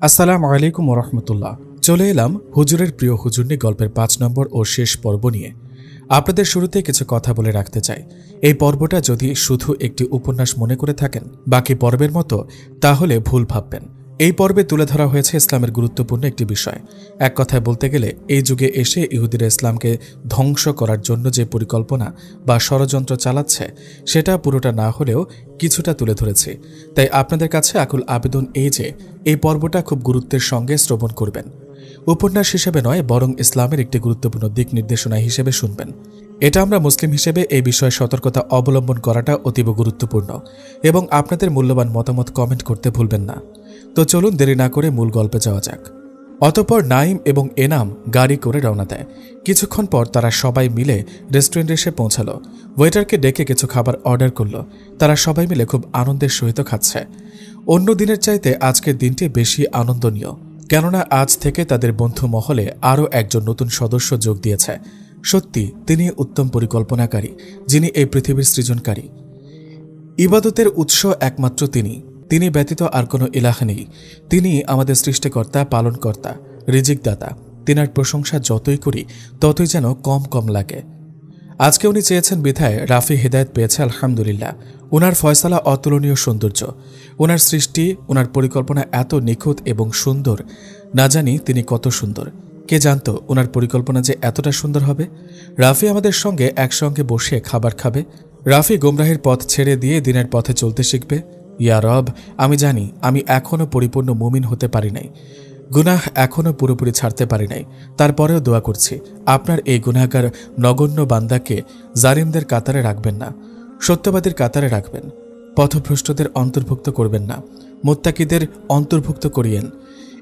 আসসালামু আলাইকুম ওরহমতুল্লাহ। চলে এলাম হুজুরের প্রিয় হুজুরনি গল্পের ৫ নম্বর ও শেষ পর্ব নিয়ে। আপনাদের শুরুতে কিছু কথা বলে রাখতে চাই। এই পর্বটা যদি শুধু একটি উপন্যাস মনে করে থাকেন বাকি পর্বের মতো, তাহলে ভুল ভাববেন। এই পর্বে তুলে ধরা হয়েছে ইসলামের গুরুত্বপূর্ণ একটি বিষয়। এক কথায় বলতে গেলে এই যুগে এসে ইহুদিরা ইসলামকে ধ্বংস করার জন্য যে পরিকল্পনা বা ষড়যন্ত্র চালাচ্ছে, সেটা পুরোটা না হলেও কিছুটা তুলে ধরেছি। তাই আপনাদের কাছে আকুল আবেদন এই যে এই পর্বটা খুব গুরুত্বের সঙ্গে শ্রবণ করবেন। উপন্যাস হিসেবে নয়, বরং ইসলামের একটি গুরুত্বপূর্ণ দিক নির্দেশনা হিসেবে শুনবেন। এটা আমরা মুসলিম হিসেবে এই বিষয়ে সতর্কতা অবলম্বন করাটা অতীব গুরুত্বপূর্ণ এবং আপনাদের মূল্যবান মতামত কমেন্ট করতে ভুলবেন না। তো চলুন দেরি না করে মূল গল্পে যাওয়া যাক। অতঃপর নাইম এবং এনাম গাড়ি করে রওনা দেয়। কিছুক্ষণ পর তারা সবাই মিলে রেস্টুরেন্টে এসে পৌঁছালো। ওয়েটারকে ডেকে কিছু খাবার অর্ডার করলো। তারা সবাই মিলে খুব আনন্দের সহিত খাচ্ছে। অন্য দিনের চাইতে আজকের দিনটি বেশি আনন্দনীয়, কেননা আজ থেকে তাদের বন্ধু মহলে আরও একজন নতুন সদস্য যোগ দিয়েছে। সত্যি তিনি উত্তম পরিকল্পনাকারী, যিনি এই পৃথিবীর সৃজনকারী। ইবাদতের উৎস একমাত্র তিনি ব্যতীত আর কোনো ইলাহ নেই। তিনি আমাদের সৃষ্টিকর্তা, পালনকর্তা, রিজিকদাতা। তিনার প্রশংসা যতই করি ততই যেন কম কম লাগে। আজকে উনি চেয়েছেন বিধায় রাফি হেদায়েত পেয়েছে, আলহামদুলিল্লাহ। উনার ফয়সালা অতুলনীয় সৌন্দর্য। উনার সৃষ্টি, উনার পরিকল্পনা এত নিখুঁত এবং সুন্দর, না জানি তিনি কত সুন্দর। কে জানত উনার পরিকল্পনা যে এতটা সুন্দর হবে। রাফি আমাদের সঙ্গে একসঙ্গে বসে খাবার খাবে। রাফি গোমরাহের পথ ছেড়ে দিয়ে দিনের পথে চলতে শিখবে। ইয়া রব, আমি জানি আমি এখনও পরিপূর্ণ মুমিন হতে পারি নাই, গুনাহ এখনও পুরোপুরি ছাড়তে পারি নাই। তারপরেও দোয়া করছি আপনার এই গুনাহগার নগণ্য বান্দাকে জালিমদের কাতারে রাখবেন না, সত্যবাদীর কাতারে রাখবেন। পথভ্রষ্টদের অন্তর্ভুক্ত করবেন না, মুত্তাকিদের অন্তর্ভুক্ত করিয়েন।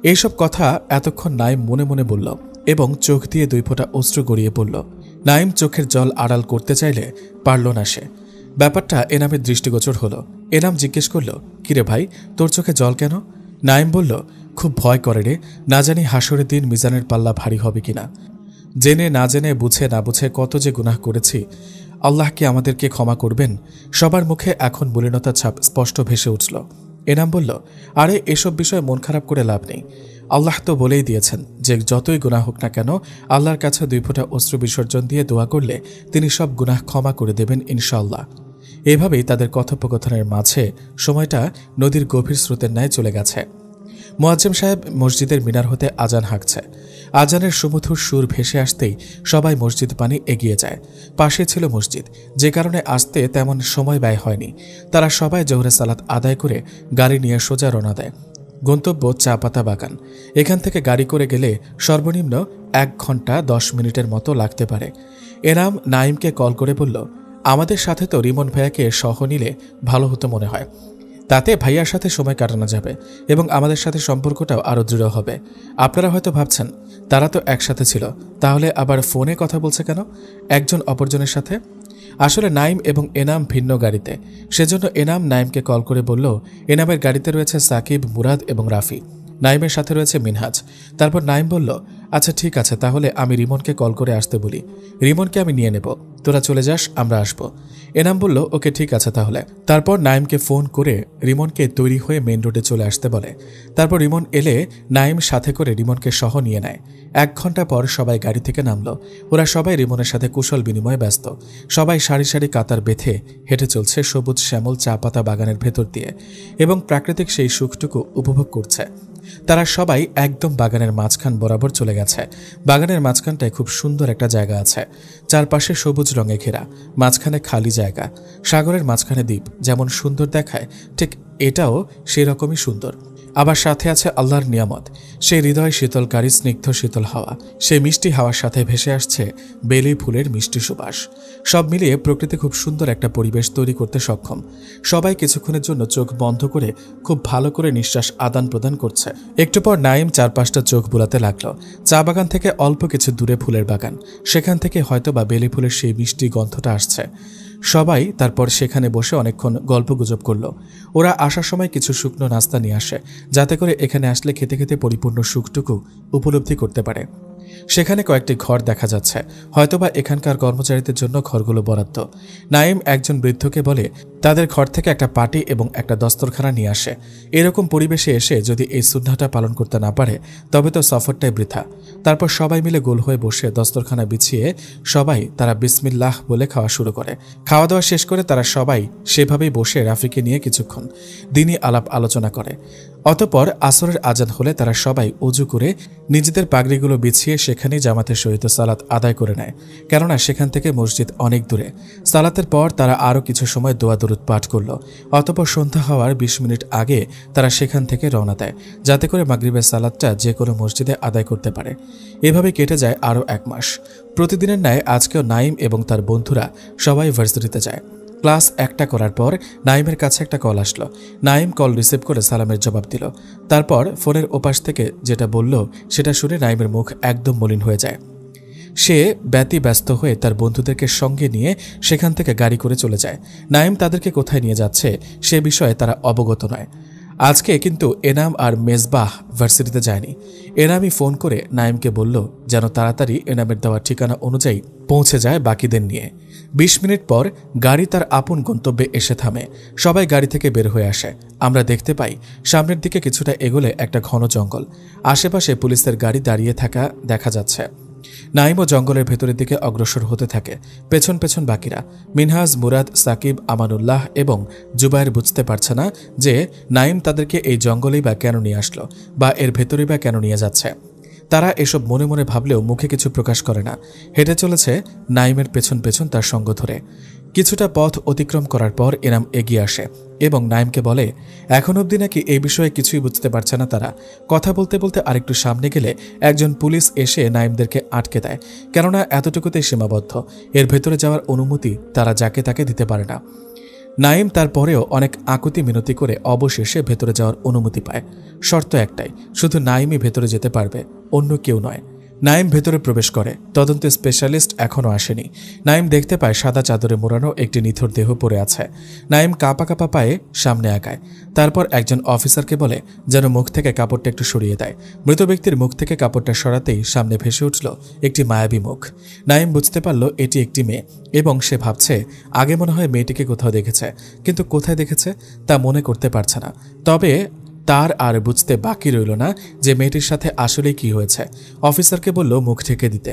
এইসব কথা এতক্ষণ নাইম মনে মনে বলল এবং চোখ দিয়ে 2 ফোঁটা অশ্রু গড়িয়ে পড়ল। নাইম চোখের জল আড়াল করতে চাইলে পারল না সে। ব্যাপারটা এনামের দৃষ্টিগোচর হলো। এনাম জিজ্ঞেস করল, কিরে ভাই, তোর চোখে জল কেন? নাইম বলল, খুব ভয় করে রে, না জানি হাসরের দিন মিজানের পাল্লা ভারী হবে কিনা। জেনে না জেনে, বুঝে না বুঝে কত যে গুনাহ করেছি। আল্লাহ কি আমাদেরকে ক্ষমা করবেন? সবার মুখে এখন মলিনতার ছাপ স্পষ্ট ভেসে উঠল। এনাম বলল, আরে এসব বিষয়ে মন খারাপ করে লাভ নেই। আল্লাহ তো বলেই দিয়েছেন যে যতই গুনাহ হোক না কেন, আল্লাহর কাছে 2 ফোঁটা অশ্রু বিসর্জন দিয়ে দোয়া করলে তিনি সব গুনাহ ক্ষমা করে দেবেন ইনশাআল্লাহ। এভাবেই তাদের কথোপকথনের মাঝে সময়টা নদীর গভীর স্রোতের ন্যায় চলে গেছে। মুয়াজ্জিম সাহেব মসজিদের মিনার হতে আজান হাঁকছে। আজানের সুমধুর সুর ভেসে আসতেই সবাই মসজিদ পানি এগিয়ে যায়। পাশে ছিল মসজিদ, যে কারণে আসতে তেমন সময় ব্যয় হয়নি। তারা সবাই জোহরে সালাত আদায় করে গাড়ি নিয়ে সোজা রওনা দেয়। গন্তব্য চা পাতা বাগান। এখান থেকে গাড়ি করে গেলে সর্বনিম্ন 1 ঘন্টা 10 মিনিটের মতো লাগতে পারে। এনাম নাইমকে কল করে বলল, আমাদের সাথে তো রিমন ভাইয়াকে সহ নিলে ভালো হতো মনে হয়। তাতে ভাইয়ার সাথে সময় কাটানো যাবে এবং আমাদের সাথে সম্পর্কটাও আরও দৃঢ় হবে। আপনারা হয়তো ভাবছেন তারা তো একসাথে ছিল, তাহলে আবার ফোনে কথা বলছে কেন একজন অপরজনের সাথে? আসলে নাইম এবং এনাম ভিন্ন গাড়িতে, সেজন্য এনাম নাইমকে কল করে বলল, এনামের গাড়িতে রয়েছে সাকিব, মুরাদ এবং রাফি। নাইমের সাথে রয়েছে মিনহাজ। তারপর নাইম বলল, আচ্ছা ঠিক আছে, তাহলে আমি রিমনকে কল করে আসতে বলি। রিমনকে আমি নিয়ে নেব, তোরা চলে যাস, আমরা আসব। এনাম বলল, ওকে ঠিক আছে তাহলে। তারপর নাইমকে ফোন করে রিমনকে তৈরি হয়ে মেন রোডে চলে আসতে বলে। তারপর রিমন এলে নাইম সাথে করে রিমনকে সহ নিয়ে নেয়। 1 ঘন্টা পর সবাই গাড়ি থেকে নামল। ওরা সবাই রিমনের সাথে কুশল বিনিময়ে ব্যস্ত। সবাই সারি সারি কাতার বেঁধে হেঁটে চলছে সবুজ শ্যামল চা পাতা বাগানের ভেতর দিয়ে এবং প্রাকৃতিক সেই সুখটুকু উপভোগ করছে। তারা সবাই একদম বাগানের মাঝখান বরাবর চলে গেছে। বাগানের মাঝখানটায় খুব সুন্দর একটা জায়গা আছে, চারপাশে সবুজ রঙে ঘেরা, মাঝখানে খালি জায়গা। সাগরের মাঝখানে দ্বীপ যেমন সুন্দর দেখায়, ঠিক এটাও সেই রকমই সুন্দর। আবার সাথে আছে আল্লাহর নিয়ামত, সেই হৃদয় শীতলকারী স্নিগ্ধ শীতল হাওয়া। সেই মিষ্টি হাওয়ার সাথে ভেসে আসছে বেলি ফুলের মিষ্টি সুবাস। সব মিলিয়ে প্রকৃতি খুব সুন্দর একটা পরিবেশ তৈরি করতে সক্ষম। সবাই কিছুক্ষণের জন্য চোখ বন্ধ করে খুব ভালো করে নিঃশ্বাস আদান প্রদান করছে। একটু পর নাইম 4-5টা চোখ বুলাতে লাগলো। চা বাগান থেকে অল্প কিছু দূরে ফুলের বাগান, সেখান থেকে হয়তো বা বেলি ফুলের সেই মিষ্টি গন্ধটা আসছে। সবাই তারপর সেখানে বসে অনেকক্ষণ গল্পগুজব করলো। ওরা আসার সময় কিছু শুকনো নাস্তা নিয়ে আসে, যাতে করে এখানে আসলে খেতে খেতে পরিপূর্ণ সুখটুকু উপলব্ধি করতে পারে। সেখানে কয়েকটি ঘর দেখা যাচ্ছে, হয়তোবা এখানকার কর্মচারীদের জন্য ঘরগুলো বরাদ্দ। নাইম একজন বৃদ্ধকে বলে, তাদের ঘর থেকে একটা পাটি এবং একটা দস্তরখানা নিয়ে আসে। এরকম পরিবেশে এসে যদি এই সুন্নাহটা পালন করতে না পারে তবে তো সফরটাই বৃথা। তারপর সবাই মিলে গোল হয়ে বসে দস্তরখানা বিছিয়ে সবাই তারা বিসমিল্লাহ বলে খাওয়া শুরু করে। খাওয়া দাওয়া শেষ করে তারা সবাই সেভাবেই বসে রাফিকে নিয়ে কিছুক্ষণ দিনই আলাপ আলোচনা করে। অতঃপর আসরের আজান হলে তারা সবাই অজু করে নিজেদের পাগড়িগুলো বিছিয়ে সেখানেই জামাতের সহিত সালাত আদায় করে নেয়, কেননা সেখান থেকে মসজিদ অনেক দূরে। সালাতের পর তারা আরও কিছু সময় দোয়া দরুদ পাঠ করল। অতঃপর সন্ধ্যা হওয়ার ২০ মিনিট আগে তারা সেখান থেকে রওনা দেয়, যাতে করে মাগরিবের সালাতটা যে কোনো মসজিদে আদায় করতে পারে। এভাবে কেটে যায় আরও ১ মাস। প্রতিদিনের ন্যায় আজকেও নাইম এবং তার বন্ধুরা সবাই ভার্সিটিতে যায়। ক্লাস ১টা করার পর নাইমের কাছে একটা কল আসলো। নাইম কল রিসিভ করে সালামের জবাব দিল। তারপর ফোনের ওপাশ থেকে যেটা বলল সেটা শুনে নাইমের মুখ একদম মলিন হয়ে যায়। সে ব্যস্ত হয়ে তার বন্ধুদেরকে সঙ্গে নিয়ে সেখান থেকে গাড়ি করে চলে যায়। নাইম তাদেরকে কোথায় নিয়ে যাচ্ছে সে বিষয়ে তারা অবগত নয়। আজকে কিন্তু এনাম আর মেজবাহ ভার্সিটিতে যায়নি। এনামই ফোন করে নাইমকে বলল যেন তাড়াতাড়ি এনামের দেওয়া ঠিকানা অনুযায়ী পৌঁছে যায় বাকিদের নিয়ে। ২০ মিনিট পর গাড়ি তার আপন গন্তব্যে এসে থামে। সবাই গাড়ি থেকে বের হয়ে আসে। আমরা দেখতে পাই সামনের দিকে কিছুটা এগোলে একটা ঘন জঙ্গল, আশেপাশে পুলিশের গাড়ি দাঁড়িয়ে থাকা দেখা যাচ্ছে। নাইমও জঙ্গলের ভেতরের দিকে অগ্রসর হতে থাকে, পেছন পেছন বাকিরা। মিনহাজ, মুরাদ, সাকিব, আমানুল্লাহ এবং জুবায়ের বুঝতে পারছে না যে নাইম তাদেরকে এই জঙ্গলেই বা কেন নিয়ে আসলো বা এর ভেতরেই বা কেন নিয়ে যাচ্ছে। তারা এসব মনে মনে ভাবলেও মুখে কিছু প্রকাশ করে না। হেঁটে চলেছে নাইমের পেছন পেছন তার সঙ্গ ধরে। কিছুটা পথ অতিক্রম করার পর এনাম এগিয়ে আসে এবং নাইমকে বলে এখন অবধি নাকি এই বিষয়ে কিছুই বুঝতে পারছে না তারা। কথা বলতে বলতে আরেকটু সামনে গেলে একজন পুলিশ এসে নাইমদেরকে আটকে দেয়, কেননা এতটুকুতেই সীমাবদ্ধ। এর ভেতরে যাওয়ার অনুমতি তারা যাকে তাকে দিতে পারে না। নাইম তারপরেও অনেক আকুতি মিনতি করে অবশেষে ভেতরে যাওয়ার অনুমতি পায়। শর্ত একটাই, শুধু নাইমই ভেতরে যেতে পারবে, অন্য কেউ নয়। নাইম ভেতরে প্রবেশ করে। তদন্ত স্পেশালিস্ট এখনও আসেনি। নাইম দেখতে পায় সাদা চাদরে মোড়ানো একটি নিথর দেহ পড়ে আছে। নাইম কাঁপা কাঁপা পায়ে সামনে আগায়। তারপর একজন অফিসারকে বলে যেন মুখ থেকে কাপড়টা একটু সরিয়ে দেয়। মৃত ব্যক্তির মুখ থেকে কাপড়টা সরাতেই সামনে ভেসে উঠল একটি মায়াবী মুখ। নাইম বুঝতে পারল এটি একটি মেয়ে এবং সে ভাবছে আগে মনে হয় মেয়েটিকে কোথাও দেখেছে, কিন্তু কোথায় দেখেছে তা মনে করতে পারছে না। তবে তার আর বুঝতে বাকি রইল না যে মেয়েটির সাথে আসলে কি হয়েছে। অফিসারকে বলল মুখ ঢেকে দিতে।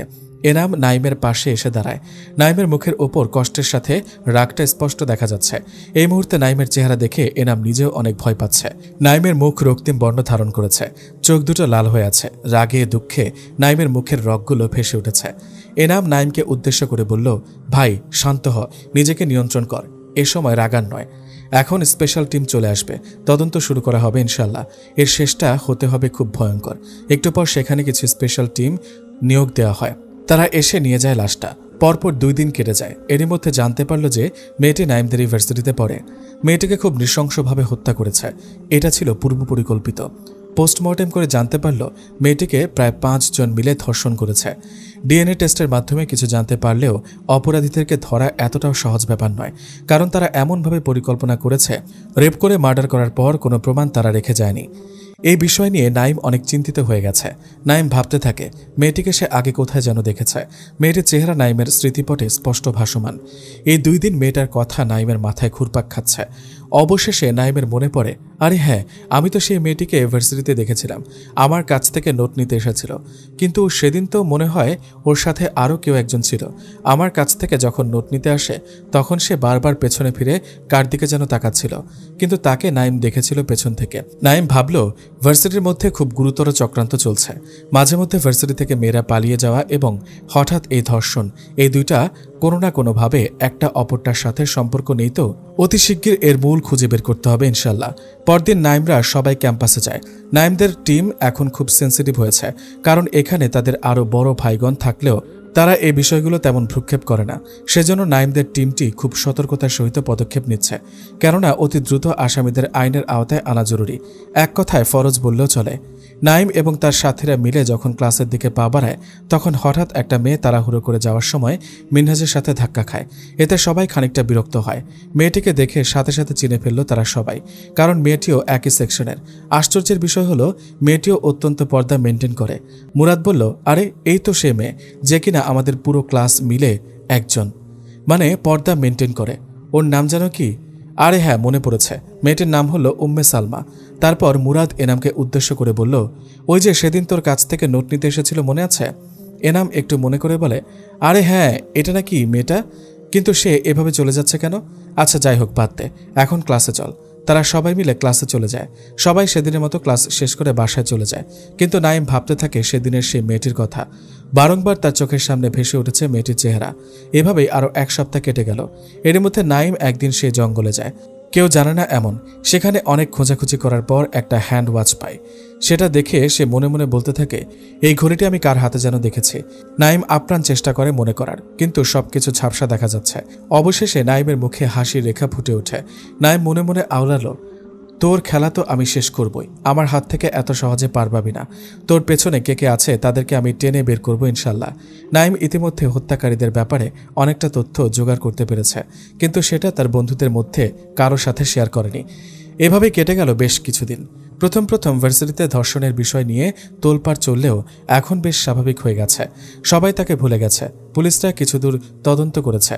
এনাম নাইমের পাশে এসে দাঁড়ায়। নাইমের মুখের ওপর কষ্টের সাথে রাগটা স্পষ্ট দেখা যাচ্ছে। এই মুহূর্তে নাইমের চেহারা দেখে এনাম নিজেও অনেক ভয় পাচ্ছে। নাইমের মুখ রক্তিম বর্ণ ধারণ করেছে, চোখ দুটো লাল হয়ে আছে। রাগে দুঃখে নাইমের মুখের রগগুলো ভেসে উঠেছে। এনাম নাইমকে উদ্দেশ্য করে বলল, ভাই শান্ত হ, নিজেকে নিয়ন্ত্রণ কর, এ সময় রাগান নয়। এখন স্পেশাল টিম চলে আসবে, তদন্ত শুরু করা হবে ইনশাল্লাহ। এর শেষটা হতে হবে খুব ভয়ঙ্কর। একটু পর সেখানে কিছু স্পেশাল টিম নিয়োগ দেওয়া হয়। তারা এসে নিয়ে যায় লাশটা। পরপর 2 দিন কেটে যায়। এরই মধ্যে জানতে পারল যে মেয়েটি নাইমদের ইউনিভার্সিটিতে পড়ে। মেয়েটিকে খুব নৃশংসভাবে হত্যা করেছে। এটা ছিল পূর্ব পরিকল্পিত। পোস্টমর্টেম করে জানতে পারল মেয়েটিকে প্রায় 5 জন মিলে ধর্ষণ করেছে। ডিএনএ টেস্টের মাধ্যমে কিছু জানতে পারলেও অপরাধীদেরকে ধরা এতটাও সহজ ব্যাপার নয়, কারণ তারা এমনভাবে পরিকল্পনা করেছে রেপ করে মার্ডার করার পর কোনো প্রমাণ তারা রেখে যায়নি। এই বিষয় নিয়ে নাইম অনেক চিন্তিত হয়ে গেছে। নাইম ভাবতে থাকে মেয়েটিকে সে আগে কোথায় যেন দেখেছে। মেয়েটির চেহারা নাইমের স্মৃতিপটে স্পষ্ট ভাসমান। এই 2 দিন মেয়েটার কথা নাইমের মাথায় ঘুরপাক খাচ্ছে। অবশেষে নাইমের মনে পড়ে, আরে হ্যাঁ, আমি তো সেই মেয়েটিকে ইউনিভার্সিটিতে দেখেছিলাম, আমার কাছ থেকে নোট নিতে এসেছিল। কিন্তু সেদিন তো মনে হয় ওর সাথে আরও কেউ একজন ছিল। আমার কাছ থেকে যখন নোট নিতে আসে তখন সে বারবার পেছনে ফিরে কার দিকে যেন তাকাচ্ছিল, কিন্তু তাকে নাইম দেখেছিল পেছন থেকে। নাইম ভাবল ভার্সিটির মধ্যে খুব গুরুতর চক্রান্ত চলছে। মাঝে মধ্যে ভার্সিটি থেকে মেয়েরা পালিয়ে যাওয়া এবং হঠাৎ এই ধর্ষণ, এই দুইটা কোনো না কোনোভাবে একটা অপরটার সাথে সম্পর্ক নেই তো? অতি শিগগির এর মূল খুঁজে বের করতে হবে ইনশাল্লাহ। পরদিন নাইমরা সবাই ক্যাম্পাসে যায়। নাইমদের টিম এখন খুব সেন্সিটিভ হয়েছে, কারণ এখানে তাদের আরও বড় ভাইগণ থাকলেও তারা এই বিষয়গুলো তেমন ভ্রুক্ষেপ করে না। সেজন্য নাইমদের টিমটি খুব সতর্কতার সহিত পদক্ষেপ নিচ্ছে, কেননা অতি দ্রুত আসামিদের আইনের আওতায় আনা জরুরি। এক কথায় ফরজ বললেও চলে। নাইম এবং তার সাথীরা মিলে যখন ক্লাসের দিকে পা বাড়ায় তখন হঠাৎ একটা মেয়ে তাড়াহুড়ো করে যাওয়ার সময় মিনহাজের সাথে ধাক্কা খায়। এতে সবাই খানিকটা বিরক্ত হয়। মেয়েটিকে দেখে সাথে সাথে চিনে ফেলল তারা সবাই, কারণ মেয়েটিও একই সেকশনের। আশ্চর্যের বিষয় হলো মেয়েটিও অত্যন্ত পর্দা মেনটেন করে। মুরাদ বলল, আরে এই তো সে মেয়ে যে কিনা আমাদের পুরো ক্লাস মিলে একজন, মানে পর্দা মেনটেন করে। ওর নাম জানো কি? আরে হ্যাঁ, মনে পড়েছে, মেয়েটির নাম হলো উম্মে সালমা। তারপর মুরাদ এনামকে উদ্দেশ্য করে বলল, ওই যে সেদিন তোর কাছ থেকে নোট নিতে এসেছিল মনে আছে? এনাম একটু মনে করে বলে, আরে হ্যাঁ, এটা নাকি মেয়েটা? কিন্তু সে এভাবে চলে যাচ্ছে কেন? আচ্ছা যাই হোক, বাদ দে, এখন ক্লাসে চল। তারা সবাই মিলে ক্লাসে চলে যায়। সবাই সেদিনের মতো ক্লাস শেষ করে বাসায় চলে যায়। কিন্তু নাইম ভাবতে থাকে সেদিনের সেই মেয়েটির কথা। বারংবার তার চোখের সামনে ভেসে উঠেছে মেয়েটির চেহারা। এভাবেই আরও এক সপ্তাহ কেটে গেল। এর মধ্যে নাইম একদিন সে জঙ্গলে যায়, কেউ জানে না এমন। সেখানে অনেক খোঁজাখুঁজি করার পর একটা হ্যান্ড ওয়াচ পায়। সেটা দেখে সে মনে মনে বলতে থাকে, এই ঘড়িটি আমি কার হাতে যেন দেখেছি। নাইম আপ্রাণ চেষ্টা করে মনে করার, কিন্তু সবকিছু ঝাপসা দেখা যাচ্ছে। অবশেষে নাইমের মুখে হাসির রেখা ফুটে ওঠে। নাইম মনে মনে আওড়ালো, তোর খেলা তো আমি শেষ করবই, আমার হাত থেকে এত সহজে পার পাবি না। তোর পেছনে কে কে আছে তাদেরকে আমি টেনে বের করবো ইনশাল্লাহ। নাইম ইতিমধ্যে হত্যাকারীদের ব্যাপারে অনেকটা তথ্য জোগাড় করতে পেরেছে, কিন্তু সেটা তার বন্ধুদের মধ্যে কারো সাথে শেয়ার করেনি। এভাবেই কেটে গেল বেশ কিছুদিন। প্রথম প্রথম ভার্সিটিতে ধর্ষণের বিষয় নিয়ে তোলপাড় চললেও এখন বেশ স্বাভাবিক হয়ে গেছে। সবাই তাকে ভুলে গেছে। পুলিশরা কিছু দূর তদন্ত করেছে,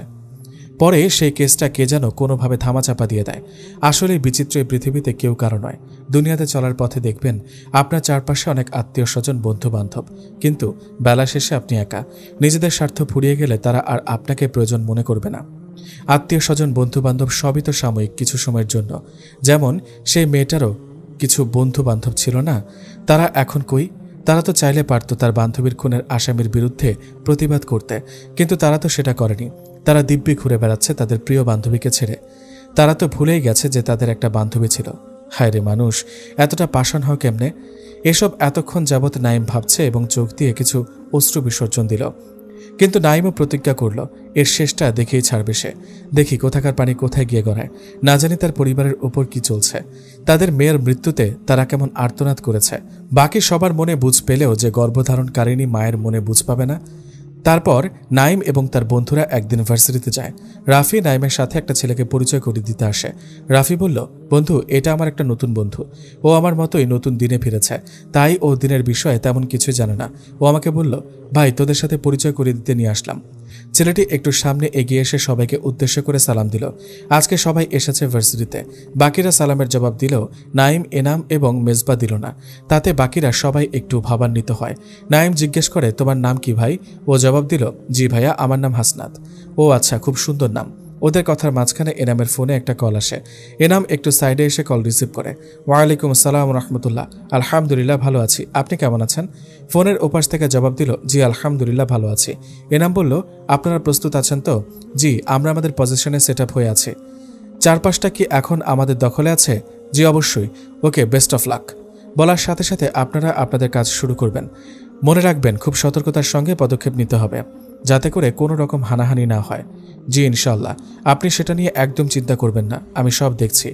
পরে সেই কেসটা কে যেন কোনোভাবে ধামাচাপা দিয়ে দেয়। আসলে বিচিত্র এই পৃথিবীতে কেউ কারো নয়। দুনিয়াতে চলার পথে দেখবেন আপনার চারপাশে অনেক আত্মীয় স্বজন, বন্ধু বান্ধব, কিন্তু বেলা শেষে আপনি একা। নিজেদের স্বার্থ ফুরিয়ে গেলে তারা আর আপনাকে প্রয়োজন মনে করবে না। আত্মীয় স্বজন, বন্ধু বান্ধব সবই তো সাময়িক, কিছু সময়ের জন্য। যেমন সেই মেয়েটারও কিছু বন্ধু বান্ধব ছিল না? তারা এখন কই? তারা তো চাইলে পারত তার বান্ধবীর খুনের আসামির বিরুদ্ধে প্রতিবাদ করতে, কিন্তু তারা তো সেটা করেনি। তারা দিব্যি ঘুরে বেড়াচ্ছে তাদের প্রিয় বান্ধবীকে ছেড়ে। তারা তো ভুলেই গেছে যে তাদের একটা বান্ধবী ছিল। হায় রে মানুষ, এতটা পাষাণ হয় কেমনে? এসব এতক্ষণ যাবৎ নাইম ভাবছে এবং চোখ দিয়ে কিছু অশ্রু বিসর্জন দিল। কিন্তু নাইমও প্রতিজ্ঞা করল, এর শেষটা দেখেই ছাড়বে সে। দেখি কোথাকার পানি কোথায় গিয়ে গড়ায়। না জানি তার পরিবারের ওপর কি চলছে। তাদের মেয়ের মৃত্যুতে তারা কেমন আর্তনাদ করেছে। বাকি সবার মনে বুঝ পেলেও যে গর্ভধারণকারিণী মায়ের মনে বুঝ পাবে না। তারপর নাইম এবং তার বন্ধুরা একদিন ভার্সিটিতে যায়। রাফি নাইমের সাথে একটা ছেলেকে পরিচয় করিয়ে দিতে আসে। রাফি বলল, বন্ধু, এটা আমার একটা নতুন বন্ধু। ও আমার মতোই নতুন দিনে ফিরেছে, তাই ও দিনের বিষয়ে তেমন কিছুই জানে না। ও আমাকে বলল, ভাই, তোদের সাথে পরিচয় করিয়ে দিতে নিয়ে আসলাম। ছেলেটি একটু সামনে এগিয়ে এসে সবাইকে উদ্দেশ্য করে সালাম দিল। আজকে সবাই এসেছে ভার্সিটিতে। বাকিরা সালামের জবাব দিলেও নাইম, এনাম এবং মেজবা দিল না। তাতে বাকিরা সবাই একটু ভাবান্বিত হয়। নাইম জিজ্ঞেস করে, তোমার নাম কি ভাই? ও জবাব দিল, জি ভাইয়া, আমার নাম হাসনাত। ও আচ্ছা, খুব সুন্দর নাম। ওদের কথার মাঝখানে এনামের ফোনে একটা কল আসে। এনাম একটু সাইডে এসে কল রিসিভ করে। ওয়ালাইকুম আসসালাম রহমতুল্লাহ। আলহামদুলিল্লাহ, ভালো আছি, আপনি কেমন আছেন? ফোনের ওপাশ থেকে জবাব দিল, জি আলহামদুলিল্লাহ, ভালো আছি। এনাম বলল, আপনারা প্রস্তুত আছেন তো? জি, আমরা আমাদের পজিশনে সেট আপ হয়ে আছি। চারপাশটা কি এখন আমাদের দখলে আছে? জি অবশ্যই। ওকে, বেস্ট অফ লাক। বলার সাথে সাথে আপনারা আপনাদের কাজ শুরু করবেন। মনে রাখবেন, খুব সতর্কতার সঙ্গে পদক্ষেপ নিতে হবে, যাতে করে কোনো রকম হানাহানি না হয়। জি ইনশাল্লাহ, আপনি সেটা নিয়ে একদম চিন্তা করবেন না, আমি সব দেখছি।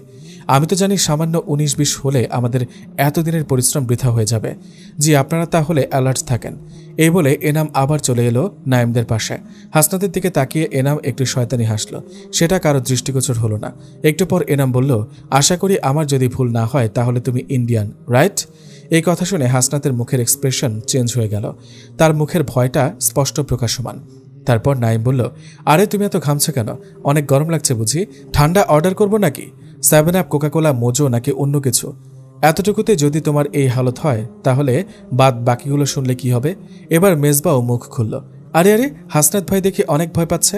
আমি তো জানি সামান্য 19-20 হলে আমাদের এতদিনের পরিশ্রম বৃথা হয়ে যাবে। জি, আপনারা তাহলে অ্যালার্ট থাকেন। এই বলে এনাম আবার চলে এলো নাইমদের পাশে। হাসনাতের দিকে তাকিয়ে এনাম একটু শয়তানি হাসল। সেটা কারো দৃষ্টিগোচর হলো না। একটু পর এনাম বলল, আশা করি আমার যদি ভুল না হয় তাহলে তুমি ইন্ডিয়ান, রাইট? এই কথা শুনে হাসনাতের মুখের এক্সপ্রেশন চেঞ্জ হয়ে গেল। তার মুখের ভয়টা স্পষ্ট প্রকাশমান। তারপর নাইম বলল, আরে তুমি এত ঘামছো কেন? অনেক গরম লাগছে বুঝি? ঠান্ডা অর্ডার করবো নাকি? 7 আপ, কোকাকোলা, মোজো নাকি অন্য কিছু? এতটুকুতে যদি তোমার এই হালত হয় তাহলে বাদ বাকিগুলো শুনলে কি হবে? এবার মেজবাও মুখ খুলল। আরে আরে, হাসনাত ভাই দেখি অনেক ভয় পাচ্ছে।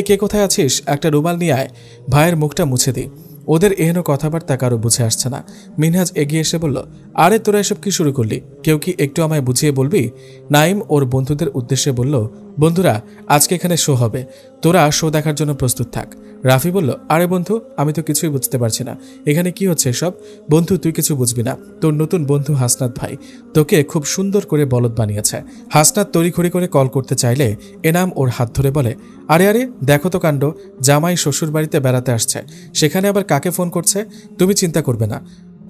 কে কোথায় আছিস? একটা রুমাল নিয়ে আয়, ভাইয়ের মুখটা মুছে দিই। ওদের এহেন কথাবার্তা কারো বুঝে আসছে না। মিনহাজ এগিয়ে এসে বলল, আরে তোরা এসব কি শুরু করলি? কেউ কি একটু আমায় বুঝিয়ে বলবি? নাইম ওর বন্ধুদের উদ্দেশ্যে বলল, বন্ধুরা, আজকে এখানে শো হবে, তোরা শো দেখার জন্য প্রস্তুত থাক। রাফি বলল, আরে বন্ধু, আমি তো কিছুই বুঝতে পারছি না, এখানে কি হচ্ছে এসব? বন্ধু, তুই কিছু বুঝবি না। তোর নতুন বন্ধু হাসনাত ভাই তোকে খুব সুন্দর করে বলদ বানিয়েছে। হাসনাত তড়িঘড়ি করে কল করতে চাইলে এনাম ওর হাত ধরে বলে, আরে আরে, দেখো তো কাণ্ড, জামাই শ্বশুর বাড়িতে বেড়াতে আসছে, সেখানে আবার কাকে ফোন করছে? তুমি চিন্তা করবে না,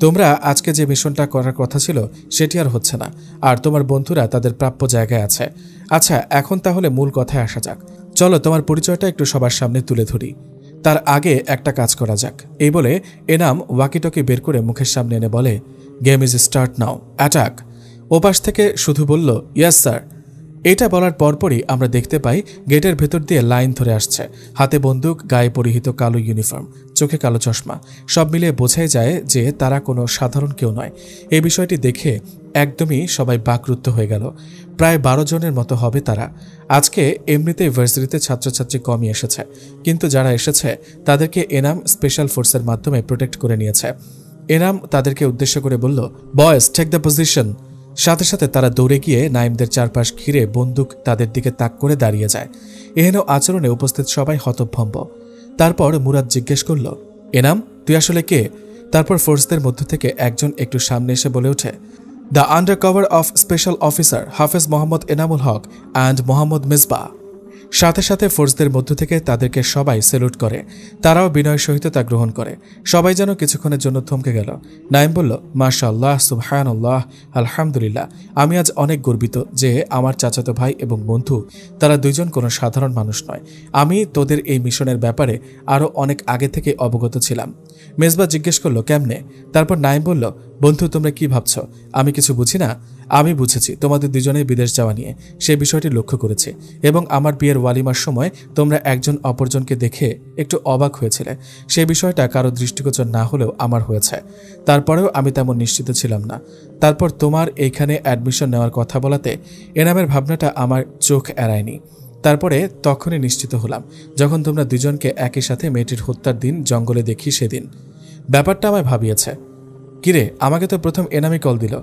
তোমরা আজকে যে মিশনটা করার কথা ছিল সেটি আর হচ্ছে না, আর তোমার বন্ধুরা তাদের প্রাপ্য জায়গায় আছে। আচ্ছা, এখন তাহলে মূল কথায় আসা যাক। চলো তোমার পরিচয়টা একটু সবার সামনে তুলে ধরি, তার আগে একটা কাজ করা যাক। এই বলে এনাম ওয়াকিটকি বের করে মুখের সামনে এনে বলে, game is start now, attack. ওপাশ থেকে শুধু বলল, ইয়েস স্যার। এটা বলার পরপরই আমরা দেখতে পাই গেটের ভেতর দিয়ে লাইন ধরে আসছে, হাতে বন্দুক, গায়ে পরিহিত কালো ইউনিফর্ম, চোখে কালো চশমা। সব মিলিয়ে বোঝাই যায় যে তারা কোনো সাধারণ কেউ নয়। এই বিষয়টি দেখে একদমই সবাই বাকরুদ্ধ হয়ে গেল। প্রায় 12 জনের মতো হবে তারা। আজকে এমনিতেই ভার্সিটিতে ছাত্রছাত্রী কমই এসেছে, কিন্তু যারা এসেছে তাদেরকে এনাম স্পেশাল ফোর্সের মাধ্যমে প্রোটেক্ট করে নিয়েছে। এনাম তাদেরকে উদ্দেশ্য করে বলল, বয়েজ টেক দ্য পজিশন। সাথে সাথে তারা দৌড়ে গিয়ে নাইমদের চারপাশ ঘিরে বন্দুক তাদের দিকে তাক করে দাঁড়িয়ে যায়। এহেন আচরণে উপস্থিত সবাই হতভম্ব। তারপর মুরাদ জিজ্ঞেস করল, এনাম তুই আসলে কে? তারপর ফোর্সদের মধ্য থেকে একজন একটু সামনে এসে বলে ওঠে, the undercover of special officer হাফেজ মোহাম্মদ এনামুল হক অ্যান্ড মোহাম্মদ মিসবাহ। সাথে সাথে ফোর্সদের মধ্য থেকে তাদেরকে সবাই স্যালুট করে। তারাও বিনয়ের সহিত তা গ্রহণ করে। সবাই যেন কিছুক্ষণের জন্য থমকে গেল। নাইম বলল, মাশাআল্লাহ, সুবহানাল্লাহ, আলহামদুলিল্লাহ। আমি আজ অনেক গর্বিত যে আমার চাচাতো ভাই এবং বন্ধু তারা দুইজন কোনো সাধারণ মানুষ নয়। আমি তোদের এই মিশনের ব্যাপারে আরও অনেক আগে থেকে অবগত ছিলাম। মেজবা জিজ্ঞেস করলো, কেমনে? তারপর নাইম বলল, বন্ধু তোমরা কি ভাবছ আমি কিছু বুঝি না? আমি বুঝেছি তোমাদের দুজনেই বিদেশ যাওয়া নিয়ে, সে বিষয়টি লক্ষ্য করেছি এবং আমার বিয়ের ওয়ালিমার সময় তোমরা একজন অপরজনকে দেখে একটু অবাক হয়েছিলে। সে বিষয়টা কারো দৃষ্টিগোচর না হলেও আমার হয়েছে। তারপরেও আমি তেমন নিশ্চিত ছিলাম না। তারপর তোমার এইখানে অ্যাডমিশন নেওয়ার কথা বলাতে এনামের ভাবনাটা আমার চোখ এড়ায়নি। তারপরে তখনই নিশ্চিত হলাম যখন তোমরা দুজনকে একই সাথে মেয়েটির হত্যার দিন জঙ্গলে দেখি। সেদিন ব্যাপারটা আমায় ভাবিয়েছে। কিরে, আমাকে তো প্রথম এনামি কল দিল,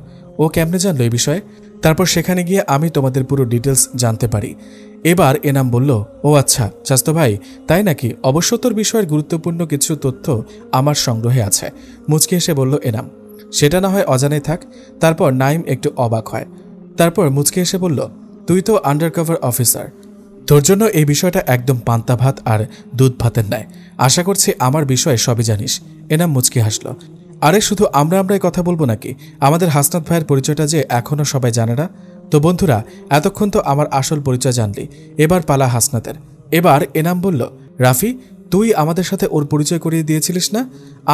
ও কেমনে জানলো এই বিষয়ে? তারপর সেখানে গিয়ে আমি তোমাদের পুরো ডিটেলস জানতে পারি। এবার এনাম বলল, ও আচ্ছা চাস্তো ভাই, তাই নাকি? অবশ্য তোর বিষয়ের গুরুত্বপূর্ণ কিছু তথ্য আমার সংগ্রহে আছে। মুচকি হেসে বলল এনাম, সেটা না হয় অজানাই থাক। তারপর নাইম একটু অবাক হয়। তারপর মুচকি হেসে বলল, তুই তো আন্ডারকভার অফিসার, তোর জন্য এই বিষয়টা একদম পান্তা ভাত আর দুধ ভাতের ন্যায়। আশা করছি আমার বিষয়ে সবই জানিস। এনাম মুচকি হাসল। আরে শুধু আমরাই কথা বলবো নাকি? আমাদের হাসনাত ভাইয়ের পরিচয়টা যে এখনও সবাই জানে না। তো বন্ধুরা, এতক্ষণ তো আমার আসল পরিচয় জানলি, এবার পালা হাসনাতের। এবার এনাম বলল, রাফি তুই আমাদের সাথে ওর পরিচয় করিয়ে দিয়েছিলিস না?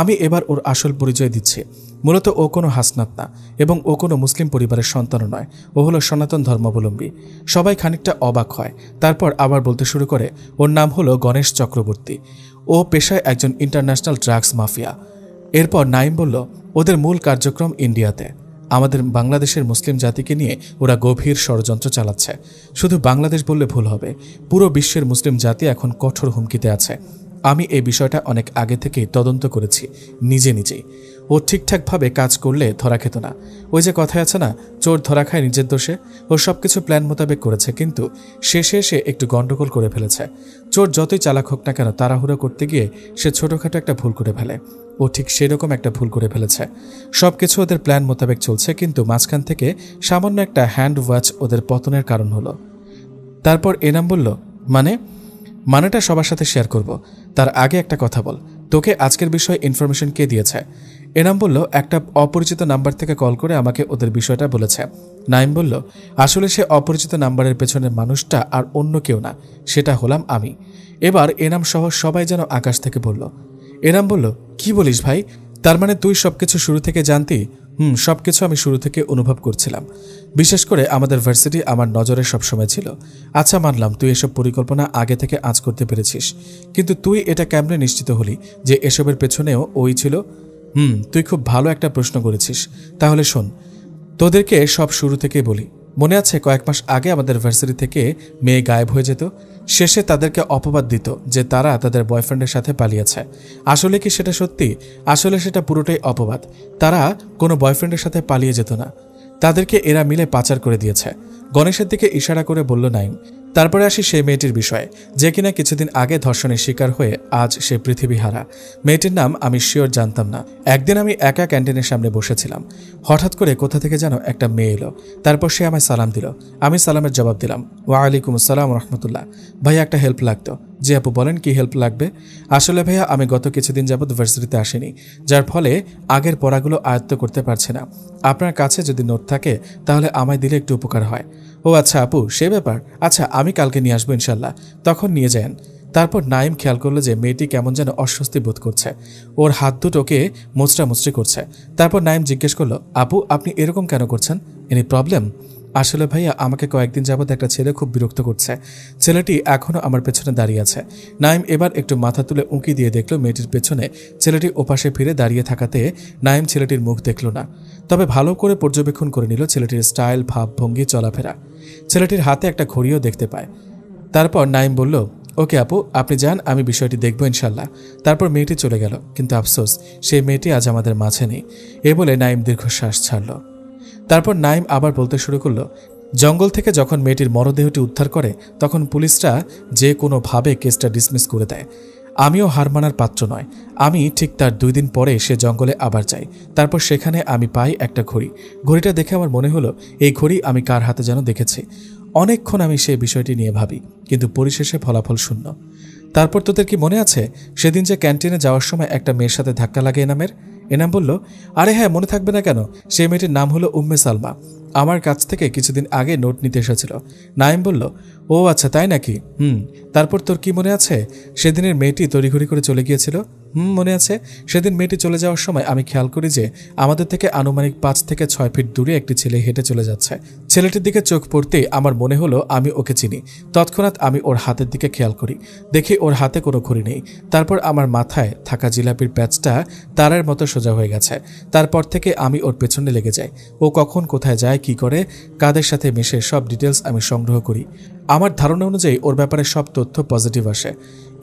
আমি এবার ওর আসল পরিচয় দিচ্ছি। মূলত ও কোনো হাসনাত না এবং ও কোনো মুসলিম পরিবারের সন্তানও নয়। ও হলো সনাতন ধর্মাবলম্বী। সবাই খানিকটা অবাক হয়। তারপর আবার বলতে শুরু করে, ওর নাম হলো গণেশ চক্রবর্তী। ও পেশায় একজন ইন্টারন্যাশনাল ড্রাগস মাফিয়া। এরপর নাইম বলল, ওদের মূল কার্যক্রম ইন্ডিয়াতে। আমাদের বাংলাদেশের মুসলিম জাতিকে নিয়ে ওরা গভীর ষড়যন্ত্র চালাচ্ছে। শুধু বাংলাদেশ বললে ভুল হবে, পুরো বিশ্বের মুসলিম জাতি এখন কঠোর হুমকিতে আছে। আমি এই বিষয়টা অনেক আগে থেকেই তদন্ত করেছি নিজেই। ও ঠিকঠাকভাবে কাজ করলে ধরা খেত না। ওই যে কথায় আছে না, চোর ধরা খায় নিজের দোষে। ও সবকিছু প্ল্যান মোতাবেক করেছে, কিন্তু শেষে এসে একটু গন্ডগোল করে ফেলেছে। চোর যতই চালাক হোক না কেন, তাড়াহুড়ো করতে গিয়ে সে ছোটখাটো একটা ভুল করে ফেলে। ও ঠিক সেরকম একটা ভুল করে ফেলেছে। সবকিছু ওদের প্ল্যান মোতাবেক চলছে, কিন্তু মাঝখান থেকে সামান্য একটা হ্যান্ড ওয়াচ ওদের পতনের কারণ হলো। তারপর এনাম বলল, মানেটা সবার সাথে শেয়ার করব, তার আগে একটা কথা বল, তোকে আজকের বিষয়ে ইনফরমেশন কে দিয়েছে? এনাম বলল, একটা অপরিচিত নাম্বার থেকে কল করে আমাকে ওদের বিষয়টা বলেছে। নাইম বলল, আসলে সে অপরিচিত নাম্বারের পেছনের মানুষটা আর অন্য কেউ না, সেটা হলাম আমি। এবার এনাম সহ সবাই যেন আকাশ থেকে বলল। এনাম বলল, কি বলিস ভাই? তার মানে তুই সবকিছু শুরু থেকে জানতি? সবকিছু আমি শুরু থেকে অনুভব করছিলাম। বিশেষ করে আমাদের ভার্সিটি আমার নজরে সবসময় ছিল। আচ্ছা মানলাম তুই এসব পরিকল্পনা আগে থেকে আঁচ করতে পেরেছিস, কিন্তু তুই এটা কেমনে নিশ্চিত হলি যে এসবের পেছনেও ওই ছিল? তুই খুব ভালো একটা প্রশ্ন করেছিস। তাহলে শোন, তোদেরকে সব শুরু থেকেই বলি। মনে আছে কয়েক মাস আগে আমাদের ভার্সিটি থেকে মেয়ে গায়েব হয়ে যেত? শেষে তাদেরকে অপবাদ দিত যে তারা তাদের বয়ফ্রেন্ডের সাথে পালিয়েছে। আসলে কি সেটা সত্যি? আসলে সেটা পুরোটাই অপবাদ। তারা কোনো বয়ফ্রেন্ডের সাথে পালিয়ে যেত না, তাদেরকে এরা মিলে পাচার করে দিয়েছে। গণেশের দিকে ইশারা করে বলল নাইম। তারপরে আসি সেই মেয়েটির বিষয়ে, যে কিনা কিছুদিন আগে ধর্ষণের শিকার হয়ে আজ সে পৃথিবী হারা। মেয়েটির নাম আমি শিওর জানতাম না। একদিন আমি একা ক্যান্টিনের সামনে বসেছিলাম, হঠাৎ করে কোথা থেকে যেন একটা মেয়ে এলো। তারপর সে আমায় সালাম দিল। আমি সালামের জবাব দিলাম, ওয়ালাইকুম আসসালাম রহমতুল্লাহ। ভাইয়া একটা হেল্প লাগতো। জি আপু বলেন, কি হেল্প লাগবে? আসলে ভাইয়া আমি গত কিছুদিন যাবৎ ভার্সিটিতে আসিনি, যার ফলে আগের পড়াগুলো আয়ত্ত করতে পারছি না। আপনার কাছে যদি নোট থাকে তাহলে আমায় দিলে একটু উপকার হয়। ও আচ্ছা আপু, সে ব্যাপার। আচ্ছা আমি কালকে নিয়ে আসবো ইনশাল্লাহ, তখন নিয়ে যান। তারপর নাইম খেয়াল করলো যে মেয়েটি কেমন যেন অস্বস্তি বোধ করছে, ওর হাত দুটোকে মোচড়ামুচড়ি করছে। তারপর নাইম জিজ্ঞেস করলো, আপু আপনি এরকম কেন করছেন? Any problem? আসলে ভাইয়া আমাকে কয়েকদিন যাবৎ একটা ছেলে খুব বিরক্ত করছে। ছেলেটি এখনও আমার পেছনে দাঁড়িয়ে আছে। নাইম এবার একটু মাথা তুলে উঁকি দিয়ে দেখল মেয়েটির পেছনে ছেলেটি ওপাশে ফিরে দাঁড়িয়ে থাকাতে নাইম ছেলেটির মুখ দেখল না, তবে ভালো করে পর্যবেক্ষণ করে নিল ছেলেটির স্টাইল, ভাবভঙ্গি, চলাফেরা। ছেলেটির হাতে একটা ঘড়িও দেখতে পায়। তারপর নাইম বলল, ওকে আপু, আপনি যান, আমি বিষয়টি দেখব ইনশাল্লাহ। তারপর মেয়েটি চলে গেল, কিন্তু আফসোস সেই মেয়েটি আজ আমাদের মাঝে নেই। এ বলে নাইম দীর্ঘশ্বাস ছাড়ল। তারপর নাইম আবার বলতে শুরু করলো, জঙ্গল থেকে যখন মেয়েটির মরদেহটি উদ্ধার করে তখন পুলিশরা যে কোনোভাবে কেসটা ডিসমিস করে দেয়। আমিও হার মানার পাত্র নয়। আমি ঠিক তার 2 দিন পরে সে জঙ্গলে আবার যাই। তারপর সেখানে আমি পাই একটা ঘড়ি। ঘড়িটা দেখে আমার মনে হলো এই ঘড়ি আমি কার হাতে যেন দেখেছি। অনেকক্ষণ আমি সেই বিষয়টি নিয়ে ভাবি, কিন্তু পরিশেষে ফলাফল শূন্য। তারপর তোদের কি মনে আছে সেদিন যে ক্যান্টিনে যাওয়ার সময় একটা মেয়ের সাথে ধাক্কা লাগে এনামের? এনাম বলল, আরে হ্যাঁ, মনে থাকবে না কেন? সেই মেয়েটির নাম হলো উম্মে সালমা। আমার কাছ থেকে কিছুদিন আগে নোট নিতে এসেছিল। নাইম বলল, ও আচ্ছা তাই নাকি? তারপর তোর কি মনে আছে সেদিনের মেয়েটি তড়িঘড়ি করে চলে গিয়েছিল? মনে আছে। সেদিন মেয়েটি চলে যাওয়ার সময় আমি খেয়াল করি যে আমাদের থেকে আনুমানিক 5 থেকে 6 ফিট দূরে একটি ছেলে হেঁটে চলে যাচ্ছে। ছেলেটির দিকে চোখ পড়তেই আমার মনে হলো আমি ওকে চিনি। তৎক্ষণাৎ আমি ওর হাতের দিকে খেয়াল করি, দেখি ওর হাতে কোনো ঘড়ি নেই। তারপর আমার মাথায় থাকা জিলাপির প্যাচটা তারার মতো সোজা হয়ে গেছে। তারপর থেকে আমি ওর পেছনে লেগে যাই। ও কখন কোথায় যায়, কি করে, কাদের সাথে মিশে, সব ডিটেলস আমি সংগ্রহ করি। আমার ধারণা অনুযায়ী ওর ব্যাপারে সব তথ্য পজিটিভ আসে।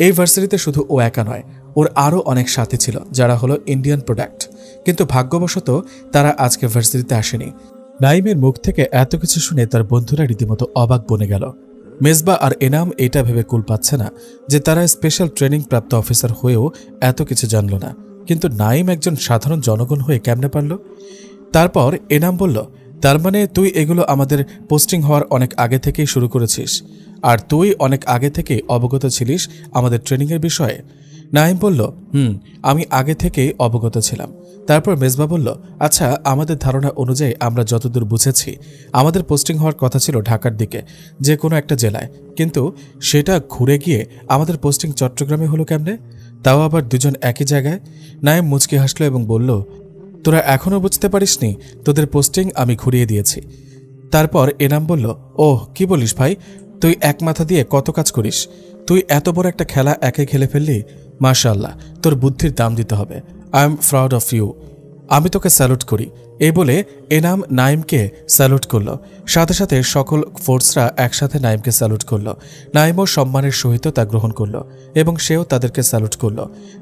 এই ভার্সিটিতে শুধু ও একা নয়, ওর আরও অনেক সাথী ছিল যারা হলো ইন্ডিয়ান প্রোডাক্ট, কিন্তু ভাগ্যবশত তারা আজকে ভার্সিটিতে আসেনি। নাইমের মুখ থেকে এত কিছু শুনে তার বন্ধুরা রীতিমতো অবাক বনে গেল। মেজবা আর এনাম এটা ভেবে কুল পাচ্ছে না যে তারা স্পেশাল ট্রেনিং প্রাপ্ত অফিসার হয়েও এত কিছু জানল না, কিন্তু নাইম একজন সাধারণ জনগণ হয়ে কেমনে পারল? তারপর এনাম বলল, তার মানে তুই এগুলো আমাদের পোস্টিং হওয়ার অনেক আগে থেকেই শুরু করেছিস, আর তুই অনেক আগে থেকে অবগত ছিলিস আমাদের ট্রেনিংয়ের বিষয়ে? নাইম বলল, আমি আগে থেকেই অবগত ছিলাম। তারপর মেজবা বলল, আচ্ছা, আমাদের ধারণা অনুযায়ী আমরা যতদূর বুঝেছি আমাদের পোস্টিং হওয়ার কথা ছিল ঢাকার দিকে, যে কোনো একটা জেলায়, কিন্তু সেটা ঘুরে গিয়ে আমাদের পোস্টিং চট্টগ্রামে হলো কেমনে? তাও আবার দুজন একই জায়গায়। নাইম মুচকি হাসল এবং বলল, তোরা এখনও বুঝতে পারিসনি? তোদের পোস্টিং আমি ঘুরিয়ে দিয়েছি। তারপর এনাম বলল, ওহ, কি বলিস ভাই, তুই এক মাথা দিয়ে কত কাজ করিস! তুই এত বড় একটা খেলা একে খেলে ফেললি। মাশাআল্লাহ, তোর বুদ্ধির দাম দিতে হবে। I am proud of you. আমি তোকে স্যালুট করি। এই বলে এনাম নাইমকে স্যালুট করল। সাথে সাথে সকল ফোর্সরা একসাথে নাইমকে স্যালুট করল। নাইমও সম্মানের সহিত তা গ্রহণ করল এবং সেও তাদেরকে স্যালুট করল।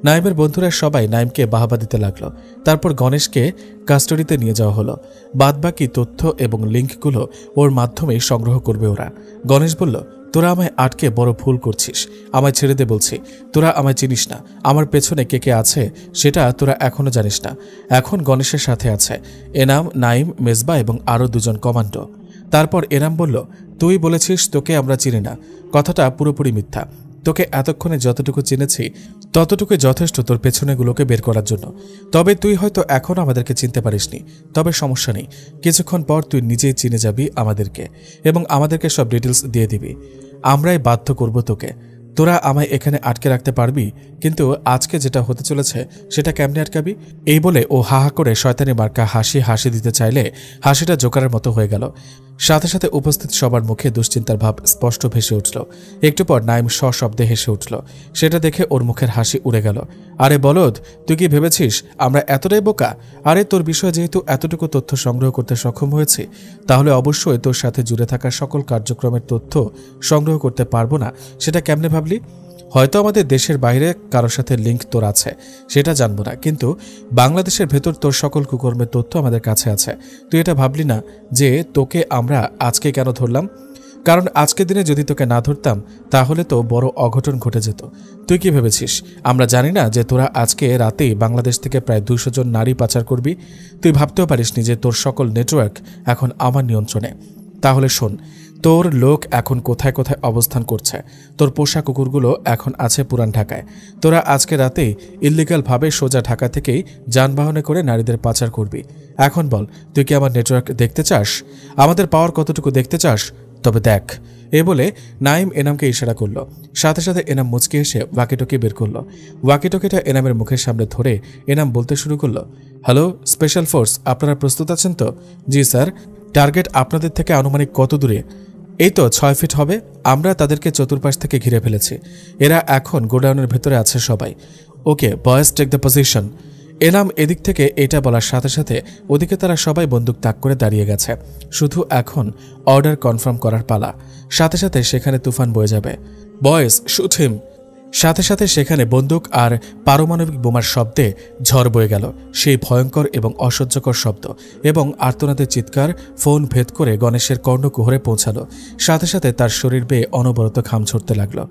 নাইমের বন্ধুরা সবাই নাইমকে বাহবা দিতে লাগলো। তারপর গণেশকে কাস্টডিতে নিয়ে যাওয়া হলো। বাদবাকি তথ্য এবং লিঙ্কগুলো ওর মাধ্যমেই সংগ্রহ করবে ওরা। গণেশ বলল, তোরা আমায় আটকে বড় ভুল করছিস। আমায় ছেড়ে দে বলছি। তোরা আমায় চিনিস না। আমার পেছনে কে কে আছে সেটা তোরা এখনও জানিস না। এখন গণেশের সাথে আছে এনাম, নাইম, মেজবা এবং আরও 2 জন কমান্ডো। তারপর এনাম বলল, তুই বলেছিস তোকে আমরা চিনি না। কথাটা পুরোপুরি মিথ্যা। তোকে এতক্ষণে যতটুকু চিনেছি ততটুকু যথেষ্ট তোর পেছনেগুলোকে বের করার জন্য। তবে তুই হয়তো এখনও আমাদেরকে চিনতে পারিসনি। তবে সমস্যা নেই, কিছুক্ষণ পর তুই নিজেই চিনে যাবি আমাদেরকে এবং আমাদেরকে সব ডিটেলস দিয়ে দিবি। আমরাই বাধ্য করব তোকে। তোরা আমায় এখানে আটকে রাখতে পারবি, কিন্তু আজকে যেটা হতে চলেছে সেটা কেমনে আটকাবি? এই বলে ও হাহা করে শয়তানি মার্কা হাসি দিতে চাইলে হাসিটা জোকারের মতো হয়ে গেল। সাথে সাথে উপস্থিত সবার মুখে দুশ্চিন্তার ভাব স্পষ্ট ভেসে উঠল। একটু পর নাইম সশব্দে হেসে উঠল। সেটা দেখে ওর মুখের হাসি উড়ে গেল। আরে বলদ, তুই কি ভেবেছিস আমরা এতটাই বোকা? আরে তোর বিষয়ে যেহেতু এতটুকু তথ্য সংগ্রহ করতে সক্ষম হয়েছি, তাহলে অবশ্যই তোর সাথে জুড়ে থাকা সকল কার্যক্রমের তথ্য সংগ্রহ করতে পারবো না সেটা কেমনে ভাবলি? হয়তো আমাদের দেশের বাইরে কারোর সাথে লিঙ্ক তোর আছে, সেটা জানবো না, কিন্তু বাংলাদেশের ভেতর তোর সকল কুকর্মের তথ্য আমাদের কাছে আছে। তুই এটা ভাবলি না যে তোকে আমরা আজকে কেন ধরলাম? কারণ আজকের দিনে যদি তোকে না ধরতাম তাহলে তো বড় অঘটন ঘটে যেত। তুই কি ভেবেছিস আমরা জানি না যে তোরা আজকে রাতেই বাংলাদেশ থেকে প্রায় 200 জন নারী পাচার করবি? তুই ভাবতেও পারিসনি যে তোর সকল নেটওয়ার্ক এখন আমার নিয়ন্ত্রণে। তাহলে শোন, তোর লোক এখন কোথায় কোথায় অবস্থান করছে। তোর পোষা কুকুরগুলো এখন আছে পুরান ঢাকায়। তোরা আজকে রাতেই ইল্লিগালভাবে সোজা ঢাকা থেকেই যানবাহনে করে নারীদের পাচার করবি। এখন বল, তুই কি আমার নেটওয়ার্ক দেখতে চাস? আমাদের পাওয়ার কতটুকু দেখতে চাস? তবে দেখ। এ বলে নাইম এনামকে ইশারা করল। সাথে সাথে এনাম মুচকি এসে ওয়াকিটকি বের করল। ওয়াকিটকিটা এনামের মুখের সামনে ধরে এনাম বলতে শুরু করল, হ্যালো স্পেশাল ফোর্স, আপনারা প্রস্তুত আছেন তো? জি স্যার। টার্গেট আপনাদের থেকে আনুমানিক কত দূরে? এই তো 6 ফিট হবে। আমরা তাদেরকে চতুর্পাশ থেকে ঘিরে ফেলেছি। এরা এখন গোডাউনের ভেতরে আছে সবাই। Okay boys, take the position. Enam এদিক থেকে এটা বলার সাথে সাথে ওদিকে তারা সবাই বন্দুক তাক করে দাঁড়িয়ে গেছে। শুধু এখন অর্ডার কনফার্ম করার পালা। সাথে সাথে সেখানে তুফান বয়ে যাবে। Boys, shoot him. সাথে সাথে সেখানে বন্দুক আর পারমাণবিক বোমার শব্দে ঝড় বয়ে গেল। সেই ভয়ঙ্কর এবং অসহ্যকর শব্দ এবং আর্তনাদের চিৎকার ফোন ভেদ করে গণেশের কর্ণকুহরে পৌঁছালো। সাথে সাথে তার শরীর বেয়ে অনবরত ঘাম ঝরতে লাগলো।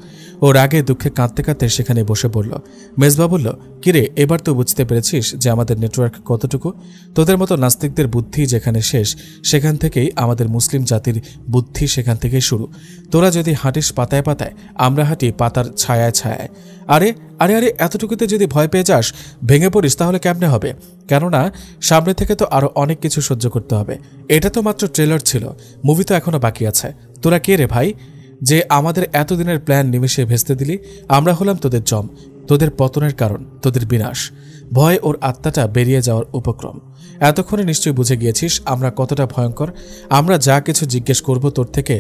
ও রাগে দুঃখে কাঁদতে কাঁদতে সেখানে বসে পড়ল। মেজবা বলল, কিরে, এবার তো বুঝতে পেরেছিস যে আমাদের নেটওয়ার্ক কতটুকু? তোদের মতো নাস্তিকদের বুদ্ধি যেখানে শেষ, সেখান থেকেই আমাদের মুসলিম জাতির বুদ্ধি সেখান থেকেই শুরু। তোরা যদি হাঁটিস পাতায় পাতায়, আমরা হাঁটি পাতার ছায়ায় ছায়ায়। আরে আরে আরে এতটুকুতে যদি ভয় পেয়ে যাস, ভেঙে পড়িস, তাহলে কেমনে হবে? কেননা সামনে থেকে তো আরো অনেক কিছু সহ্য করতে হবে। এটা তো মাত্র ট্রেলার ছিল, মুভি তো এখনো বাকি আছে। তোরা কে রে ভাই, যে আমাদের এতদিনের প্ল্যান নিমেষে ভেস্তে দিলি? আমরা হলাম তোদের জম, তোদের পতনের কারণ, তোদের বিনাশ। ভয় ওর আত্মাটা বেরিয়ে যাওয়ার উপক্রম। এতক্ষণে নিশ্চয়ই বুঝে গিয়েছিস আমরা কতটা ভয়ঙ্কর। আমরা যা কিছু জিজ্ঞেস করব তোর থেকে,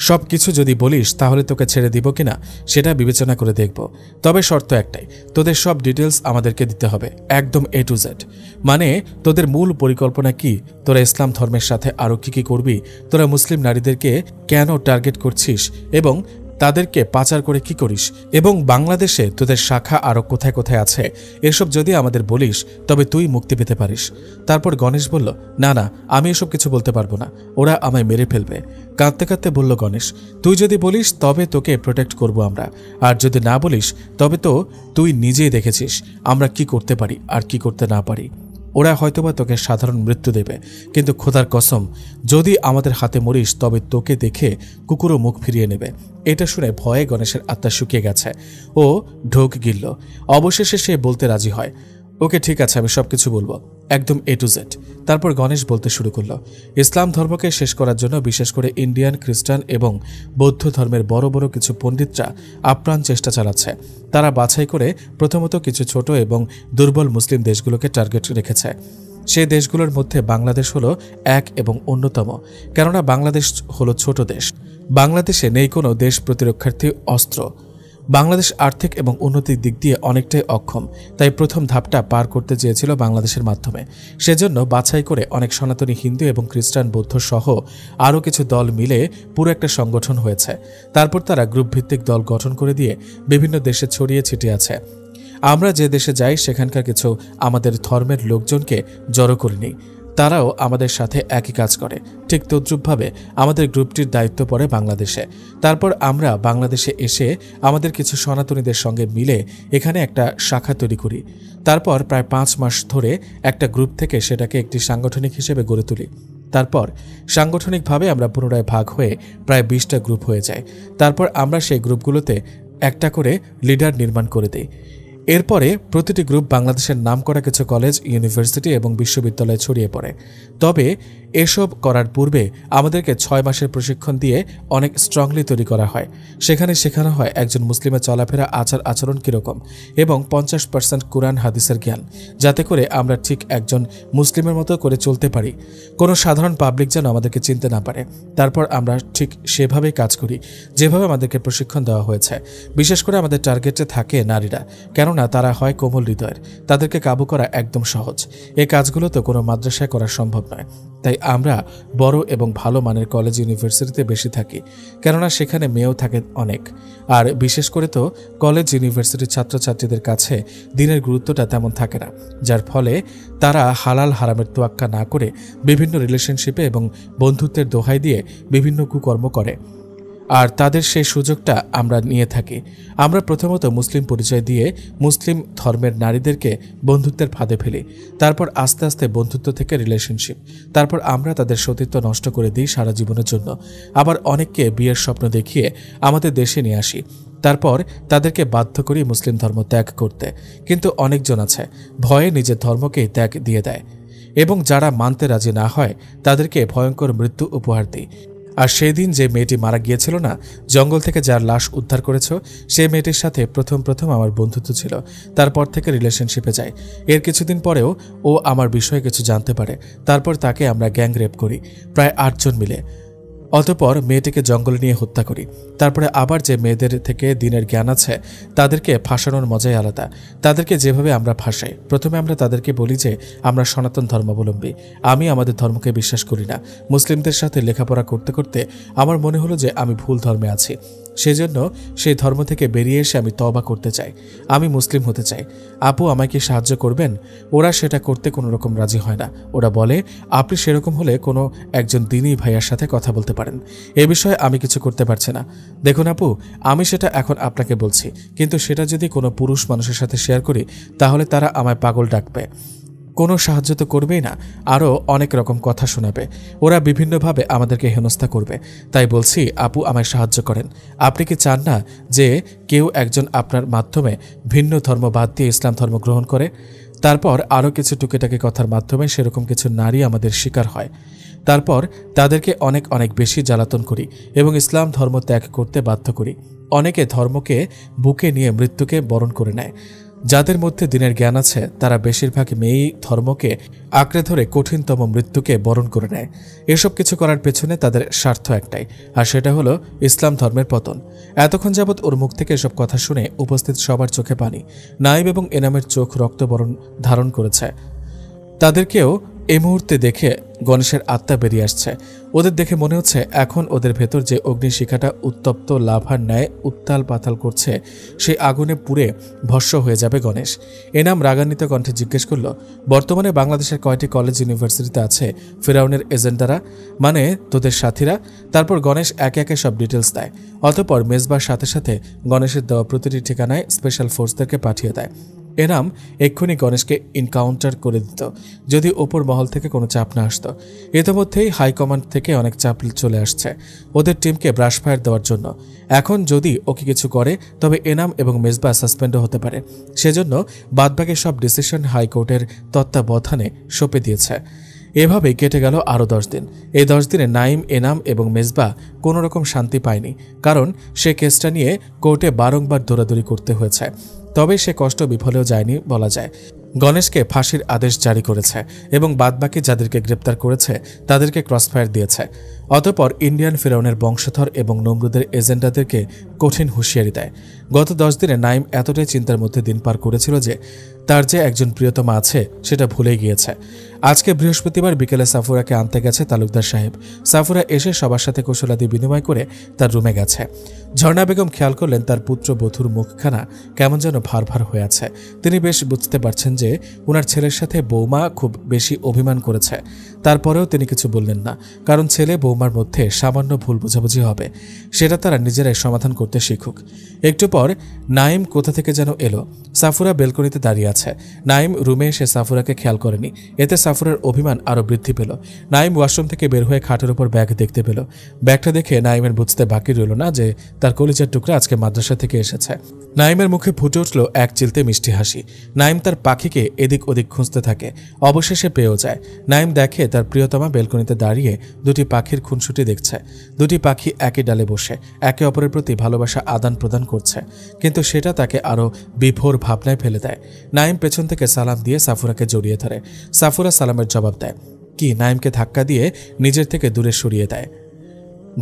সব কিছু যদি বলিস তাহলে তোকে ছেড়ে দিব কিনা সেটা বিবেচনা করে দেখব। তবে শর্ত একটাই, তোদের সব ডিটেলস আমাদেরকে দিতে হবে, একদম A to Z। মানে তোদের মূল পরিকল্পনা কি, তোরা ইসলাম ধর্মের সাথে আরও কি করবি, তোরা মুসলিম নারীদেরকে কেন টার্গেট করছিস এবং তাদেরকে পাচার করে কি করিস, এবং বাংলাদেশে তোদের শাখা আরও কোথায় কোথায় আছে, এসব যদি আমাদের বলিস তবে তুই মুক্তি পেতে পারিস। তারপর গণেশ বলল, না না, আমি এসব কিছু বলতে পারবো না, ওরা আমায় মেরে ফেলবে। কাঁদতে কাঁদতে বলল গণেশ, তুই যদি বলিস তবে তোকে প্রোটেক্ট করব আমরা, আর যদি না বলিস তবে তো তুই নিজেই দেখেছিস আমরা কি করতে পারি আর কি করতে না পারি। ওরা হয়তোবা তোকে সাধারণ মৃত্যু দেবে, কিন্তু খোদার কসম, যদি আমাদের হাতে মরিস তবে তোকে দেখে কুকুরও মুখ ফিরিয়ে নেবে। এটা শুনে ভয়ে গণেশের আত্মা শুকিয়ে গেছে। ও ঢোক গিলল। অবশেষে সে বলতে রাজি হয়, ওকে ঠিক আছে, আমি সবকিছু বলবো, একদম A to Z। তারপর গণেশ বলতে শুরু করলো, ইসলাম ধর্মকে শেষ করার জন্য বিশেষ করে ইন্ডিয়ান, খ্রিস্টান এবং বৌদ্ধ ধর্মের বড় বড় কিছু পণ্ডিতরা আপ্রাণ চেষ্টা চালাচ্ছে। তারা বাছাই করে প্রথমত কিছু ছোট এবং দুর্বল মুসলিম দেশগুলোকে টার্গেট রেখেছে। সেই দেশগুলোর মধ্যে বাংলাদেশ হলো এক এবং অন্যতম, কেননা বাংলাদেশ হলো ছোট দেশ। বাংলাদেশে নেই কোনো দেশ প্রতিরক্ষার্থী অস্ত্র। বাংলাদেশ আর্থিক এবং উন্নতির দিক দিয়ে অনেকটাই অক্ষম, তাই প্রথম ধাপটা পার করতে চেয়েছিল বাংলাদেশের মাধ্যমে। সেজন্য বাছাই করে অনেক সনাতনী হিন্দু এবং খ্রিস্টান, বৌদ্ধ সহ আরও কিছু দল মিলে পুরো একটা সংগঠন হয়েছে। তারপর তারা গ্রুপ ভিত্তিক দল গঠন করে দিয়ে বিভিন্ন দেশে ছড়িয়ে ছিটিয়ে আছে। আমরা যে দেশে যাই সেখানকার কিছু আমাদের ধর্মের লোকজনকে জড়ো করে নিই, তারাও আমাদের সাথে একই কাজ করে। ঠিক তদ্রূপভাবে আমাদের গ্রুপটির দায়িত্ব পড়ে বাংলাদেশে। তারপর আমরা বাংলাদেশে এসে আমাদের কিছু সনাতনীদের সঙ্গে মিলে এখানে একটা শাখা তৈরি করি। তারপর প্রায় 5 মাস ধরে একটা গ্রুপ থেকে সেটাকে একটি সাংগঠনিক হিসেবে গড়ে তুলি। তারপর সাংগঠনিকভাবে আমরা পুনরায় ভাগ হয়ে প্রায় 20টা গ্রুপ হয়ে যায়। তারপর আমরা সেই গ্রুপগুলোতে একটা করে লিডার নির্মাণ করে দিই। এরপরে প্রতিটি গ্রুপ বাংলাদেশের নামকরা কিছু কলেজ, ইউনিভার্সিটি এবং বিশ্ববিদ্যালয়ে ছড়িয়ে পড়ে। তবে এসব করার পূর্বে আমাদেরকে 6 মাসের প্রশিক্ষণ দিয়ে অনেক স্ট্রংলি তৈরি করা হয়। সেখানে শেখানো হয় একজন মুসলিমের চলাফেরা, আচার আচরণ কীরকম, এবং 50% কোরআন হাদিসের জ্ঞান, যাতে করে আমরা ঠিক একজন মুসলিমের মতো করে চলতে পারি, কোনো সাধারণ পাবলিক যেন আমাদেরকে চিনতে না পারে। তারপর আমরা ঠিক সেভাবেই কাজ করি যেভাবে আমাদেরকে প্রশিক্ষণ দেওয়া হয়েছে। বিশেষ করে আমাদের টার্গেটে থাকে নারীরা, কেননা তারা হয় কোমল হৃদয়ের, তাদেরকে কাবু করা একদম সহজ। এই কাজগুলো তো কোনো মাদ্রাসায় করা সম্ভব নয়। তাই আমরা বড় এবং ভালো মানের কলেজ, ইউনিভার্সিটিতে বেশি থাকি, কেননা সেখানে মেয়েও থাকে অনেক। আর বিশেষ করে তো কলেজ, ইউনিভার্সিটির ছাত্রছাত্রীদের কাছে দিনের গুরুত্বটা তেমন থাকে না, যার ফলে তারা হালাল হারামের তোয়াক্কা না করে বিভিন্ন রিলেশনশিপে এবং বন্ধুত্বের দোহাই দিয়ে বিভিন্ন কুকর্ম করে। আর তাদের সেই সুযোগটা আমরা নিয়ে থাকি। আমরা প্রথমত মুসলিম পরিচয় দিয়ে মুসলিম ধর্মের নারীদেরকে বন্ধুত্বের ফাঁদে ফেলি। তারপর আস্তে আস্তে বন্ধুত্ব থেকে রিলেশনশিপ। তারপর আমরা তাদের সতীত্ব নষ্ট করে দিই সারা জীবনের জন্য। আবার অনেককে বিয়ের স্বপ্ন দেখিয়ে আমাদের দেশে নিয়ে আসি। তারপর তাদেরকে বাধ্য করি মুসলিম ধর্ম ত্যাগ করতে। কিন্তু অনেকজন আছে ভয়ে নিজের ধর্মকেই ত্যাগ দিয়ে দেয়, এবং যারা মানতে রাজি না হয় তাদেরকে ভয়ঙ্কর মৃত্যু উপহার দিই। আর সেদিন যে মেয়েটি মারা গিয়েছিল না, জঙ্গল থেকে যার লাশ উদ্ধার করেছ, সেই মেয়েটির সাথে প্রথম আমার বন্ধুত্ব ছিল। তারপর থেকে রিলেশনশিপে যাই। এর কিছুদিন পরেও ও আমার বিষয়ে কিছু জানতে পারে। তারপর তাকে আমরা গ্যাং রেপ করি, প্রায় 8 জন মিলে। অতঃপর মেয়েটিকে জঙ্গলে নিয়ে হত্যা করি। তারপরে আবার যে মেয়েদের থেকে দিনের জ্ঞান আছে তাদেরকে ফাঁসানোর মজাই আলাদা। তাদেরকে যেভাবে আমরা ফাঁসাই, প্রথমে আমরা তাদেরকে বলি যে আমরা সনাতন ধর্মাবলম্বী, আমি আমাদের ধর্মকে বিশ্বাস করি না। মুসলিমদের সাথে লেখাপড়া করতে করতে আমার মনে হলো যে আমি ভুল ধর্মে আছি। সেজন্য সেই ধর্ম থেকে বেরিয়ে এসে আমি তওবা করতে চাই, আমি মুসলিম হতে চাই। আপু আমাকে সাহায্য করবেন? ওরা সেটা করতে কোনো রকম রাজি হয় না। ওরা বলে আপনি সেরকম হলে কোনো একজন দিনী ভাইয়ার সাথে কথা বলতে পারেন, এ বিষয়ে আমি কিছু করতে পারছি না। দেখুন আপু, আমি সেটা এখন আপনাকে বলছি, কিন্তু সেটা যদি কোনো পুরুষ মানুষের সাথে শেয়ার করি তাহলে তারা আমায় পাগল ডাকবে, কোনো সাহায্য তো করবেই না, আরও অনেক রকম কথা শোনাবে। ওরা বিভিন্নভাবে আমাদেরকে হেনস্থা করবে। তাই বলছি আপু আমায় সাহায্য করেন। আপনি কি চান না যে কেউ একজন আপনার মাধ্যমে ভিন্ন ধর্ম বাদ দিয়ে ইসলাম ধর্ম গ্রহণ করে? তারপর আরও কিছু টুকিটাকি কথার মাধ্যমে সেরকম কিছু নারী আমাদের শিকার হয়। তারপর তাদেরকে অনেক বেশি জ্বালাতন করি এবং ইসলাম ধর্ম ত্যাগ করতে বাধ্য করি। অনেকে ধর্মকে বুকে নিয়ে মৃত্যুকে বরণ করে নেয়। যাদের মধ্যে দিনের জ্ঞান আছে তারা বেশিরভাগ মেয়েই ধর্মকে আঁকড়ে ধরে কঠিনতম মৃত্যুকে বরণ করে নেয়। এসব কিছু করার পেছনে তাদের স্বার্থ একটাই, আর সেটা হলো ইসলাম ধর্মের পতন। এতক্ষণ যাবৎ ওর মুখ থেকে এসব কথা শুনে উপস্থিত সবার চোখে পানি। নাইম এবং এনামের চোখ রক্তবরণ ধারণ করেছে। তাদেরকেও এই মুহূর্তে দেখে গণেশের আত্মা বেরিয়ে আসছে। ওদের দেখে মনে হচ্ছে এখন ওদের ভেতর যে অগ্নিশিখাটা উত্তপ্ত লাভার ন্যায় উত্তাল পাতাল করছে, সেই আগুনে পুড়ে ভস্ম হয়ে যাবে গণেশ। এনাম রাগান্বিত কণ্ঠে জিজ্ঞেস করল, বর্তমানে বাংলাদেশের কয়টি কলেজ ইউনিভার্সিটিতে আছে ফেরাউনের এজেন্ডারা, মানে তোদের সাথীরা? তারপর গণেশ একে একে সব ডিটেলস দেয়। অতঃপর মেজবার সাথে সাথে গণেশের দেওয়া প্রতিটি ঠিকানায় স্পেশাল ফোর্সদেরকে পাঠিয়ে দেয়। এনাম এক্ষুনি গণেশকে ইনকাউন্টার করে দিত যদি ওপর মহল থেকে কোনো চাপ না আসতো। ইতিমধ্যেই হাইকমান্ড থেকে অনেক চাপ চলে আসছে ওদের টিমকে ব্রাশ ফায়ার দেওয়ার জন্য। এখন যদি ওকে কিছু করে তবে এনাম এবং মেজবা সাসপেন্ডও হতে পারে। সেজন্য বাদবাকি সব ডিসিশন হাইকোর্টের তত্ত্বাবধানে সঁপে দিয়েছে। এভাবেই কেটে গেল আরও 10 দিন। এই 10 দিনে নাইম, এনাম এবং মেজবা কোনো রকম শান্তি পায়নি, কারণ সে কেসটা নিয়ে কোর্টে বারংবার দৌড়াদৌড়ি করতে হয়েছে। তবে সে কষ্ট বিফলেও যায়নি বলা যায়। গণেশকে ফাঁসির আদেশ জারি করেছে এবং বাদবাকি যাদেরকে গ্রেপ্তার করেছে তাদেরকে ক্রসফায়ার দিয়েছে। অতঃপর ইন্ডিয়ান ফেরাউনের বংশধর এবং নমরুদের এজেন্ডাদেরকে কঠিন হুঁশিয়ারি দেয়। গত 10 দিনে নাইম এতটাই চিন্তার মধ্যে দিন পার করেছিল যে তার যে একজন প্রিয়তমা আছে সেটা ভুলে গিয়েছে। আজকে বৃহস্পতিবার বিকেলে সাফুরাকে আনতে গেছে তালুকদার সাহেব। সাফুরা এসে সবার সাথে কুশলাদি বিনিময় করে তার রুমে গেছে। ঝর্ণা বেগম খেয়াল করলেন তার পুত্রবধূর মুখখানা কেমন যেন ভার ভার হয়ে আছে। তিনি বেশ বুঝতে পারছেন যে ওনার ছেলের সাথে বৌমা খুব বেশি অভিমান করেছে। তারপরেও তিনি কিছু বললেন না, কারণ ছেলে বৌমার মধ্যে সামান্য ভুল বোঝাবুঝি হবে, সেটা তারা নিজেরাই সমাধান করতে শিখুক। একটু পর নাইম কোথা থেকে যেন এলো। সাফুরা বেলকনিতে দাঁড়িয়ে আছে। নাইম রুমে এসে সাফুরাকে খেয়াল করেনি। এতে সাফুরার অভিমান আরও বৃদ্ধি পেল। নাইম ওয়াশরুম থেকে বের হয়ে খাটের উপর ব্যাগ দেখতে পেল। ব্যাগটা দেখে নাইমের বুঝতে বাকি রইল না যে তার কলিজার টুকরা আজকে মাদ্রাসা থেকে এসেছে। নাইমের মুখে ফুটে উঠল এক চিলতে মিষ্টি হাসি। নাইম তার পাখিকে এদিক ওদিক খুঁজতে থাকে, অবশেষে পেয়েও যায়। নাইম দেখে তার প্রিয়তমা বেলকনিতে দাঁড়িয়ে দুটি পাখির খুনসুটি দেখছে। দুটি পাখি একই ডালে বসে একে অপরের প্রতি ভালোবাসা আদান প্রদান করছে, কিন্তু সেটা তাকে আরও বিভোর ভাবনায় ফেলে দেয়। নাইম পেছন থেকে সালাম দিয়ে সাফুরাকে জড়িয়ে ধরে। সাফুরা সালামের জবাব দেয় কি নাইমকে ধাক্কা দিয়ে নিজের থেকে দূরে সরিয়ে দেয়।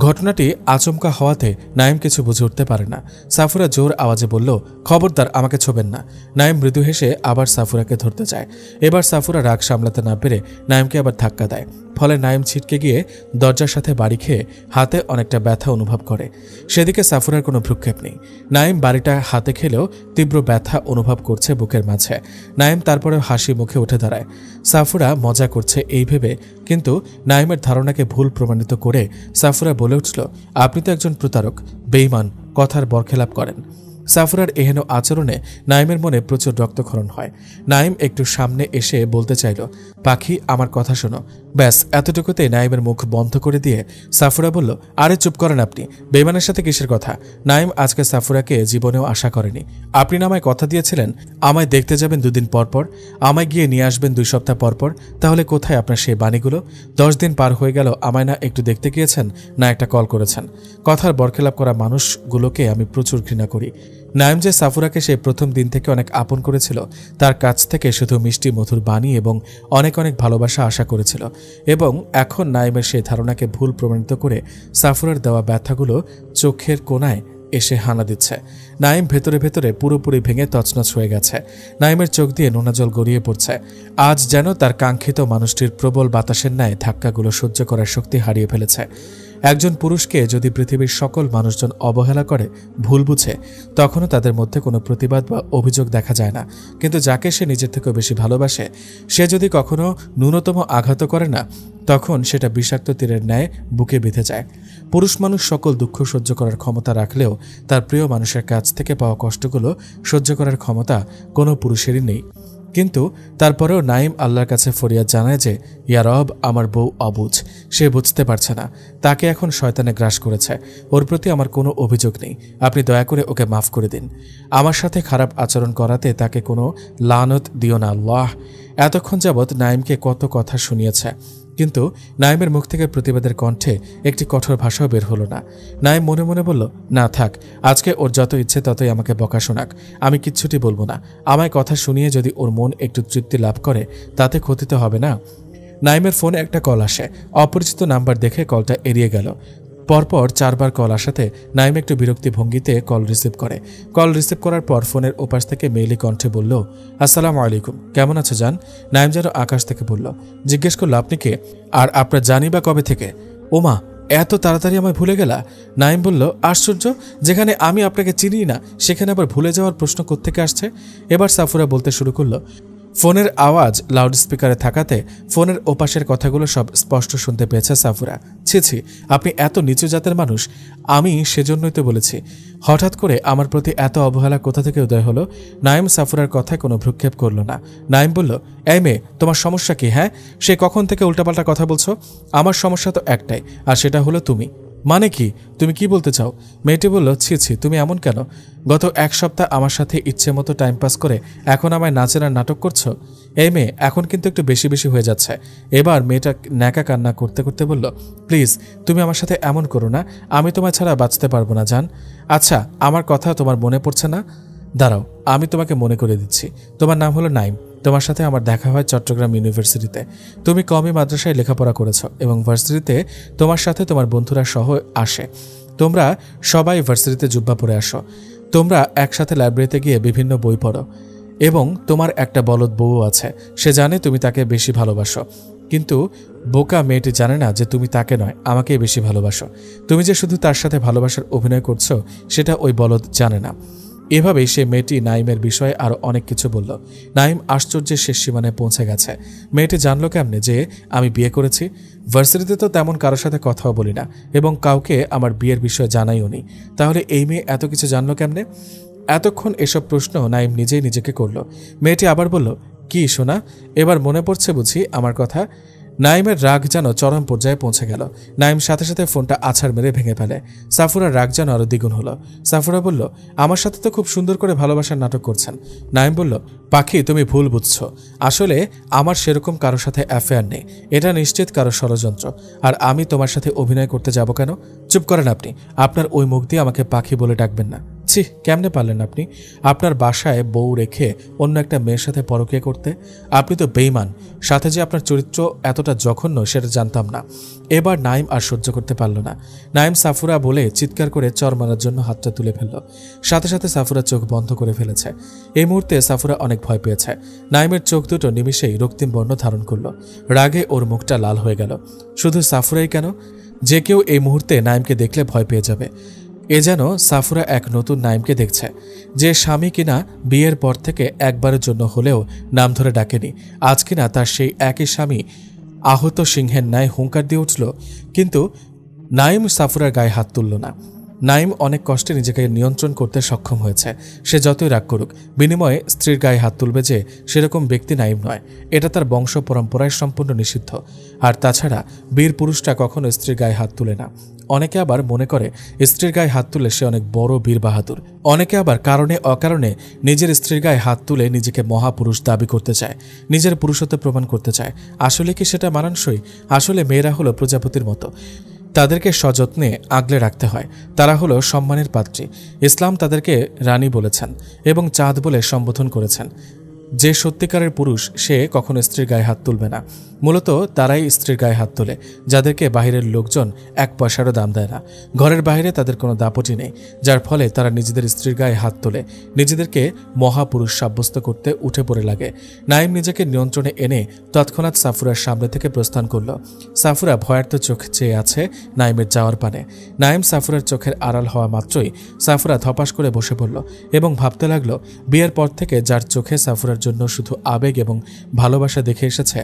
ঘটনাটি আচমকা হওয়াতে নাইম কিছু বুঝে উঠতে পারে না। সাফুরা জোর আওয়াজে বলল, খবরদার আমাকে ছোবেন না। নাইম মৃদু হেসে আবার সাফুরাকে ধরতে চায়। এবার সাফুরা রাগ সামলাতে না পেরে নাইমকে আবার ধাক্কা দেয়। ফলে নাইম ছিটকে গিয়ে দরজার সাথে বাড়ি খেয়ে হাতে অনেকটা ব্যথা অনুভব করে। সেদিকে সাফুরার কোনো ভ্রুক্ষেপ নেই। নাইম বাড়িটা হাতে খেলেও তীব্র ব্যথা অনুভব করছে বুকের মাঝে। নাইম তারপরেও হাসি মুখে উঠে দাঁড়ায়। সাফুরা মজা করছে এই ভেবে, কিন্তু নাইমের ধারণাকে ভুল প্রমাণিত করে সাফুরা বলে উঠল, আপনি তো একজন প্রতারক, বেঈমান, কথার বরখেলাপ করেন। সাফুরার এহেন আচরণে নাইমের মনে প্রচুর রক্তক্ষরণ হয়। নাইম একটু সামনে এসে বলতে চাইল, পাখি আমার কথা শোনো। ব্যাস এতটুকুতে নাইমের মুখ বন্ধ করে দিয়ে সাফুরা বলল, আরে চুপ করেন আপনি, বেইমানের সাথে কিসের কথা? নাইম আজকে সাফুরাকে জীবনেও আশা করেনি। আপনি না আমায় কথা দিয়েছিলেন আমায় দেখতে যাবেন 2 দিন পরপর, আমায় গিয়ে নিয়ে আসবেন 2 সপ্তাহ পরপর। তাহলে কোথায় আপনার সেই বাণীগুলো? 10 দিন পার হয়ে গেল, আমায় না একটু দেখতে গিয়েছেন, না একটা কল করেছেন। কথার বরখেলাপ করা মানুষগুলোকে আমি প্রচুর ঘৃণা করি। নাইম যে সাফুরাকে সেই প্রথম দিন থেকে অনেক আপন করেছিল, তার কাছ থেকে শুধু মিষ্টি মধুর বাণী এবং অনেক অনেক ভালোবাসা আশা করেছিল, এবং এখন নাইমের সেই ধারণাকে ভুল প্রমাণিত করে সাফুরার দেওয়া ব্যথাগুলো চোখের কোণায় এসে হানা দিচ্ছে। নাইম ভেতরে ভেতরে পুরোপুরি ভেঙে তছনছ হয়ে গেছে। নাইমের চোখ দিয়ে নোনা জল গড়িয়ে পড়ছে। আজ যেন তার কাঙ্ক্ষিত মানুষটির প্রবল বাতাসের ন্যায় ধাক্কাগুলো সহ্য করার শক্তি হারিয়ে ফেলেছে। একজন পুরুষকে যদি পৃথিবীর সকল মানুষজন অবহেলা করে, ভুল বুঝে, তখনও তাদের মধ্যে কোনো প্রতিবাদ বা অভিযোগ দেখা যায় না। কিন্তু যাকে সে নিজের থেকেও বেশি ভালোবাসে, সে যদি কখনো ন্যূনতম আঘাত করে না, তখন সেটা বিষাক্ত তীরের ন্যায় বুকে বেঁধে যায়। পুরুষ মানুষ সকল দুঃখ সহ্য করার ক্ষমতা রাখলেও তার প্রিয় মানুষের কাছ থেকে পাওয়া কষ্টগুলো সহ্য করার ক্ষমতা কোনো পুরুষেরই নেই। কিন্তু তারপরেও নাইম আল্লাহর কাছে ফরিয়াদ জানায় যে, ইয়া রব, আমার বউ অবুঝ, সে বুঝতে পারছে না, তাকে এখন শয়তানে গ্রাস করেছে। ওর প্রতি আমার কোনো অভিযোগ নেই, আপনি দয়া করে ওকে মাফ করে দিন। আমার সাথে খারাপ আচরণ করাতে তাকে কোনো লানত দিও না আল্লাহ। এতক্ষণ যাবৎ নাইমকে কত কথা শুনিয়েছে, কিন্তু নাইমের মুখ থেকে প্রতিবাদের কণ্ঠে একটি কঠোর ভাষাও বের হলো না। নাইম মনে মনে বলল, না থাক, আজকে ওর যত ইচ্ছে ততই আমাকে বকা শোনাক, আমি কিচ্ছুটি বলবো না। আমায় কথা শুনিয়ে যদি ওর মন একটু তৃপ্তি লাভ করে, তাতে ক্ষতি তো হবে না। নাইমের ফোনে একটা কল আসে। অপরিচিত নাম্বার দেখে কলটা এড়িয়ে গেল। পরপর 4 বার কল আসাতে নাইম একটু বিরক্তি ভঙ্গিতে কল রিসিভ করে। কল রিসিভ করার পর ফোনের ওপাশ থেকে মেইলি কণ্ঠে বলল, আসসালামু আলাইকুম, কেমন আছো জান? নাইম যেন আকাশ থেকে বলল। জিজ্ঞেস করল, আপনি কে, আর আপনার জানি বা কবে থেকে? ওমা, এত তাড়াতাড়ি আমায় ভুলে গেলা? নাইম বলল, আশ্চর্য, যেখানে আমি আপনাকে চিনি না সেখানে আবার ভুলে যাওয়ার প্রশ্ন কোত্থেকে আসছে? এবার সাফুরা বলতে শুরু করলো। ফোনের আওয়াজ লাউড স্পিকারে থাকাতে ফোনের ওপাশের কথাগুলো সব স্পষ্ট শুনতে পেয়েছে সাফুরা। ছি ছি, আপনি এত নিচু জাতের মানুষ, আমি সেজন্যই তো বলেছি। হঠাৎ করে আমার প্রতি এত অবহেলা কোথা থেকে উদয় হলো? নাইম সাফুরার কথায় কোনো ভ্রুক্ষেপ করল না। নাইম বলল, এই মেয়ে, তোমার সমস্যা কি? হ্যাঁ, সে কখন থেকে উল্টাপাল্টা কথা বলছো? আমার সমস্যা তো একটাই, আর সেটা হলো তুমি। মানে কি? তুমি কি বলতে চাও? মেয়েটি বলল, ছি ছি, তুমি এমন কেন? গত 1 সপ্তাহ আমার সাথে ইচ্ছে মতো টাইম পাস করে এখন আমায় নাচের নাটক করছো? এই মেয়ে, এখন কিন্তু একটু বেশি বেশি হয়ে যাচ্ছে। এবার মেয়েটা ন্যাকা কান্না করতে করতে বলল, প্লিজ তুমি আমার সাথে এমন করো না, আমি তোমায় ছাড়া বাঁচতে পারবো না জান। আচ্ছা, আমার কথা তোমার মনে পড়ছে না? দাঁড়াও, আমি তোমাকে মনে করে দিচ্ছি। তোমার নাম হলো নাইম। তোমার সাথে আমার দেখা হয় চট্টগ্রাম ইউনিভার্সিটিতে। তুমি কওমি মাদ্রাসায় লেখাপড়া করেছ এবং ভার্সিটিতে তোমার সাথে তোমার বন্ধুরা সহ আসে। তোমরা সবাই ভার্সিটিতে জুব্বা পরে আসো। তোমরা একসাথে লাইব্রেরিতে গিয়ে বিভিন্ন বই পড়ো, এবং তোমার একটা বলদ বউ আছে। সে জানে তুমি তাকে বেশি ভালোবাসো, কিন্তু বোকা মেয়েটি জানে না যে তুমি তাকে নয়, আমাকেই বেশি ভালোবাসো। তুমি যে শুধু তার সাথে ভালোবাসার অভিনয় করছো, সেটা ওই বলদ জানে না। এভাবেই সে মেয়েটি নাইমের বিষয়ে আরও অনেক কিছু বলল। নাইম আশ্চর্যের শেষ সীমানায় পৌঁছে গেছে। মেয়েটি জানলো কেমনে যে আমি বিয়ে করেছি? ভার্সিটিতে তো তেমন কারোর সাথে কথাও বলি না, এবং কাউকে আমার বিয়ের বিষয়ে জানাইও নি। তাহলে এই মেয়ে এত কিছু জানলো কেমনে? এতক্ষণ এসব প্রশ্ন নাইম নিজেই নিজেকে করল। মেয়েটি আবার বলল, কি শোনা, এবার মনে পড়ছে বুঝি আমার কথা? নাইমের রাগ যেন চরম পর্যায়ে পৌঁছে গেল। নাইম সাথে সাথে ফোনটা আছাড় মেরে ভেঙে ফেলে। সাফুরার রাগ যেন আরো দ্বিগুণ হলো। সাফুরা বলল, আমার সাথে তো খুব সুন্দর করে ভালোবাসার নাটক করছেন। নাইম বলল, পাখি, তুমি ভুল বুঝছো। আসলে আমার সেরকম কারোর সাথে অ্যাফেয়ার নেই। এটা নিশ্চিত কারো ষড়যন্ত্র। আর আমি তোমার সাথে অভিনয় করতে যাব কেন? চুপ করেন আপনি। আপনার ওই মুখ দিয়ে আমাকে পাখি বলে ডাকবেন না। ছি, কেমনে পারলেন আপনি? আপনার বাসায় বউ রেখে অন্য একটা মেয়ের সাথে পরকীয়া করতে? আপনি তো বেঈমান। সাথে যে আপনার চরিত্র এতটা জঘন্য সেটা জানতাম না। এবার নাইম আর সহ্য করতে পারল না। নাইম সাফুরা বলে চিৎকার করে চর মারার জন্য হাতটা তুলে ফেলল। সাথে সাথে সাফুরা চোখ বন্ধ করে ফেলেছে। এই মুহূর্তে সাফুরা অনেক ভয় পেয়েছে। নাইমের চোখ দুটো নিমিষেই রক্তিম বর্ণ ধারণ করল। রাগে ওর মুখটা লাল হয়ে গেল। শুধু সাফুরাই কেন, যে কেউ এই মুহূর্তে নাইমকে দেখলে ভয় পেয়ে যাবে। এ যেন সাফুরা এক নতুন নাইমকে দেখছে, যে স্বামী কিনা বিয়ের পর থেকে একবারের জন্য হলেও নাম ধরে ডাকেনি। আজ কিনা তার সেই একই স্বামী আহত সিংহের ন্যায় হুঙ্কার দিয়ে উঠল। কিন্তু নাইম সাফুরার গায়ে হাত তুলল না। নাইম অনেক কষ্টে নিজেকে নিয়ন্ত্রণ করতে সক্ষম হয়েছে। সে যতই রাগ করুক, বিনিময়ে স্ত্রীর গায়ে হাত তুলবে যে সেরকম ব্যক্তি নাইম নয়। এটা তার বংশ পরম্পরায় সম্পূর্ণ নিষিদ্ধ। আর তাছাড়া বীর পুরুষরা কখনো স্ত্রীর গায়ে হাত তুলে না। অনেকে আবার মনে করে স্ত্রীর গায়ে হাত তুলে সে অনেক বড় বীর বাহাদুর। অনেকে আবার কারণে অকারণে নিজের স্ত্রীর গায়ে হাত তুলে নিজেকে মহাপুরুষ দাবি করতে চায়, নিজের পুরুষত্ব প্রমাণ করতে চায়। আসলে কি সেটা মানানসই? আসলে মেয়েরা হলো প্রজাপতির মতো, তাদেরকে সযত্নে আগলে রাখতে হয়। তারা হলো সম্মানের পাত্রী। ইসলাম তাদেরকে রানী বলেছেন এবং চাঁদ বলে সম্বোধন করেছেন। যে সত্যিকারের পুরুষ সে কখনো স্ত্রীর গায়ে হাত তুলবে না। মূলত তারাই স্ত্রীর গায়ে হাত তোলে যাদেরকে বাহিরের লোকজন এক পয়সারও দাম দেয় না। ঘরের বাইরে তাদের কোনো দাপটি নেই, যার ফলে তারা নিজেদের স্ত্রীর গায়ে হাত তোলে, নিজেদেরকে মহাপুরুষ সাব্যস্ত করতে উঠে পড়ে লাগে। নাইম নিজেকে নিয়ন্ত্রণে এনে তৎক্ষণাৎ সাফুরার সামনে থেকে প্রস্থান করল। সাফুরা ভয়ার্ত চোখ চেয়ে আছে নাইমের যাওয়ার পানে। নাইম সাফুরার চোখের আড়াল হওয়া মাত্রই সাফুরা ধপাস করে বসে পড়ল এবং ভাবতে লাগলো, বিয়ের পর থেকে যার চোখে সাফুরার জন্য শুধু আবেগ এবং ভালোবাসা দেখে এসেছে,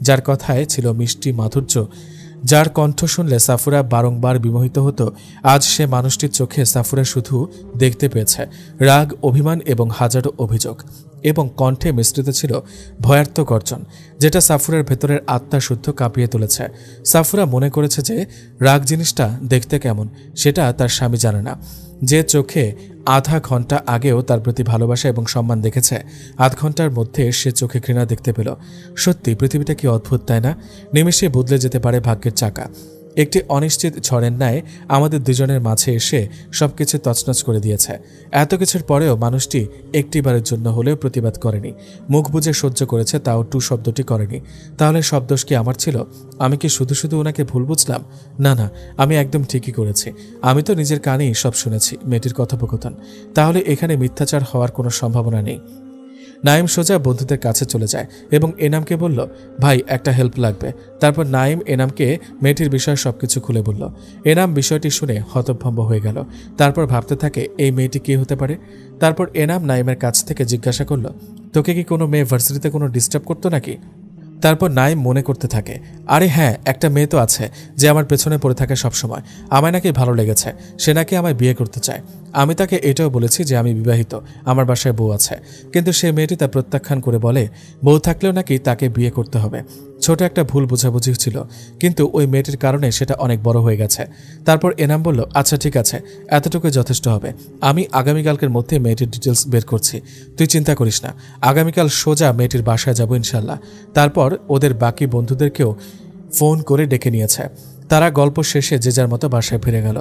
যার কথায় ছিল মিষ্টি মাধুর্য, যার কণ্ঠ শুনলে সাফুরা বারংবার বিমোহিত হতো, আজ সে মানুষটির চোখে সাফুরা শুধু দেখতে পেয়েছে রাগ, অভিমান এবং হাজারো অভিযোগ। এবং কণ্ঠে মিশ্রিত ছিল ভয়ার্ত গর্জন, যেটা সাফুরার ভেতরের আত্মা শুদ্ধ কাঁপিয়ে তুলেছে। সাফুরা মনে করেছে যে রাগ জিনিসটা দেখতে কেমন সেটা তার স্বামী জানে না। যে চোখে আধা ঘন্টা আগেও তার প্রতি ভালোবাসা এবং সম্মান দেখেছে, আধ ঘন্টার মধ্যে সে চোখে ঘৃণা দেখতে পেল। সত্যি পৃথিবীটা কি অদ্ভুত, তাই না? নিমেষে বদলে যেতে পারে ভাগ্যের চাকা। একটি অনিশ্চিত ঝড়ের ন্যায় আমাদের দুজনের মাঝে এসে সবকিছু তছনছ করে দিয়েছে। এত কিছুর পরেও মানুষটি একটিবারের জন্য হলেও প্রতিবাদ করেনি, মুখ বুজে সহ্য করেছে, তাও টু শব্দটি করেনি। তাহলে সব দোষ কি আমার ছিল? আমি কি শুধু শুধু ওনাকে ভুল বুঝলাম? না না, আমি একদম ঠিকই করেছি। আমি তো নিজের কানেই সব শুনেছি মেয়েটির কথোপকথন। তাহলে এখানে মিথ্যাচার হওয়ার কোনো সম্ভাবনা নেই। নাইম সোজা বন্ধুদের কাছে চলে যায় এবং এনামকে বলল, ভাই একটা হেল্প লাগবে। তারপর নাইম এনামকে মেয়েটির বিষয়ে সবকিছু খুলে বলল। এনাম বিষয়টি শুনে হতভম্ব হয়ে গেল। তারপর ভাবতে থাকে এই মেয়েটি কে হতে পারে। তারপর এনাম নাইমের কাছ থেকে জিজ্ঞাসা করল, তোকে কি কোনো মেয়ে ভার্সিটিতে কোনো ডিস্টার্ব করতো নাকি? তারপর নাইম মনে করতে থাকে, আরে হ্যাঁ, একটা মেয়ে তো আছে যে আমার পেছনে পড়ে থাকে সবসময়। আমায় নাকি ভালো লেগেছে, সে নাকি আমায় বিয়ে করতে চায়। আমি তাকে এটাও বলেছি যে আমি বিবাহিত, আমার বাসায় বউ আছে। কিন্তু সে মেয়েটি তা প্রত্যাখ্যান করে বলে বউ থাকলেও নাকি তাকে বিয়ে করতে হবে। ছোট একটা ভুল বোঝাবুঝি ছিল, কিন্তু ওই মেয়েটির কারণে সেটা অনেক বড় হয়ে গেছে। তারপর এনাম বলল, আচ্ছা ঠিক আছে, এতটুকু যথেষ্ট হবে। আমি আগামীকালকের মধ্যে মেয়েটির ডিটেলস বের করছি, তুই চিন্তা করিস না। আগামীকাল সোজা মেয়েটির বাসায় যাব ইনশাল্লাহ। তারপর ওদের বাকি বন্ধুদেরকেও ফোন করে ডেকে নিয়েছে। তারা গল্প শেষে যে যার মতো বাসায় ফিরে গেল।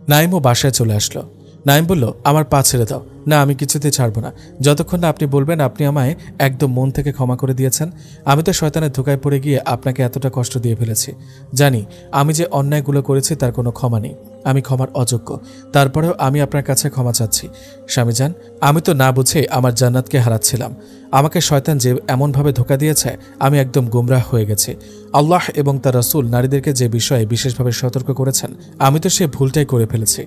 নাইমও বাসায় চলে আসলো। নাইম বলল, আমার পা ছেড়ে দাও। না, আমি কিছুতেই ছাড়বো না, যতক্ষণ না আপনি বলবেন আপনি আমায় একদম মন থেকে ক্ষমা করে দিয়েছেন। আমি তো শয়তানের ধোকায় পড়ে গিয়ে আপনাকে এতটা কষ্ট দিয়ে ফেলেছি। জানি আমি যে অন্যায়গুলো করেছি তার কোনো ক্ষমা নেই, আমি ক্ষমার অযোগ্য। তারপরেও আমি আপনার কাছে ক্ষমা চাচ্ছি স্বামীজান। আমি তো না বুঝে আমার জান্নাতকে হারাচ্ছিলাম। আমাকে শয়তান যে এমনভাবে ধোকা দিয়েছে, আমি একদম গুমরাহ হয়ে গেছি। আল্লাহ এবং তার রাসূল নারীদেরকে যে বিষয়ে বিশেষভাবে সতর্ক করেছেন, আমি তো সে ভুলটাই করে ফেলেছি।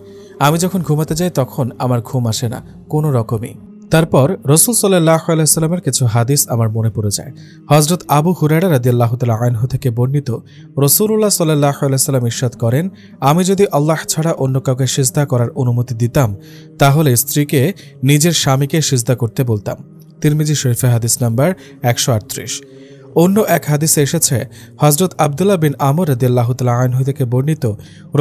আমি যখন ঘুমাতে যাই তখন আমার ঘুম আসে না কোনো রকমই। তারপর রাসূল সাল্লাল্লাহু আলাইহি ওয়াসাল্লামের কিছু হাদিস আমার মনে পড়ে যায়। হযরত আবু হুরায়রা রাদিয়াল্লাহু তাআলা আনহু থেকে বর্ণিত, রাসূলুল্লাহ সাল্লাল্লাহু আলাইহি ওয়াসাল্লাম ইরশাদ করেন, আমি যদি আল্লাহ ছাড়া অন্য কাউকে সিজদা করার অনুমতি দিতাম, তাহলে স্ত্রীকে নিজের স্বামীকে সিজদা করতে বলতাম। তিরমিজি শরীফে হাদিস নাম্বার 138। অন্য এক হাদিসে এসেছে, হযরত আব্দুল্লাহ বিন আমর রাদিয়াল্লাহু তাআলা আনহু থেকে বর্ণিত,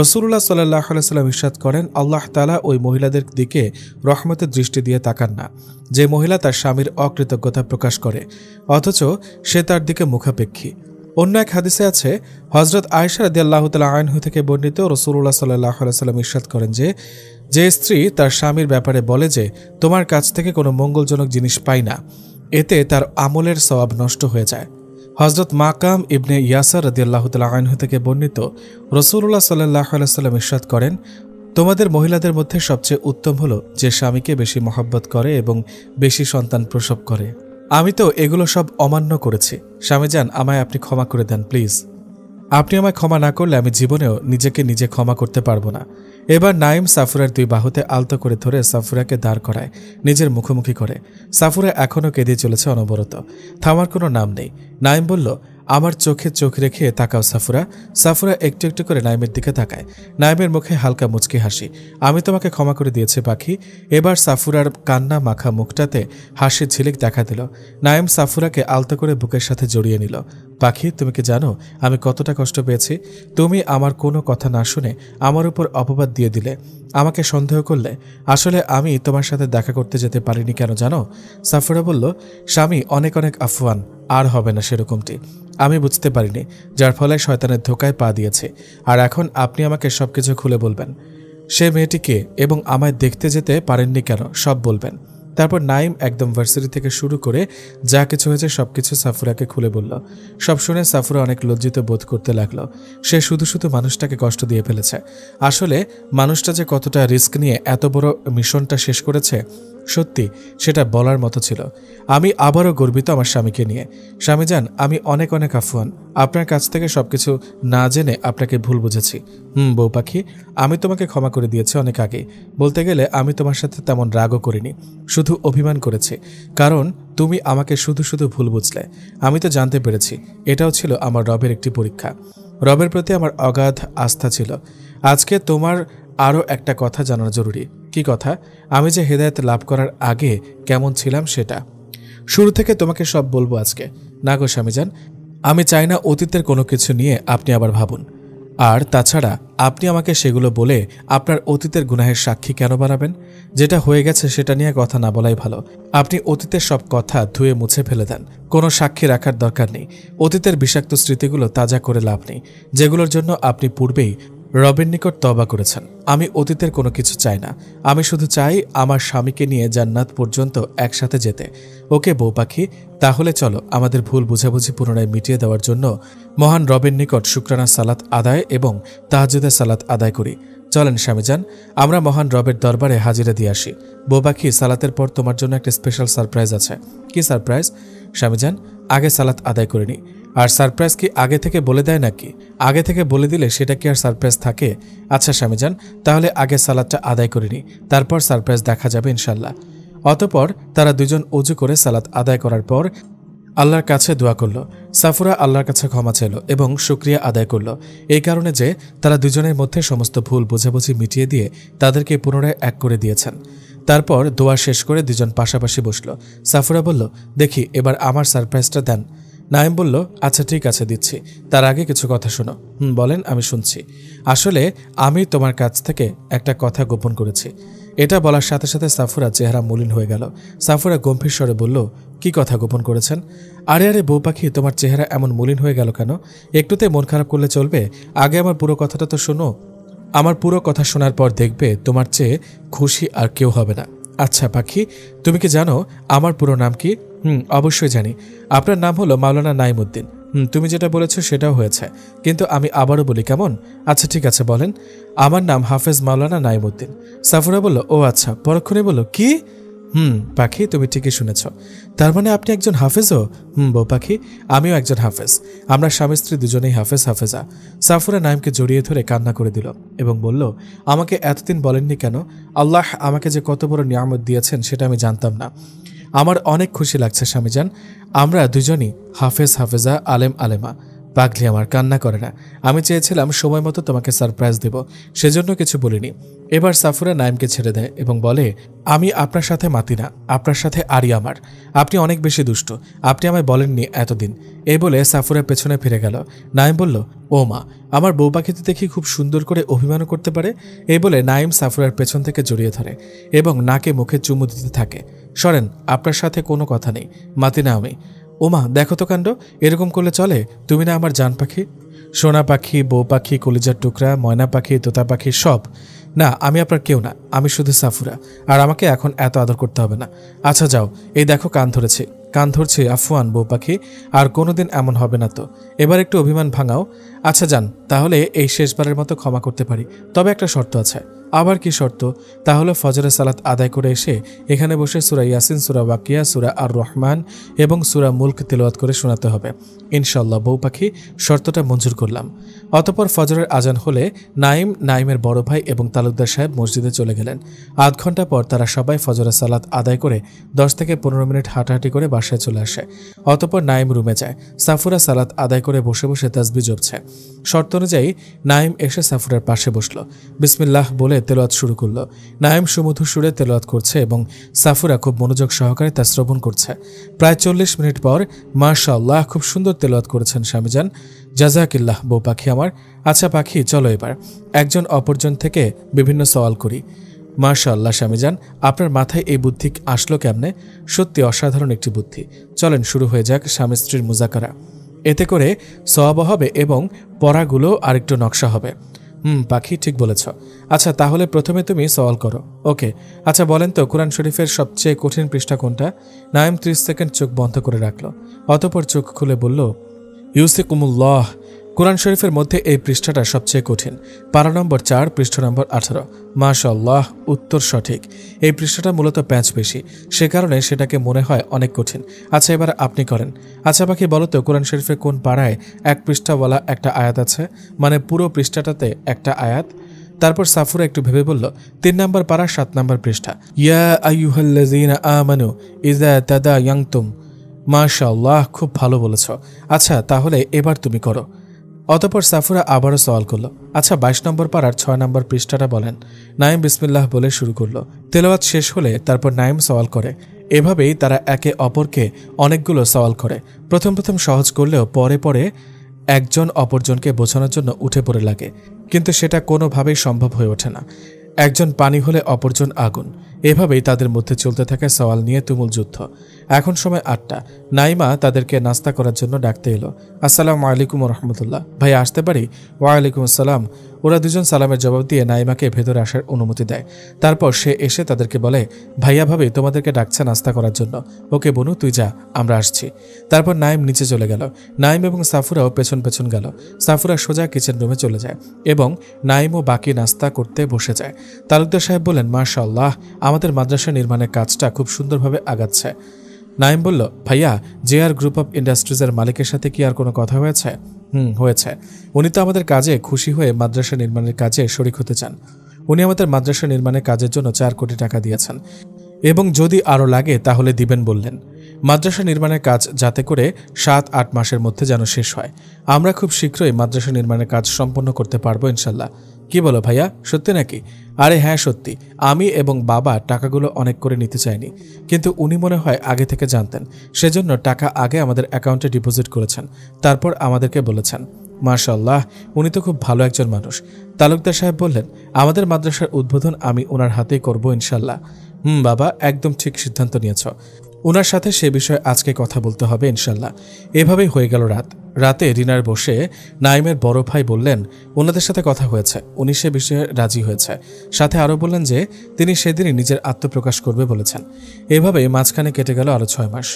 রাসূলুল্লাহ সাল্লাল্লাহু আলাইহি ওয়াসাল্লাম ইরশাদ করেন, আল্লাহ তাআলা ওই মহিলাদের দিকে রহমতের দৃষ্টি দিয়ে তাকান না যে মহিলা তার স্বামীর অকৃতজ্ঞতা প্রকাশ করে অথচ সে তার দিকে মুখাপেক্ষী। অন্য এক হাদিসে আছে, হযরত আয়েশা রাদিয়াল্লাহু তাআলা আনহা থেকে বর্ণিত, রাসূলুল্লাহ সাল্লাল্লাহু আলাইহি ওয়াসাল্লাম ইরশাদ করেন যে স্ত্রী তার স্বামীর ব্যাপারে বলে যে তোমার কাছ থেকে কোনো মঙ্গলজনক জিনিস পাই না, এতে তার আমলের সওয়াব নষ্ট হয়ে যায়। হযরত মাকাম ইবনে ইয়াসার রাদিয়াল্লাহু তাআলা আনহু থেকে বর্ণিত, রাসূলুল্লাহ সাল্লাল্লাহু আলাইহি ওয়াসাল্লাম ইরশাদ করেন, তোমাদের মহিলাদের মধ্যে সবচেয়ে উত্তম হলো যে স্বামীকে বেশি মহব্বত করে এবং বেশি সন্তান প্রসব করে। আমি তো এগুলো সব অমান্য করেছি। স্বামীজান, আমায় আপনি ক্ষমা করে দেন প্লিজ। আপনি আমায় ক্ষমা না করলে আমি জীবনেও নিজেকে নিজে ক্ষমা করতে পারবো না। এবার নাইম সাফুরার দুই বাহুতে আলতো করে ধরে সাফুরাকে দাঁড় করায়, নিজের মুখোমুখি করে। সাফুরা এখনও কেঁদে চলেছে অনবরত, থামার কোনো নাম নেই। নাইম বলল, আমার চোখে চোখ রেখে তাকাও সাফুরা। সাফুরা একটু একটু করে নাইমের দিকে তাকায়। নাইমের মুখে হালকা মুচকি হাসি। আমি তোমাকে ক্ষমা করে দিয়েছি পাখি। এবার সাফুরার কান্না মাখা মুখটাতে হাসির ঝিলিক দেখা দিল। নাইম সাফুরাকে আলতো করে বুকের সাথে জড়িয়ে নিল। পাখি, তুমি কি জানো আমি কতটা কষ্ট পেয়েছি? তুমি আমার কোনো কথা না শুনে আমার উপর অপবাদ দিয়ে দিলে, আমাকে সন্দেহ করলে। আসলে আমি তোমার সাথে দেখা করতে যেতে পারিনি কেন জানো? সাফুরা বলল, স্বামী অনেক অনেক আফওয়ান, আর হবে না সেরকমটি। আমি বুঝতে পারিনি, যার ফলে শয়তানের ধোকায় পা দিয়েছে। আর এখন আপনি আমাকে সবকিছু খুলে বলবেন। সে মেয়েটিকে এবং আমায় দেখতে যেতে পারেননি কেন সব বলবেন। তারপর নাইম একদম ভার্সিটি থেকে শুরু করে যা কিছু হয়েছে সবকিছু সাফুরাকে খুলে বলল। সব শুনে সাফুরা অনেক লজ্জিত বোধ করতে লাগলো। সে শুধু শুধু মানুষটাকে কষ্ট দিয়ে ফেলেছে। আসলে মানুষটা যে কতটা রিস্ক নিয়ে এত বড় মিশনটা শেষ করেছে, সত্যি সেটা বলার মতো ছিল। আমি আবারও গর্বিত আমার স্বামীকে নিয়ে। স্বামীজান, আমি অনেক অনেক আফওয়ান। আপনার কাছ থেকে সবকিছু না জেনে আপনাকে ভুল বুঝেছি। বউ পাখি, আমি তোমাকে ক্ষমা করে দিয়েছি অনেক আগে। বলতে গেলে আমি তোমার সাথে তেমন রাগও করিনি, শুধু অভিমান করেছি। কারণ তুমি আমাকে শুধু শুধু ভুল বুঝলে। আমি তো জানতে পেরেছি এটাও ছিল আমার রবের একটি পরীক্ষা। রবের প্রতি আমার অগাধ আস্থা ছিল। আজকে তোমার আরও একটা কথা জানানো জরুরি। কি কথা? আমি যে হেদায়েত লাভ করার আগে কেমন ছিলাম সেটা। শুরু থেকে তোমাকে সব বলবো আজকে। না গো স্বামীজান, আমি চাই না অতীতের কোনো কিছু নিয়ে আপনি আবার ভাবুন। আর তাছাড়া আপনি আমাকে সেগুলো বলে আপনার অতীতের গুনাহের সাক্ষী কেন বানাবেন? যেটা হয়ে গেছে সেটা নিয়ে কথা না বলাই ভালো। আপনি অতীতের সব কথা ধুয়ে মুছে ফেলে দেন। কোনো সাক্ষী রাখার দরকার নেই। অতীতের বিষাক্ত স্মৃতিগুলো তাজা করে লাভ নেই, যেগুলোর জন্য আপনি পূর্বেই রবের নিকট তওবা করেছেন। আমি অতীতের কোনো কিছু চাই না। আমি শুধু চাই আমার স্বামীকে নিয়ে জান্নাত পর্যন্ত একসাথে যেতে। ওকে বউ পাখি, তাহলে চলো আমাদের ভুল বুঝাবুঝি পুনরায় মিটিয়ে দেওয়ার জন্য মহান রবের নিকট শুকরানা সালাত আদায় এবং তাহাজ্জুদের সালাত আদায় করি। চলেন স্বামীজান, আমরা মহান রবের দরবারে হাজিরা দিয়ে আসি। বউ পাখি, সালাতের পর তোমার জন্য একটা স্পেশাল সারপ্রাইজ আছে। কি সারপ্রাইজ? স্বামীজান, আগে সালাত আদায় করে নি। আর সারপ্রাইজ কি আগে থেকে বলে দেয় নাকি? আগে থেকে বলে দিলে সেটা কি আর সারপ্রাইজ থাকে? আচ্ছা স্বামীজান, তাহলে আগে সালাতটা আদায় করে নি, তারপর সারপ্রাইজ দেখা যাবে ইনশাল্লাহ। অতঃপর তারা দুজন অজু করে সালাত আদায় করার পর আল্লাহর কাছে দোয়া করল। সাফুরা আল্লাহর কাছে ক্ষমা চাইল এবং শুকরিয়া আদায় করল এই কারণে যে তারা দুজনের মধ্যে সমস্ত ভুল বোঝাবুঝি মিটিয়ে দিয়ে তাদেরকে পুনরায় এক করে দিয়েছেন। তারপর দোয়া শেষ করে দুজন পাশাপাশি বসল। সাফুরা বলল, দেখি এবার আমার সারপ্রাইজটা দেন। নাইম বলল, আচ্ছা ঠিক আছে, দিচ্ছি। তার আগে কিছু কথা শোনো। বলেন, আমি শুনছি। আসলে আমি তোমার কাছ থেকে একটা কথা গোপন করেছি। এটা বলার সাথে সাথে সাফুরা চেহারা মলিন হয়ে গেল। সাফুরা গম্ভীর স্বরে বলল, কি কথা গোপন করেছেন? আরে আরে বউ পাখি, তোমার চেহারা এমন মলিন হয়ে গেল কেন? একটুতে মন খারাপ করলে চলবে? আগে আমার পুরো কথাটা তো শোনো। আমার পুরো কথা শোনার পর দেখবে তোমার চেয়ে খুশি আর কেউ হবে না। আচ্ছা পাখি, তুমি কি জানো আমার পুরো নাম কি? অবশ্যই জানি। আপনার নাম হলো মাওলানা নাইমুদ্দিন। তুমি যেটা বলেছো সেটাও হয়েছে, কিন্তু আমি আবারও বলি কেমন? আচ্ছা ঠিক আছে, বলেন। আমার নাম হাফেজ মাওলানা নাইমুদ্দিন। সাফুরা বলল, ও আচ্ছা। পরক্ষণে বলল, কি? পাখি, তুমি ঠিকই শুনেছ। তার মানে আপনি একজন হাফেজও? বউ পাখি, আমিও একজন হাফেজ। আমরা স্বামী স্ত্রী দুজনেই হাফেজ হাফেজা। সাফুরা নাইমকে জড়িয়ে ধরে কান্না করে দিল এবং বলল, আমাকে এতদিন বলেননি কেন? আল্লাহ আমাকে যে কত বড় নিয়ামত দিয়েছেন সেটা আমি জানতাম না। আমার অনেক খুশি লাগছে স্বামীজান। আমরা দুজনই হাফেজ হাফেজা, আলেম আলেমা। পাগলি আমার, কান্না করে না। আমি চেয়েছিলাম সময় মতো তোমাকে সারপ্রাইজ দেব, সেজন্য কিছু বলিনি। এবার সাফুরা নাইমকে ছেড়ে দেয় এবং বলে, আমি আপনার সাথে মাতি না, আপনার সাথে আরই আমার। আপনি অনেক বেশি দুষ্ট, আপনি আমায় বলেননি এতদিন। এই বলে সাফুরা পেছনে ফিরে গেল। নাইম বলল, ও মা, আমার বউ পাখিতে দেখি খুব সুন্দর করে অভিমানও করতে পারে। এই বলে নাইম সাফুরার পেছন থেকে জড়িয়ে ধরে এবং নাকে মুখে চুমু দিতে থাকে। সরেন, আপনার সাথে কোনো কথা নেই, মাতি না আমি। ওমা, দেখো তো কাণ্ড, এরকম করলে চলে? তুমি না আমার জান পাখি, সোনা পাখি, বউ পাখি, কলিজার টুকরা, ময়না পাখি, তোতা পাখি, সব। না, আমি আপনার কেউ না, আমি শুধু সাফুরা। আর আমাকে এখন এত আদর করতে হবে না। আচ্ছা যাও, এই দেখো কান ধরেছি, কান ধরছি। আফওয়ান বউ পাখি, আর কোনোদিন এমন হবে না তো। এবার একটু অভিমান ভাঙাও। আচ্ছা যান, তাহলে এই শেষবারের মতো ক্ষমা করতে পারি, তবে একটা শর্ত আছে। আবার কি শর্ত? তাহলে ফজরের সালাত আদায় করে এসে এখানে বসে সূরা ইয়াসিন, সূরা ওয়াকিয়া, সূরা আর রহমান এবং সূরা মুলক তিলাওয়াত করে শোনাতে হবে। ইনশাআল্লাহ বউ পাখি, শর্তটা মঞ্জুর করলাম। অতঃপর ফজরের আজান হলে নাইমের বড় ভাই এবং তালুকদার সাহেব মসজিদে চলে গেলেন। আধ ঘন্টা পর তারা সবাই ফজরের সালাত আদায় করে 10 থেকে 15 মিনিট হাঁটাহাঁটি করে বাসায় চলে আসে। অতঃপর নাইম রুমে যায়। সাফুরা সালাত আদায় করে বসে বসে তাসবিহ জপছে। শর্ত অনুযায়ী নাইম এসে সাফুরার পাশে বসল। বিসমিল্লাহ বলে তেলাওয়াত শুরু করল। নাইম সুমধুর সুরে তেলাওয়াত করছে এবং সাফুরা খুব মনোযোগ সহকারে তা শ্রবণ করছে। প্রায় 40 মিনিট পর মাশাআল্লাহ, খুব সুন্দর তেলাওয়াত করেছেন স্বামীজান, জাযাকিল্লাহ বউ পাখি আমার। আচ্ছা পাখি, চলো এবার একজন অপরজন থেকে বিভিন্ন সওয়াল করি। মাশাআল্লাহ স্বামীজান, আপনার মাথায় এই বুদ্ধি আসলো কেমনে? সত্যি অসাধারণ একটি বুদ্ধি। চলেন শুরু হয়ে যাক স্বামী স্ত্রীর মুজাকারা। এতে করে সওয়াব হবে এবং পড়াগুলো আরেকটু নকশা হবে। পাখি, ঠিক বলেছ। আচ্ছা তাহলে প্রথমে তুমি সওয়াল করো। ওকে। আচ্ছা বলেন তো, কোরআন শরীফের সবচেয়ে কঠিন পৃষ্ঠা কোনটা? নাইম 30 সেকেন্ড চোখ বন্ধ করে রাখলো। অতঃপর চোখ খুলে বলল, ইউসিকুমুল্লাহ। কোরআন শরীফের মধ্যে এই পৃষ্ঠাটা সবচেয়ে কঠিন। পারা নম্বর 4, পৃষ্ঠা নম্বর 18। মাশাআল্লাহ, উত্তর সঠিক। এই পৃষ্ঠাটা মূলত প্যাঁচ বেশি, সে কারণে সেটাকে মনে হয় অনেক কঠিন। আচ্ছা এবার আপনি করেন। আচ্ছা পাখি, বলো তো কোরআন শরীফের কোন পাড়ায় এক পৃষ্ঠাওয়ালা একটা আয়াত আছে, মানে পুরো পৃষ্ঠাটাতে একটা আয়াত? তারপর সাফুরা একটু ভেবে বলল, 3 নম্বর পারা 7 নম্বর পৃষ্ঠা। ইয়া আইয়ুহাল্লাযীনা আমানু ইযা তাদায়ানতুম। মাশাআল্লাহ, খুব ভালো বলেছ। আচ্ছা তাহলে এবার তুমি করো। অতঃপর সাফুরা আবারও সওয়াল করল, আচ্ছা 22 নম্বর পারার 6 নম্বর পৃষ্ঠাটা বলেন। নাইম বিসমিল্লাহ বলে শুরু করল। তেলাওয়াত শেষ হলে তারপর নাইম সওয়াল করে। এভাবেই তারা একে অপরকে অনেকগুলো সওয়াল করে। প্রথম সহজ করলেও পরে পরে একজন অপরজনকে বোঝানোর জন্য উঠে পড়ে লাগে, কিন্তু সেটা কোনোভাবেই সম্ভব হয়ে ওঠে না। একজন পানি হলে অপরজন আগুন। এভাবেই তাদের মধ্যে চলতে থাকে সওয়াল নিয়ে তুমুল যুদ্ধ। এখন সময় 8টা। নাইমা তাদেরকে নাস্তা করার জন্য ডাকতে এলো। আসসালামু আলাইকুম রহমতুল্লাহ, ভাই আসতে পারি? ওয়ালাইকুম আসসালাম। ওরা দুজন সালামের জবাব দিয়ে নাইমাকে ভেতরে আসার অনুমতি দেয়। তারপর সে এসে তাদেরকে বলে, ভাইয়া ভাবি তোমাদেরকে ডাকছে নাস্তা করার জন্য। ওকে বনু, তুই যা, আমরা আসছি। তারপর নাইম নিচে চলে গেল। নাইম এবং সাফুরাও পেছন পেছন গেল। সাফুরা সোজা কিচেন রুমে চলে যায় এবং নাইমও বাকি নাস্তা করতে বসে যায়। তালুকদার সাহেব বলেন, মাশাআল্লাহ, আমাদের মাদ্রাসা নির্মাণের কাজটা খুব সুন্দরভাবে আগাচ্ছে। নাইম বলল, ভাইয়া জেআর গ্রুপ অফ ইন্ডাস্ট্রিজের মালিকের সাথে কি আর কোনো কথা হয়েছে? হয়েছে। উনি তো আমাদের কাজে খুশি হয়ে মাদ্রাসা নির্মাণের কাজে শরিক হতে চান। উনি আমাদের মাদ্রাসা নির্মাণের কাজের জন্য 4 কোটি টাকা দিয়েছেন এবং যদি আরও লাগে তাহলে দিবেন বললেন। মাদ্রাসা নির্মাণের কাজ যাতে করে 7-8 মাসের মধ্যে যেন শেষ হয়। আমরা খুব শীঘ্রই মাদ্রাসা নির্মাণের কাজ সম্পন্ন করতে পারবো ইনশাল্লাহ। কি বলো ভাইয়া, সত্যি নাকি? আরে হ্যাঁ সত্যি। আমি এবং বাবা টাকাগুলো অনেক করে নিতে চাইনি, কিন্তু উনি মনে হয় আগে থেকে জানতেন, সেজন্য টাকা আগে আমাদের অ্যাকাউন্টে ডিপোজিট করেছেন, তারপর আমাদেরকে বলেছেন। মাশাআল্লাহ, উনি তো খুব ভালো একজন মানুষ। তালুকদার সাহেব বললেন, আমাদের মাদ্রাসার উদ্বোধন আমি ওনার হাতেই করব ইনশাল্লাহ। বাবা, একদম ঠিক সিদ্ধান্ত নিয়েছ। ওনার সাথে সে বিষয়ে আজকে কথা বলতে হবে ইনশাল্লাহ। এভাবেই হয়ে গেল রাত। রাতে ডিনার বসে নাইমের বড় ভাই বললেন, ওনাদের সাথে কথা হয়েছে, উনি সে বিষয়ে রাজি হয়েছে। সাথে আরও বললেন যে তিনি সেদিনই নিজের আত্মপ্রকাশ করবে বলেছেন। এভাবে মাঝখানে কেটে গেল আরও 6 মাস।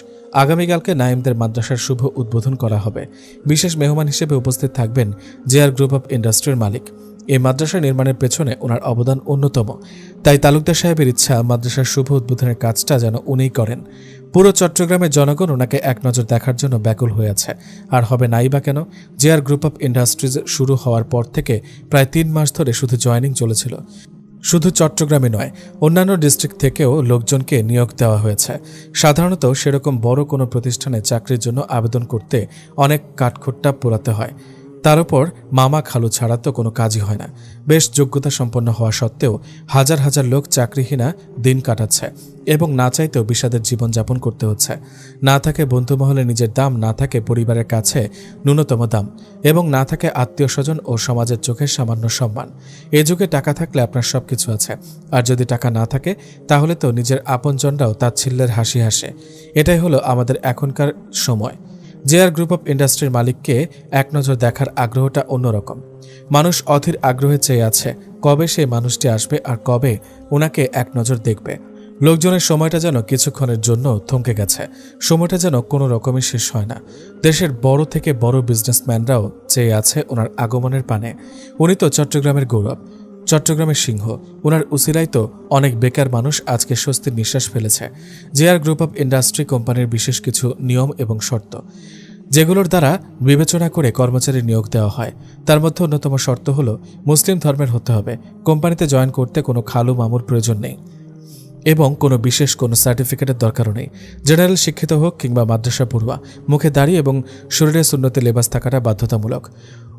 আগামীকালকে নাইমদের মাদ্রাসার শুভ উদ্বোধন করা হবে। বিশেষ মেহমান হিসেবে উপস্থিত থাকবেন জেআর গ্রুপ অফ ইন্ডাস্ট্রির মালিক। এই মাদ্রাসা নির্মাণের পেছনে ওনার অবদান অন্যতম। তাই তালুকদার সাহেবের ইচ্ছা মাদ্রাসার শুভ উদ্বোধনের কাজটা যেন উনিই করেন। পুরো চট্টগ্রামের জনগণ ওনাকে এক নজর দেখার জন্য ব্যাকুল হয়ে আছে। আর হবে নাই বা কেন? জেআর গ্রুপ অফ ইন্ডাস্ট্রিজ শুরু হওয়ার পর থেকে প্রায় 3 মাস ধরে শুধু জয়েনিং চলেছিল। শুধু চট্টগ্রামে নয়, অন্যান্য ডিস্ট্রিক্ট থেকেও লোকজনকে নিয়োগ দেওয়া হয়েছে। সাধারণত সেরকম বড় কোনো প্রতিষ্ঠানে চাকরির জন্য আবেদন করতে অনেক কাঠখোট্টা পোড়াতে হয়। তার উপর মামা খালু ছাড়া তো কোনো কাজই হয় না। বেশ যোগ্যতা সম্পন্ন হওয়া সত্ত্বেও হাজার হাজার লোক চাকরিহীনা দিন কাটাচ্ছে এবং না চাইতেও বিষাদের জীবনযাপন করতে হচ্ছে। না থাকে বন্ধুমহলে নিজের দাম, না থাকে পরিবারের কাছে ন্যূনতম দাম, এবং না থাকে আত্মীয় স্বজন ও সমাজের চোখে সামান্য সম্মান। এ যুগে টাকা থাকলে আপনার সব কিছু আছে, আর যদি টাকা না থাকে তাহলে তো নিজের আপনজনরাও তাচ্ছিল্যের হাসি হাসে। এটাই হলো আমাদের এখনকার সময়। জেআর গ্রুপ অফ ইন্ডাস্ট্রির মালিককে এক নজর দেখার আগ্রহটা অন্যরকম। মানুষ অধীর আগ্রহে চেয়ে আছে কবে সেই মানুষটি আসবে আর কবে ওনাকে এক নজর দেখবে। লোকজনের সময়টা যেন কিছুক্ষণের জন্য থমকে গেছে। সময়টা যেন কোনো রকমই শেষ হয় না। দেশের বড় থেকে বড় বিজনেসম্যানরাও চেয়ে আছে ওনার আগমনের পানে। উনি তো চট্টগ্রামের গৌরব। চট্টগ্রামের সিংহ। ওনার উসিলায় তো অনেক বেকার মানুষ আজকে স্বস্তির নিঃশ্বাস ফেলেছে। জেআর গ্রুপ অব ইন্ডাস্ট্রি কোম্পানির বিশেষ কিছু নিয়ম এবং শর্ত, যেগুলোর দ্বারা বিবেচনা করে কর্মচারী নিয়োগ দেওয়া হয়। তার মধ্যে অন্যতম শর্ত হলো মুসলিম ধর্মের হতে হবে। কোম্পানিতে জয়েন করতে কোনো খালু মামুর প্রয়োজন নেই এবং কোনো বিশেষ কোনো সার্টিফিকেটের দরকারও নেই। জেনারেল শিক্ষিত হোক কিংবা মাদ্রাসা পড়ুয়া, মুখে দাড়ি এবং শরীরে সুন্নতে লেবাস থাকাটা বাধ্যতামূলক।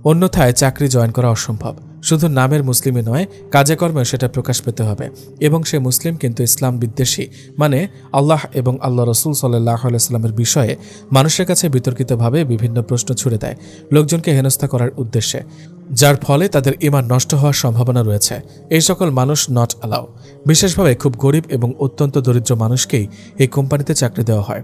অন্যথায় চাকরি জয়েন করা অসম্ভব। শুধু নামের মুসলিমই নয়, কাজে কর্মেও সেটা প্রকাশ পেতে হবে এবং সে মুসলিম কিন্তু ইসলাম বিদ্বেষী, মানে আল্লাহ এবং আল্লাহ রসুল সাল্লাহ আলাইস্লামের বিষয়ে মানুষের কাছে বিতর্কিতভাবে বিভিন্ন প্রশ্ন ছুড়ে দেয় লোকজনকে হেনস্থা করার উদ্দেশ্যে, যার ফলে তাদের ঈমান নষ্ট হওয়ার সম্ভাবনা রয়েছে। এই সকল মানুষ নট অ্যালাউ। বিশেষভাবে খুব গরিব এবং অত্যন্ত দরিদ্র মানুষকেই এই কোম্পানিতে চাকরি দেওয়া হয়।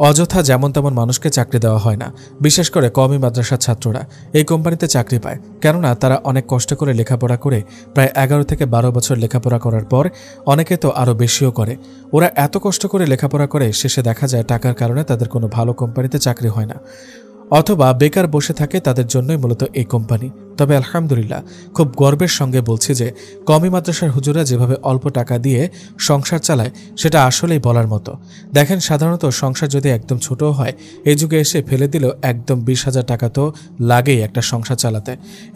অযথা যেমন তেমন মানুষকে চাকরি দেওয়া হয় না। বিশেষ করে কওমি মাদ্রাসার ছাত্ররা এই কোম্পানিতে চাকরি পায়, কেননা তারা অনেক কষ্ট করে লেখাপড়া করে প্রায় 11 থেকে 12 বছর লেখাপড়া করার পর, অনেকে তো আরও বেশিও করে। ওরা এত কষ্ট করে লেখাপড়া করে শেষে দেখা যায় টাকার কারণে তাদের কোনো ভালো কোম্পানিতে চাকরি হয় না, অথবা বেকার বসে থাকে। তাদের জন্যই মূলত এই কোম্পানি। তবে আলহামদুলিল্লাহ, খুব গর্বের সঙ্গে বলছি যে কওমি মাদ্রাসার হুজুরা যেভাবে অল্প টাকা দিয়ে সংসার চালায় সেটা আসলেই বলার মতো। দেখেন, সাধারণত সংসার যদি একদম ছোটও হয়, এই যুগে এসে ফেলে দিলেও একদম 20,000 টাকা তো লাগেই একটা সংসার চালাতে।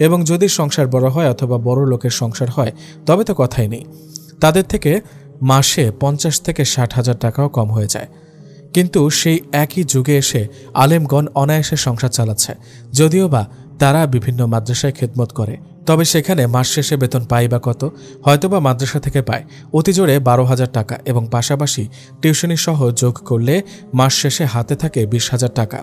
এবং যদি সংসার বড় হয় অথবা বড় লোকের সংসার হয় তবে তো কথাই নেই, তাদের থেকে মাসে 50 থেকে 60,000 টাকাও কম হয়ে যায়। কিন্তু সেই একই যুগে এসে আলেমগণ অনায়াসে সংসার চালাচ্ছে, যদিও বা তারা বিভিন্ন মাদ্রাসায় খেদমত করে। তবে সেখানে মাস শেষে বেতন পায় বা কত? হয়তোবা মাদ্রাসা থেকে পায় অতি জোরে 12,000 টাকা এবং পাশাপাশি টিউশনি সহ যোগ করলে মাস শেষে হাতে থাকে 20,000 টাকা,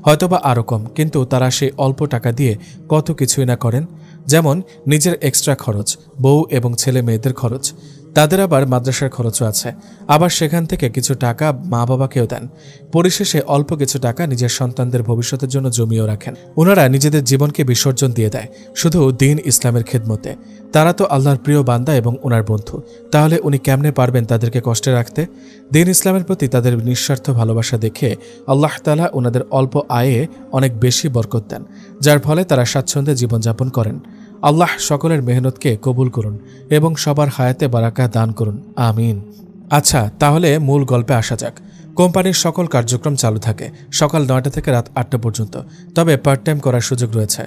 হয়তোবা আরও কম। কিন্তু তারা সেই অল্প টাকা দিয়ে কত কিছুই না করেন, যেমন নিজের এক্সট্রা খরচ, বউ এবং ছেলে মেয়েদের খরচ, তাদের আবার মাদ্রাসার খরচও আছে। আবার সেখান থেকে কিছু টাকা মা বাবাকেও দেন। পরিশেষে অল্প কিছু টাকা নিজের সন্তানদের ভবিষ্যতের জন্য জমিয়েও রাখেন। ওনারা নিজেদের জীবনকে বিসর্জন দিয়ে দেয় শুধু দিন ইসলামের খেদমতে। তারা তো আল্লাহর প্রিয় বান্দা এবং ওনার বন্ধু, তাহলে উনি কেমনে পারবেন তাদেরকে কষ্টে রাখতে? দিন ইসলামের প্রতি তাদের নিঃস্বার্থ ভালোবাসা দেখে আল্লাহ তাআলা ওনাদের অল্প আয়ে অনেক বেশি বরকত দেন, যার ফলে তারা স্বাচ্ছন্দ্যে জীবনযাপন করেন। আল্লাহ সকলের মেহনতকে কবুল করুন এবং সবার হায়াতে বারাকা দান করুন, আমিন। আচ্ছা, তাহলে মূল গল্পে আসা যাক। কোম্পানির সকল কার্যক্রম চালু থাকে সকাল 9টা থেকে রাত 8টা পর্যন্ত। তবে পার্ট টাইম করার সুযোগ রয়েছে।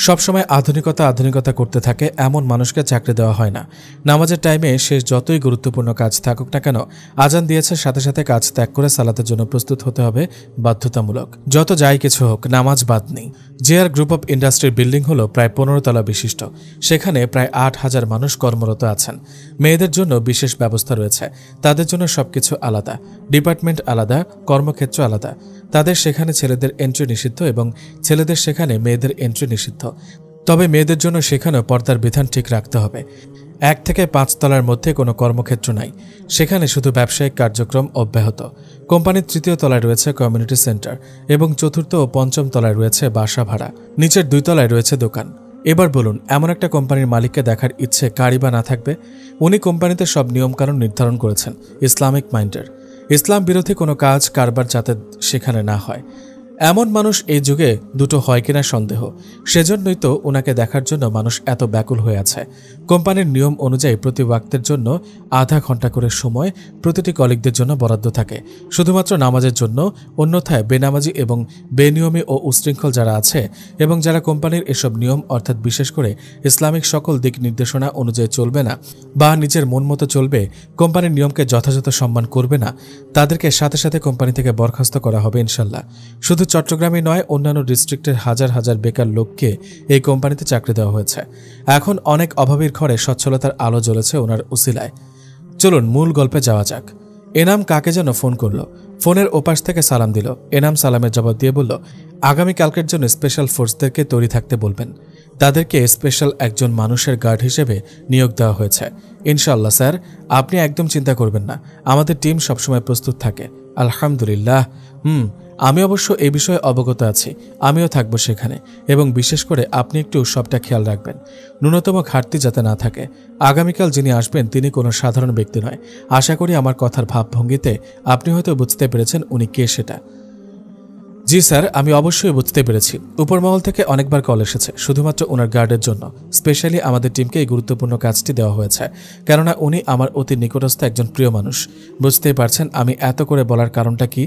সবসময় আধুনিকতা করতে থাকে এমন মানুষকে চাকরি দেওয়া হয় না। নামাজের টাইমে শেষ যতই গুরুত্বপূর্ণ কাজ থাকুক না কেন, আজান দিয়েছে সাথে সাথে কাজ ত্যাগ করে সালাতের জন্য প্রস্তুত হতে হবে, বাধ্যতামূলক। যত যাই কিছু হোক, নামাজ বাদ নেই। জেআর গ্রুপ অব ইন্ডাস্ট্রির বিল্ডিং হলো প্রায় 15 তলা বিশিষ্ট। সেখানে প্রায় 8,000 মানুষ কর্মরত আছেন। মেয়েদের জন্য বিশেষ ব্যবস্থা রয়েছে। তাদের জন্য সবকিছু আলাদা, ডিপার্টমেন্ট আলাদা, কর্মক্ষেত্র আলাদা। তাদের সেখানে ছেলেদের এন্ট্রি নিষিদ্ধ এবং ছেলেদের সেখানে মেয়েদের এন্ট্রি নিষিদ্ধ। তবে মেয়েদের জন্য সেখানেও পর্দার বিধান ঠিক রাখতে হবে। 1 থেকে 5 তলার মধ্যে কোনো কর্মক্ষেত্র নাই, সেখানে শুধু ব্যবসায়িক কার্যক্রম অব্যাহত। কোম্পানির 3য় তলায় রয়েছে কমিউনিটি সেন্টার এবং 4র্থ ও 5ম তলায় রয়েছে বাসা ভাড়া। নিচের 2 তলায় রয়েছে দোকান। এবার বলুন, এমন একটা কোম্পানির মালিককে দেখার ইচ্ছে কারই বা না থাকবে? উনি কোম্পানিতে সব নিয়মকানুন নির্ধারণ করেছেন ইসলামিক মাইন্ডের। ইসলাম বিরোধী কোনো কাজ কারবার যাতে সেখানে না হয়, এমন মানুষ এই যুগে দুটো হয় কিনা সন্দেহ। সেজন্যই তো ওনাকে দেখার জন্য মানুষ এত ব্যাকুল হয়ে আছে। কোম্পানির নিয়ম অনুযায়ী প্রতি ওয়াক্তের জন্য আধা ঘন্টা করে সময় প্রতিটি কলিগদের জন্য বরাদ্দ থাকে, শুধুমাত্র নামাজের জন্য। অন্যথায় বেনামাজি এবং বেনিয়মী ও উশৃঙ্খল যারা আছে এবং যারা কোম্পানির এসব নিয়ম অর্থাৎ বিশেষ করে ইসলামিক সকল দিক নির্দেশনা অনুযায়ী চলবে না বা নিজের মন মতো চলবে, কোম্পানির নিয়মকে যথাযথ সম্মান করবে না, তাদেরকে সাথে সাথে কোম্পানি থেকে বরখাস্ত করা হবে ইনশাল্লাহ। শুধু চট্টগ্রামে নয়, অন্যান্য ডিস্ট্রিক্টের হাজার হাজার বেকার লোককে এই কোম্পানিতে চাকরি দেওয়া হয়েছে। এখন অনেক অভাবীর ঘরে সচ্ছলতার আলো জ্বলেছে ওনার উসিলায়। চলুন মূল গল্পে যাওয়া যাক। এনাম কাকে যেন ফোন করলো। ফোনের ওপাশ থেকে সালাম দিল। এনাম সালামের জবাব দিয়ে বলল, আগামীকালকের জন্য স্পেশাল ফোর্সদেরকে তৈরি থাকতে বলবেন। তাদেরকে স্পেশাল একজন মানুষের গার্ড হিসেবে নিয়োগ দেওয়া হয়েছে। ইনশাআল্লাহ স্যার, আপনি একদম চিন্তা করবেন না, আমাদের টিম সবসময় প্রস্তুত থাকে। আলহামদুলিল্লাহ। আমি অবশ্য এই বিষয়ে অবগত আছি, আমিও থাকবো সেখানে, এবং বিশেষ করে আপনি একটু সবটা খেয়াল রাখবেন, ন্যূনতম ঘাটতি যাতে না থাকে। আগামীকাল যিনি আসবেন তিনি কোনো সাধারণ ব্যক্তি নয়। আশা করি আমার কথার ভাবভঙ্গিতে আপনি হয়তো বুঝতে পেরেছেন উনি কে সেটা। জি স্যার, আমি অবশ্যই বুঝতে পেরেছি। উপরমহল থেকে অনেকবার কল এসেছে শুধুমাত্র ওনার গার্ডের জন্য। স্পেশালি আমাদের টিমকে এই গুরুত্বপূর্ণ কাজটি দেওয়া হয়েছে, কেননা উনি আমার অতি নিকটস্থ একজন প্রিয় মানুষ। বুঝতেই পারছেন আমি এত করে বলার কারণটা কি।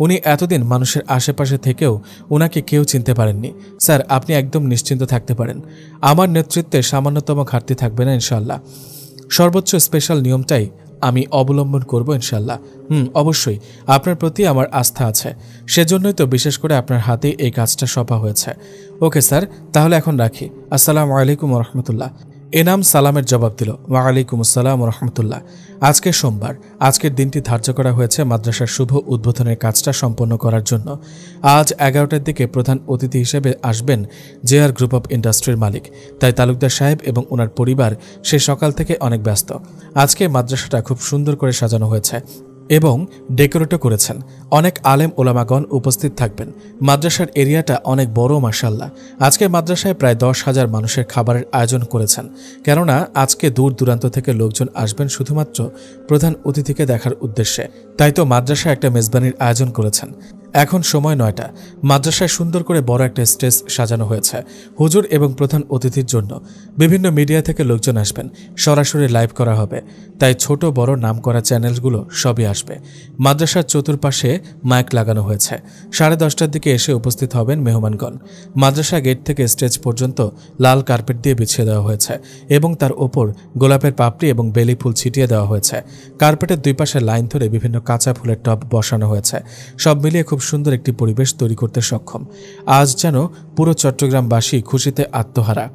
উনি এতদিন মানুষের আশেপাশে থেকেও উনাকে কেউ চিনতে পারেননি। স্যার, আপনি একদম নিশ্চিন্ত থাকতে পারেন, আমার নেতৃত্বে সামান্যতম ঘাটতি থাকবে না ইনশাল্লাহ। সর্বোচ্চ স্পেশাল নিয়মটাই আমি অবলম্বন করব ইনশাল্লাহ। অবশ্যই আপনার প্রতি আমার আস্থা আছে, সেজন্যই তো বিশেষ করে আপনার হাতে এই কাজটা সপা হয়েছে। ওকে স্যার, তাহলে এখন রাখি। আসসালামু আলাইকুম রহমতুল্লাহ। এনাম সালামের জবাব দিল, ওয়ালাইকুম আসসালাম রহমতুল্লাহ। আজকে সোমবার, আজকের দিনটি ধার্য করা হয়েছে মাদ্রাসার শুভ উদ্বোধনের কাজটা সম্পন্ন করার জন্য। আজ 11টার দিকে প্রধান অতিথি হিসেবে আসবেন জেআর গ্রুপ অফ ইন্ডাস্ট্রির মালিক। তাই তালুকদার সাহেব এবং ওনার পরিবার সে সকাল থেকে অনেক ব্যস্ত। আজকে মাদ্রাসাটা খুব সুন্দর করে সাজানো হয়েছে এবং ডেকোরেটও করেছেন। অনেক আলেম ওলামাগণ উপস্থিত থাকবেন। মাদ্রাসার এরিয়াটা অনেক বড় মাশাআল্লাহ। আজকে মাদ্রাসায় প্রায় 10,000 মানুষের খাবারের আয়োজন করেছেন, কেননা আজকে দূর দূরান্ত থেকে লোকজন আসবেন শুধুমাত্র প্রধান অতিথিকে দেখার উদ্দেশ্যে। তাই তো মাদ্রাসায় একটা মেজবানির আয়োজন করেছেন। এখন সময় 9টা। মাদ্রাসায় সুন্দর করে বড় একটা স্টেজ সাজানো হয়েছে হুজুর এবং প্রধান অতিথির জন্য। বিভিন্ন মিডিয়া থেকে লোকজন আসবেন, সরাসরি লাইভ করা হবে। তাই ছোট বড় নামকরা চ্যানেলগুলো সবই আসবে। মাদ্রাসার চতুর্পাশে মাইক লাগানো হয়েছে। 10:30টার দিকে এসে উপস্থিত হবেন মেহমানগণ। মাদ্রাসা গেট থেকে স্টেজ পর্যন্ত লাল কার্পেট দিয়ে বিছিয়ে দেওয়া হয়েছে এবং তার ওপর গোলাপের পাপড়ি এবং বেলি ফুল ছিটিয়ে দেওয়া হয়েছে। কার্পেটের দুই পাশে লাইন ধরে বিভিন্ন কাঁচা ফুলের টব বসানো হয়েছে। সব মিলিয়ে খুব সুন্দর একটি পরিবেশ তৈরি করতে সক্ষম। আজ যেন পুরো চট্টগ্রামবাসী খুশিতে আত্মহারা।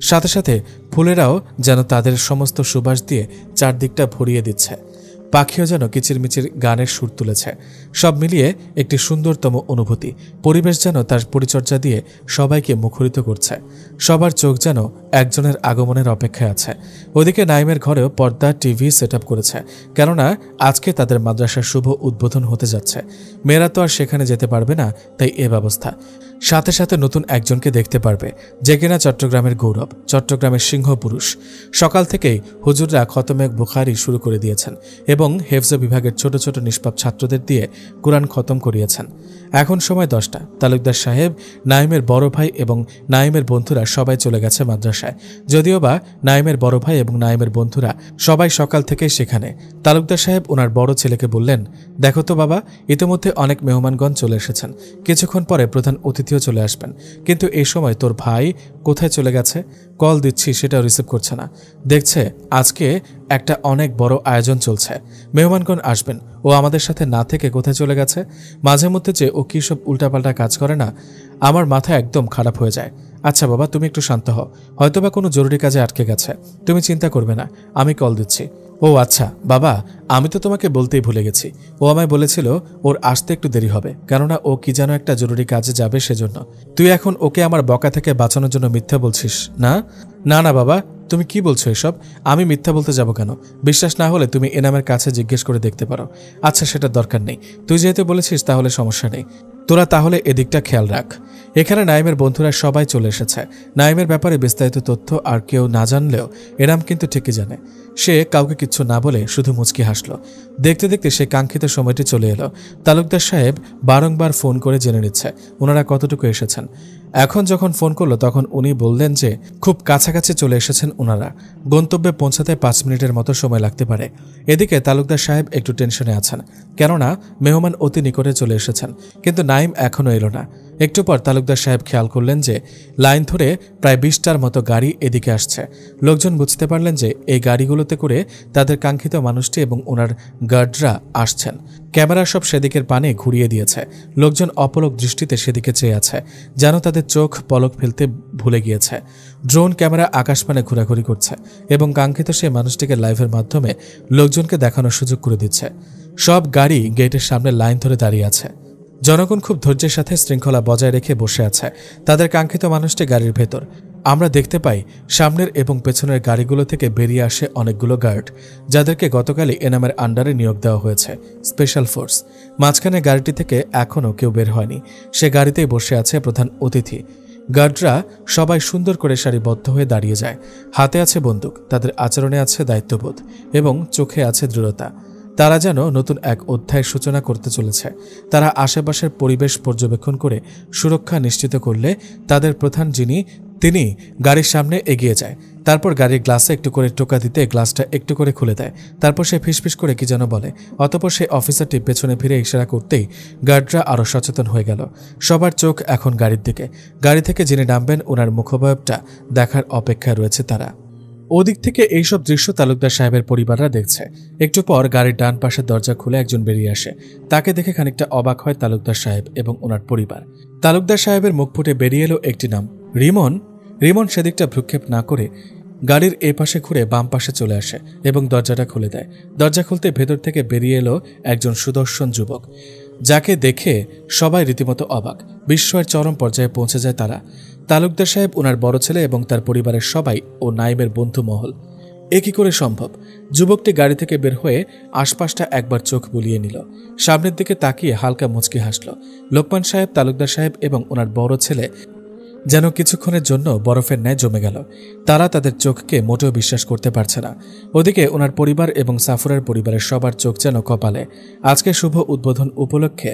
সাথে সাথে ফুলেরাও যেন তাদের সমস্ত সুবাস দিয়ে চারদিকটা ভরিয়ে দিচ্ছে। পাখিও যেন কিচিরমিচির গানের সুর তুলেছে। সব মিলিয়ে একটি সুন্দরতম অনুভূতি। পরিবেশ যেন তার পরিচর্যা দিয়ে সবাইকে মুখরিত করছে। সবার চোখ যেন একজনের আগমনের অপেক্ষায় আছে। ওদিকে নাইমের ঘরেও পর্দা টিভি সেট আপ করেছে, কেননা আজকে তাদের মাদ্রাসার শুভ উদ্বোধন হতে যাচ্ছে। মেয়েরা তো আর সেখানে যেতে পারবে না, তাই এ ব্যবস্থা। সাথে সাথে নতুন একজনকে দেখতে পারবে, যে কিনা চট্টগ্রামের গৌরব, চট্টগ্রামের সিংহ পুরুষ। সকাল থেকেই হুজুররা খতমে বুখারি শুরু করে দিয়েছেন এবং হেফজ বিভাগের ছোট ছোট নিষ্পাপ ছাত্রদের দিয়ে কুরআন খতম করিয়েছেন। এখন সময় 10টা। তালুকদার সাহেব, নাইমের বড় ভাই এবং নাইমের বন্ধুরা সবাই চলে গেছে মাদ্রাসায়। যদিও বা নাইমের বড় ভাই এবং নাইমের বন্ধুরা সবাই সকাল থেকেই সেখানে। তালুকদার সাহেব ওনার বড় ছেলেকে বললেন, দেখো তো বাবা, ইতিমধ্যে অনেক মেহমানগণ চলে এসেছেন, কিছুক্ষণ পরে প্রধান অতিথিও চলে আসবেন। কিন্তু এই সময় তোর ভাই কোথায় চলে গেছে? কল দিচ্ছি, সেটাও রিসিভ করছে না। দেখছে আজকে একটা অনেক বড় আয়োজন চলছে, মেহমানগণ আসবেন, ও আমাদের সাথে না থেকে কোথায় চলে গেছে? মাঝে মধ্যে যে ও কী সব উল্টাপাল্টা কাজ করে না, আমার মাথা একদম খারাপ হয়ে যায়। আচ্ছা বাবা, তুমি একটু শান্ত হও, হয়তোবা কোনো জরুরি কাজে আটকে গেছে, তুমি চিন্তা করবে না, আমি কল দিচ্ছি। ও আচ্ছা বাবা, আমি তো তোমাকে বলতেই ভুলে গেছি, ও আমায় বলেছিল ওর আসতে একটু দেরি হবে, কেননা ও কি যেন একটা জরুরি কাজে যাবে সেজন্য। তুই এখন ওকে আমার বকা থেকে বাঁচানোর জন্য মিথ্যা বলছিস না? না না বাবা, তুমি কি বলছো এসব? আমি মিথ্যা বলতে যাব কেন? বিশ্বাস না হলে তুমি এনামের কাছে জিজ্ঞেস করে দেখতে পারো। আচ্ছা, সেটার দরকার নেই, তুই যেহেতু বলেছিস তাহলে সমস্যা নেই। তোরা তাহলে এদিকটা খেয়াল রাখ। এখানে নাইমের বন্ধুরা সবাই চলে এসেছে। নাইমের ব্যাপারে বিস্তারিত তথ্য আর কেউ না জানলেও এনাম কিন্তু ঠিকই জানে। সে কাউকে কিচ্ছু না বলে শুধু মুচকি হাসল। দেখতে দেখতে সে কাঙ্ক্ষিত সময়টি চলে এলো। তালুকদার সাহেব বারংবার ফোন করে জেনে নিচ্ছে ওনারা কতটুকু এসেছেন। এখন যখন ফোন করলো তখন উনি বললেন যে খুব কাছাকাছি চলে এসেছেন ওনারা, গন্তব্যে পৌঁছাতে 5 মিনিটের মতো সময় লাগতে পারে। এদিকে তালুকদার সাহেব একটু টেনশনে আছেন, কেননা মেহমান অতি নিকটে চলে এসেছেন, কিন্তু নাইম এখনও এলো না। একটু পর তালুকদার সাহেব খেয়াল করলেন যে লাইন ধরে প্রায় 20টার মতো গাড়ি এদিকে আসছে। লোকজন বুঝতে পারলেন যে এই গাড়িগুলোতে করে তাদের কাঙ্ক্ষিত মানুষটি এবং ওনার গার্ডরা আসছেন। ক্যামেরা সব সেদিকের পানে ঘুরিয়ে দিয়েছে। লোকজন অপলক দৃষ্টিতে সেদিকে চেয়ে আছে, যেন তাদের চোখ পলক ফেলতে ভুলে গিয়েছে। ড্রোন ক্যামেরা আকাশপানে ঘোরাঘুরি করছে এবং কাঙ্ক্ষিত সেই মানুষটিকে লাইভের মাধ্যমে লোকজনকে দেখানোর সুযোগ করে দিচ্ছে। সব গাড়ি গেটের সামনে লাইন ধরে দাঁড়িয়ে আছে। জনগণ খুব ধৈর্যের সাথে শৃঙ্খলা বজায় রেখে বসে আছে তাদের কাঙ্ক্ষিত মানুষটি গাড়ির ভেতর। আমরা দেখতে পাই সামনের এবং পেছনের গাড়িগুলো থেকে বেরিয়ে আসে অনেকগুলো গার্ড, যাদেরকে গতকালই এনামের আন্ডারে নিয়োগ দেওয়া হয়েছে, স্পেশাল ফোর্স। মাঝখানে গাড়িটি থেকে এখনও কেউ বের হয়নি। সে গাড়িতেই বসে আছে প্রধান অতিথি। গার্ডরা সবাই সুন্দর করে সারিবদ্ধ হয়ে দাঁড়িয়ে যায়। হাতে আছে বন্দুক, তাদের আচরণে আছে দায়িত্ববোধ এবং চোখে আছে দৃঢ়তা। তারা যেন নতুন এক অধ্যায়ের সূচনা করতে চলেছে। তারা আশেপাশের পরিবেশ পর্যবেক্ষণ করে সুরক্ষা নিশ্চিত করলে তাদের প্রধান তিনি গাড়ির সামনে এগিয়ে যায়। তারপর গাড়ির গ্লাসে একটু করে টোকা দিতে গ্লাসটা একটু করে খুলে দেয়। তারপর সে ফিসফিস করে কি যেন বলে। অতঃপর সেই অফিসারটি পেছনে ফিরে ইশারা করতেই গার্ডরা আরও সচেতন হয়ে গেল। সবার চোখ এখন গাড়ির দিকে। গাড়ি থেকে যিনি নামবেন ওনার মুখবয়বটা দেখার অপেক্ষায় রয়েছে তারা। ওদিক থেকে এইসব দৃশ্য তালুকদার সাহেবের পরিবাররা দেখছে। একটু পর গাড়ির ডান পাশের দরজা খুলে একজন বেরিয়ে আসে। তাকে দেখে খানিকটা অবাক হয় তালুকদার সাহেব এবং ওনার পরিবার। তালুকদার সাহেবের মুখ ফুটে বেরিয়ে এলো একটি নাম, রিমন। রিমন সেদিকটা ভ্রুক্ষেপ না করে গাড়ির এ পাশে ঘুরে বাম পাশে চলে আসে এবং দরজাটা খুলে দেয়। দরজা খুলতে ভেতর থেকে বেরিয়ে এলো একজন সুদর্শন যুবক, যাকে দেখে সবাই রীতিমতো অবাক। বিস্ময়ের চরম পর্যায়ে পৌঁছে যায় তারা। তালুকদার সাহেব, ওনার বড় ছেলে এবং তার পরিবারের সবাই ও নাইমের বন্ধু মহল। এ কি করে সম্ভব? যুবকটি গাড়ি থেকে বের হয়ে আশপাশটা একবার চোখ বুলিয়ে নিল, সামনের দিকে তাকিয়ে হালকা মুচকি হাসল। লোকমান সাহেব, তালুকদার সাহেব এবং ওনার বড় ছেলে যেন কিছুক্ষণের জন্য বরফের ন্যায় জমে গেল। তারা তাদের চোখকে মোটেও বিশ্বাস করতে পারছে না। ওদিকে ওনার পরিবার এবং সাফুরার পরিবারের সবার চোখ যেন কপালে। আজকে শুভ উদ্বোধন উপলক্ষে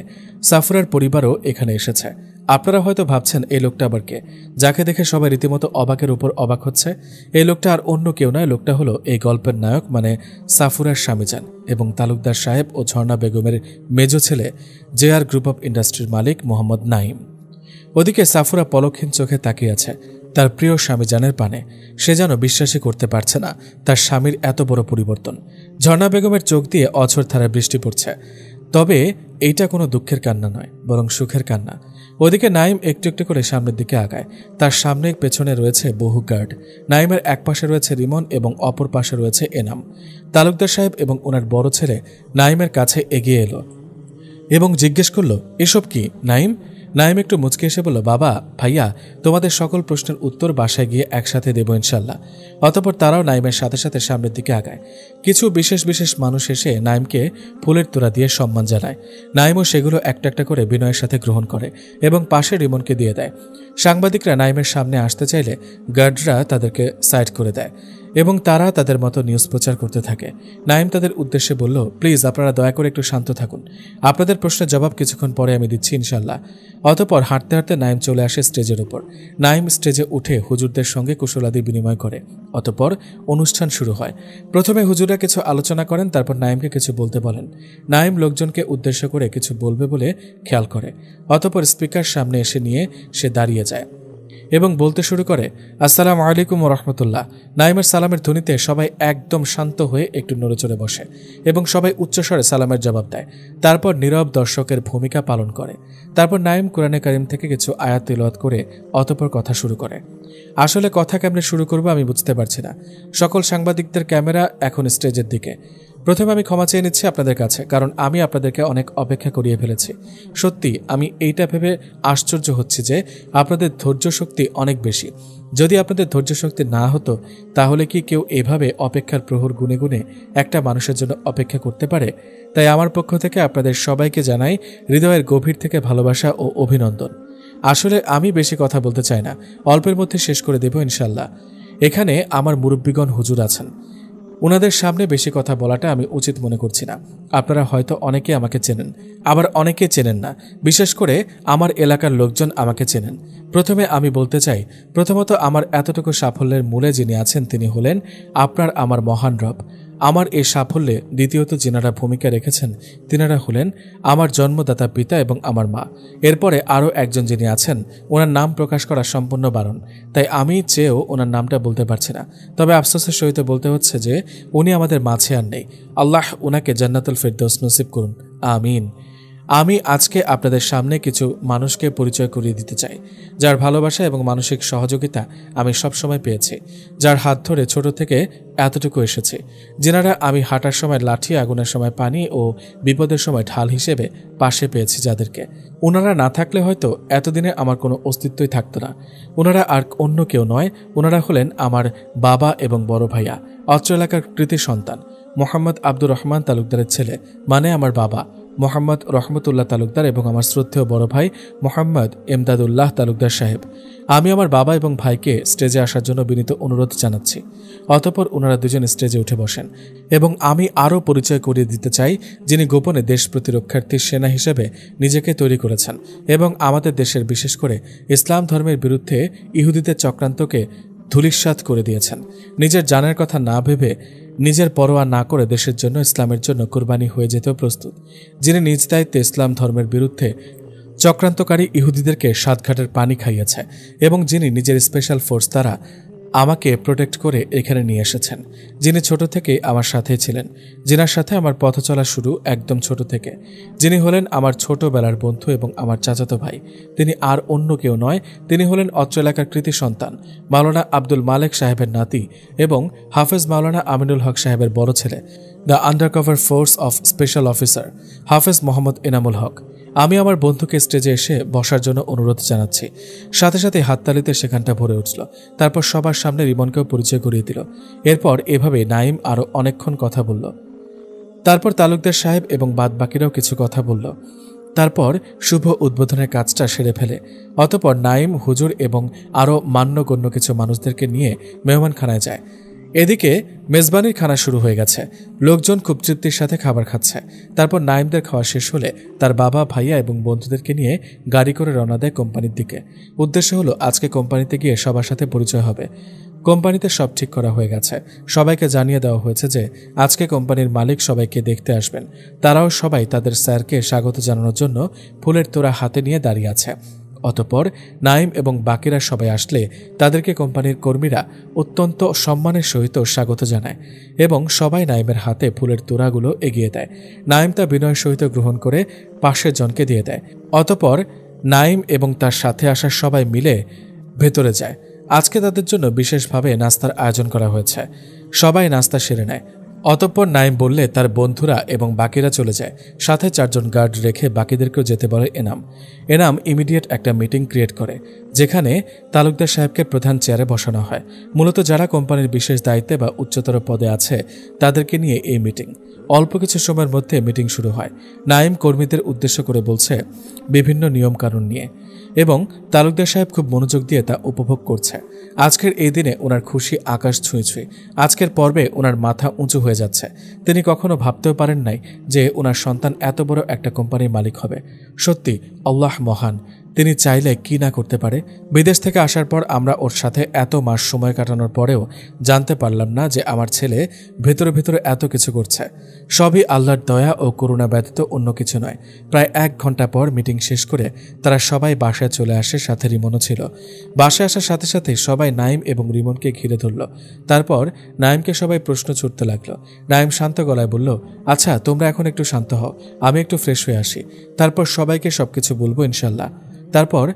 সাফুরার পরিবারও এখানে এসেছে। আপনারা হয়তো ভাবছেন এই লোকটা আবার কে, যাকে দেখে সবাই রীতিমতো অবাকের উপর অবাক হচ্ছে। এই লোকটা আর অন্য কেউ নয়, লোকটা হলো এই গল্পের নায়ক মানে সাফুরার স্বামীজান এবং তালুকদার সাহেব ও ঝর্ণা বেগমের মেজ ছেলে জেআর গ্রুপ অফ ইন্ডাস্ট্রির মালিক মোহাম্মদ নাইম। ওদিকে সাফুরা পলকহীন চোখে তাকিয়ে আছে তার প্রিয় স্বামীজানের পানে। সে যেন বিশ্বাসই করতে পারছে না তার স্বামীর এত বড় পরিবর্তন। ঝর্ণা বেগমের চোখ দিয়ে অঝোর ধারায় বৃষ্টি পড়ছে। তবে এইটা কোনো দুঃখের কান্না নয়, বরং সুখের কান্না। ওদিকে নাইম একটু একটু করে সামনের দিকে আগায়। তার সামনে পেছনে রয়েছে বহু গার্ড। নাইমের এক পাশে রয়েছে রিমন এবং অপর পাশে রয়েছে এনাম। তালুকদার সাহেব এবং ওনার বড় ছেলে নাইমের কাছে এগিয়ে এলো এবং জিজ্ঞেস করল, এসব কি নাইম? নাইম একটু মুচকে এসে বলল, বাবা, ভাইয়া, তোমাদের সকল প্রশ্নের উত্তর বাসায় গিয়ে একসাথে দেব ইনশাল্লাহ। অতঃপর তারাও নাইমের সাথে সাথে সামনের দিকে আগায়। কিছু বিশেষ বিশেষ মানুষ এসে নাইমকে ফুলের তোড়া দিয়ে সম্মান জানায়। নাইমও সেগুলো একটা একটা করে বিনয়ের সাথে গ্রহণ করে এবং পাশে রিমনকে দিয়ে দেয়। সাংবাদিকরা নাইমের সামনে আসতে চাইলে গার্ডরা তাদেরকে সাইড করে দেয় এবং তারা তাদের মতো নিউজ প্রচার করতে থাকে। নাইম তাদের উদ্দেশ্যে বলল, প্লিজ আপনারা দয়া করে একটু শান্ত থাকুন। আপনাদের প্রশ্নের জবাব কিছুক্ষণ পরে আমি দিচ্ছি ইনশাল্লাহ। অতঃপর হাঁটতে হাঁটতে নাইম চলে আসে স্টেজের উপর। নাইম স্টেজে উঠে হুজুরদের সঙ্গে কুশলাদি বিনিময় করে। অতঃপর অনুষ্ঠান শুরু হয়। প্রথমে হুজুররা কিছু আলোচনা করেন, তারপর নাইমকে কিছু বলতে বলেন। নাইম লোকজনকে উদ্দেশ্য করে কিছু বলবে বলে খেয়াল করে। অতঃপর স্পিকার সামনে এসে নিয়ে সে দাঁড়িয়ে যায় এবং বলতে শুরু করে, আসসালামু আলাইকুম ওয়া রাহমাতুল্লাহ। নাইমের সালামের ধ্বনিতে সবাই একদম শান্ত হয়ে একটু নড়েচড়ে বসে এবং সবাই উচ্চস্বরে সালামের জবাব দেয়। তারপর নীরব দর্শকের ভূমিকা পালন করে। তারপর নাইম কোরআনে কারিম থেকে কিছু আয়াত তিলাওয়াত করে অতঃপর কথা শুরু করে। আসলে কথা কেমনে শুরু করবো আমি বুঝতে পারছি না। সকল সাংবাদিকদের ক্যামেরা এখন স্টেজের দিকে। প্রথমে আমি ক্ষমা চেয়ে নিচ্ছি আপনাদের কাছে, কারণ আমি আপনাদেরকে অনেক অপেক্ষা করিয়ে ফেলেছি। সত্যি আমি এইটা ভেবে আশ্চর্য হচ্ছি যে আপনাদের ধৈর্য শক্তি অনেক বেশি। যদি আপনাদের ধৈর্য শক্তি না হতো তাহলে কি কেউ এভাবে অপেক্ষার প্রহর গুনে গুনে একটা মানুষের জন্য অপেক্ষা করতে পারে? তাই আমার পক্ষ থেকে আপনাদের সবাইকে জানাই হৃদয়ের গভীর থেকে ভালোবাসা ও অভিনন্দন। আসলে আমি বেশি কথা বলতে চাই না, অল্পের মধ্যে শেষ করে দেব ইনশাল্লাহ। এখানে আমার মুরব্বিগণ হুজুর আছেন, ওনাদের সামনে বেশি কথা বলাটা আমি উচিত মনে করছি না। আপনারা হয়তো অনেকে আমাকে চেনেন, আবার অনেকে চেনেন না। বিশেষ করে আমার এলাকার লোকজন আমাকে চেনেন। প্রথমে আমি বলতে চাই, প্রথমত আমার এতটুকু সাফল্যের মূলে যিনি আছেন তিনি হলেন আপনার আমার মহান রব। আমার এই সাফল্যে দ্বিতীয়ত যিনারা ভূমিকা রেখেছেন তিনারা হলেন আমার জন্মদাতা পিতা এবং আমার মা। এরপরে আরও একজন যিনি আছেন, ওনার নাম প্রকাশ করা সম্পূর্ণ বারণ, তাই আমি চেয়েও ওনার নামটা বলতে পারছি না। তবে আফসোসের সহিত বলতে হচ্ছে যে উনি আমাদের মাঝে আর নেই। আল্লাহ ওনাকে জান্নাতুল ফেরদৌস নসিব করুন, আমিন। আমি আজকে আপনাদের সামনে কিছু মানুষকে পরিচয় করিয়ে দিতে চাই, যার ভালোবাসা এবং মানসিক সহযোগিতা আমি সবসময় পেয়েছি, যার হাত ধরে ছোট থেকে এতটুকু এসেছি, যেনারা আমি হাঁটার সময় লাঠি, আগুনের সময় পানি ও বিপদের সময় ঢাল হিসেবে পাশে পেয়েছি যাদেরকে। ওনারা না থাকলে হয়তো এতদিনে আমার কোনো অস্তিত্বই থাকতো না। ওনারা আর অন্য কেউ নয়, ওনারা হলেন আমার বাবা এবং বড় ভাইয়া, অত্র এলাকার কৃতি সন্তান মোহাম্মদ আব্দুর রহমান তালুকদারের ছেলে, মানে আমার বাবা মোহাম্মদ রহমতুল্লাহ তালুকদার এবং আমার শ্রদ্ধেয় বড় ভাই মোহাম্মদ এমদাদুল্লাহ তালুকদার সাহেব, আমি আমার বাবা এবং ভাইকে স্টেজে আসার জন্য বিনীত অনুরোধ জানাচ্ছি। অতঃপর ওনারা দুজন স্টেজে উঠে বসেন এবং আমি আরও পরিচয় করিয়ে দিতে চাই যিনি গোপনে দেশ প্রতিরক্ষার্থী সেনা হিসেবে নিজেকে তৈরি করেছেন এবং আমাদের দেশের বিশেষ করে ইসলাম ধর্মের বিরুদ্ধে ইহুদিদের চক্রান্তকে ধূলিসাৎ করে দিয়েছেন। নিজের জানের কথা না ভেবে, নিজের পরোয়া না করে দেশের জন্য, ইসলামের জন্য কুরবানি হয়ে যেতেও প্রস্তুত, যিনি নিজ দায়িত্বে ইসলাম ধর্মের বিরুদ্ধে চক্রান্তকারী ইহুদিদেরকে সাতঘাটের পানি খাইয়েছে এবং যিনি নিজের স্পেশাল ফোর্স দ্বারা আমাকে প্রোটেক্ট করে এখানে নিয়ে এসেছেন, যিনি ছোট থেকেই আমার সাথেই ছিলেন, যিনার সাথে আমার পথ চলা শুরু একদম ছোট থেকে, যিনি হলেন আমার ছোটবেলার বন্ধু এবং আমার চাচাতো ভাই। তিনি আর অন্য কেউ নয়, তিনি হলেন অত্র এলাকার কৃতি সন্তান মাওলানা আব্দুল মালেক সাহেবের নাতি এবং হাফেজ মাওলানা আমিনুল হক সাহেবের বড় ছেলে, the undercover force of special officer হাফেজ মোহাম্মদ এনামুল হক। আমি আমার বন্ধুকে স্টেজে এসে বসার জন্য অনুরোধ জানাচ্ছি। সাথে সাথে হাততালিতে সেখানটা ভরে উঠল। তারপর সবার সামনে রিমনকেও পরিচয় করিয়ে দিল। এরপর এভাবে নাইম আরও অনেকক্ষণ কথা বলল। তারপর তালুকদার সাহেব এবং বাদ বাকিরাও কিছু কথা বলল। তারপর শুভ উদ্বোধনের কাজটা সেরে ফেলে অতঃপর নাইম, হুজুর এবং আরও মান্যগণ্য কিছু মানুষদেরকে নিয়ে মেহমানখানায় যায়। এদিকে মেজবানির খানা শুরু হয়ে গেছে। লোকজন খুব তৃপ্তির সাথে খাবার খাচ্ছে। তারপর নাইমদের খাওয়া শেষ হলে তার বাবা, ভাইয়া এবং বন্ধুদেরকে নিয়ে গাড়ি করে রওনা দেয় কোম্পানির দিকে। উদ্দেশ্য হলো আজকে কোম্পানিতে গিয়ে সবার সাথে পরিচয় হবে। কোম্পানিতে সব ঠিক করা হয়ে গেছে। সবাইকে জানিয়ে দেওয়া হয়েছে যে আজকে কোম্পানির মালিক সবাইকে দেখতে আসবেন। তারাও সবাই তাদের স্যারকে স্বাগত জানানোর জন্য ফুলের তোড়া হাতে নিয়ে দাঁড়িয়ে আছে। অতঃপর নাইম এবং বাকিরা সবাই আসলে তাদেরকে কোম্পানির কর্মীরা অত্যন্ত সম্মানের সহিত স্বাগত জানায় এবং সবাই নাইমের হাতে ফুলের তোড়াগুলো এগিয়ে দেয়। নাইম তা বিনয়ের সহিত গ্রহণ করে পাশের জনকে দিয়ে দেয়। অতঃপর নাইম এবং তার সাথে আসা সবাই মিলে ভেতরে যায়। আজকে তাদের জন্য বিশেষভাবে নাস্তার আয়োজন করা হয়েছে। সবাই নাস্তা সেরে নেয়। অতঃপর নাইম বললে তার বন্ধুরা এবং বাকিরা চলে যায়। সাথে 4 জন গার্ড রেখে বাকিদেরকেও যেতে বলে এনাম ইমিডিয়েট একটা মিটিং ক্রিয়েট করে, যেখানে তালুকদার সাহেবকে প্রধান চেয়ারে বসানো হয়। মূলত যারা কোম্পানির বিশেষ দায়িত্বে বা উচ্চতর পদে আছে তাদেরকে নিয়ে এই মিটিং। অল্প কিছু সময়ের মধ্যে মিটিং শুরু হয়। নাইম কর্মীদের উদ্দেশ্য করে বলছে বিভিন্ন নিয়মকানুন নিয়ে এবং তালুকদার সাহেব খুব মনোযোগ দিয়ে তা উপভোগ করছে। আজকের এই দিনে ওনার খুশি আকাশ ছুঁই ছুঁই। আজকের পর্বে ওনার মাথা উঁচু হয়ে যাচ্ছে। তিনি কখনো ভাবতেও পারেন নাই যে ওনার সন্তান এত বড় একটা কোম্পানির মালিক হবে। সত্যি আল্লাহ মহান, তিনি চাইলে কি না করতে পারে। বিদেশ থেকে আসার পর আমরা ওর সাথে এত মাস সময় কাটানোর পরেও জানতে পারলাম না যে আমার ছেলে ভেতরে ভেতরে এত কিছু করছে। সবই আল্লাহর দয়া ও করুণা ব্যতীত অন্য কিছু নয়। প্রায় 1 ঘন্টা পর মিটিং শেষ করে তারা সবাই বাসায় চলে আসে, সাথে রিমনও ছিল। বাসায় আসার সাথে সাথে সবাই নাইম এবং রিমনকে ঘিরে ধরল। তারপর নাইমকে সবাই প্রশ্ন ছুটতে লাগলো। নাইম শান্ত গলায় বলল, আচ্ছা তোমরা এখন একটু শান্ত হও, আমি একটু ফ্রেশ হয়ে আসি, তারপর সবাইকে সবকিছু বলবো ইনশাল্লাহ। তারপর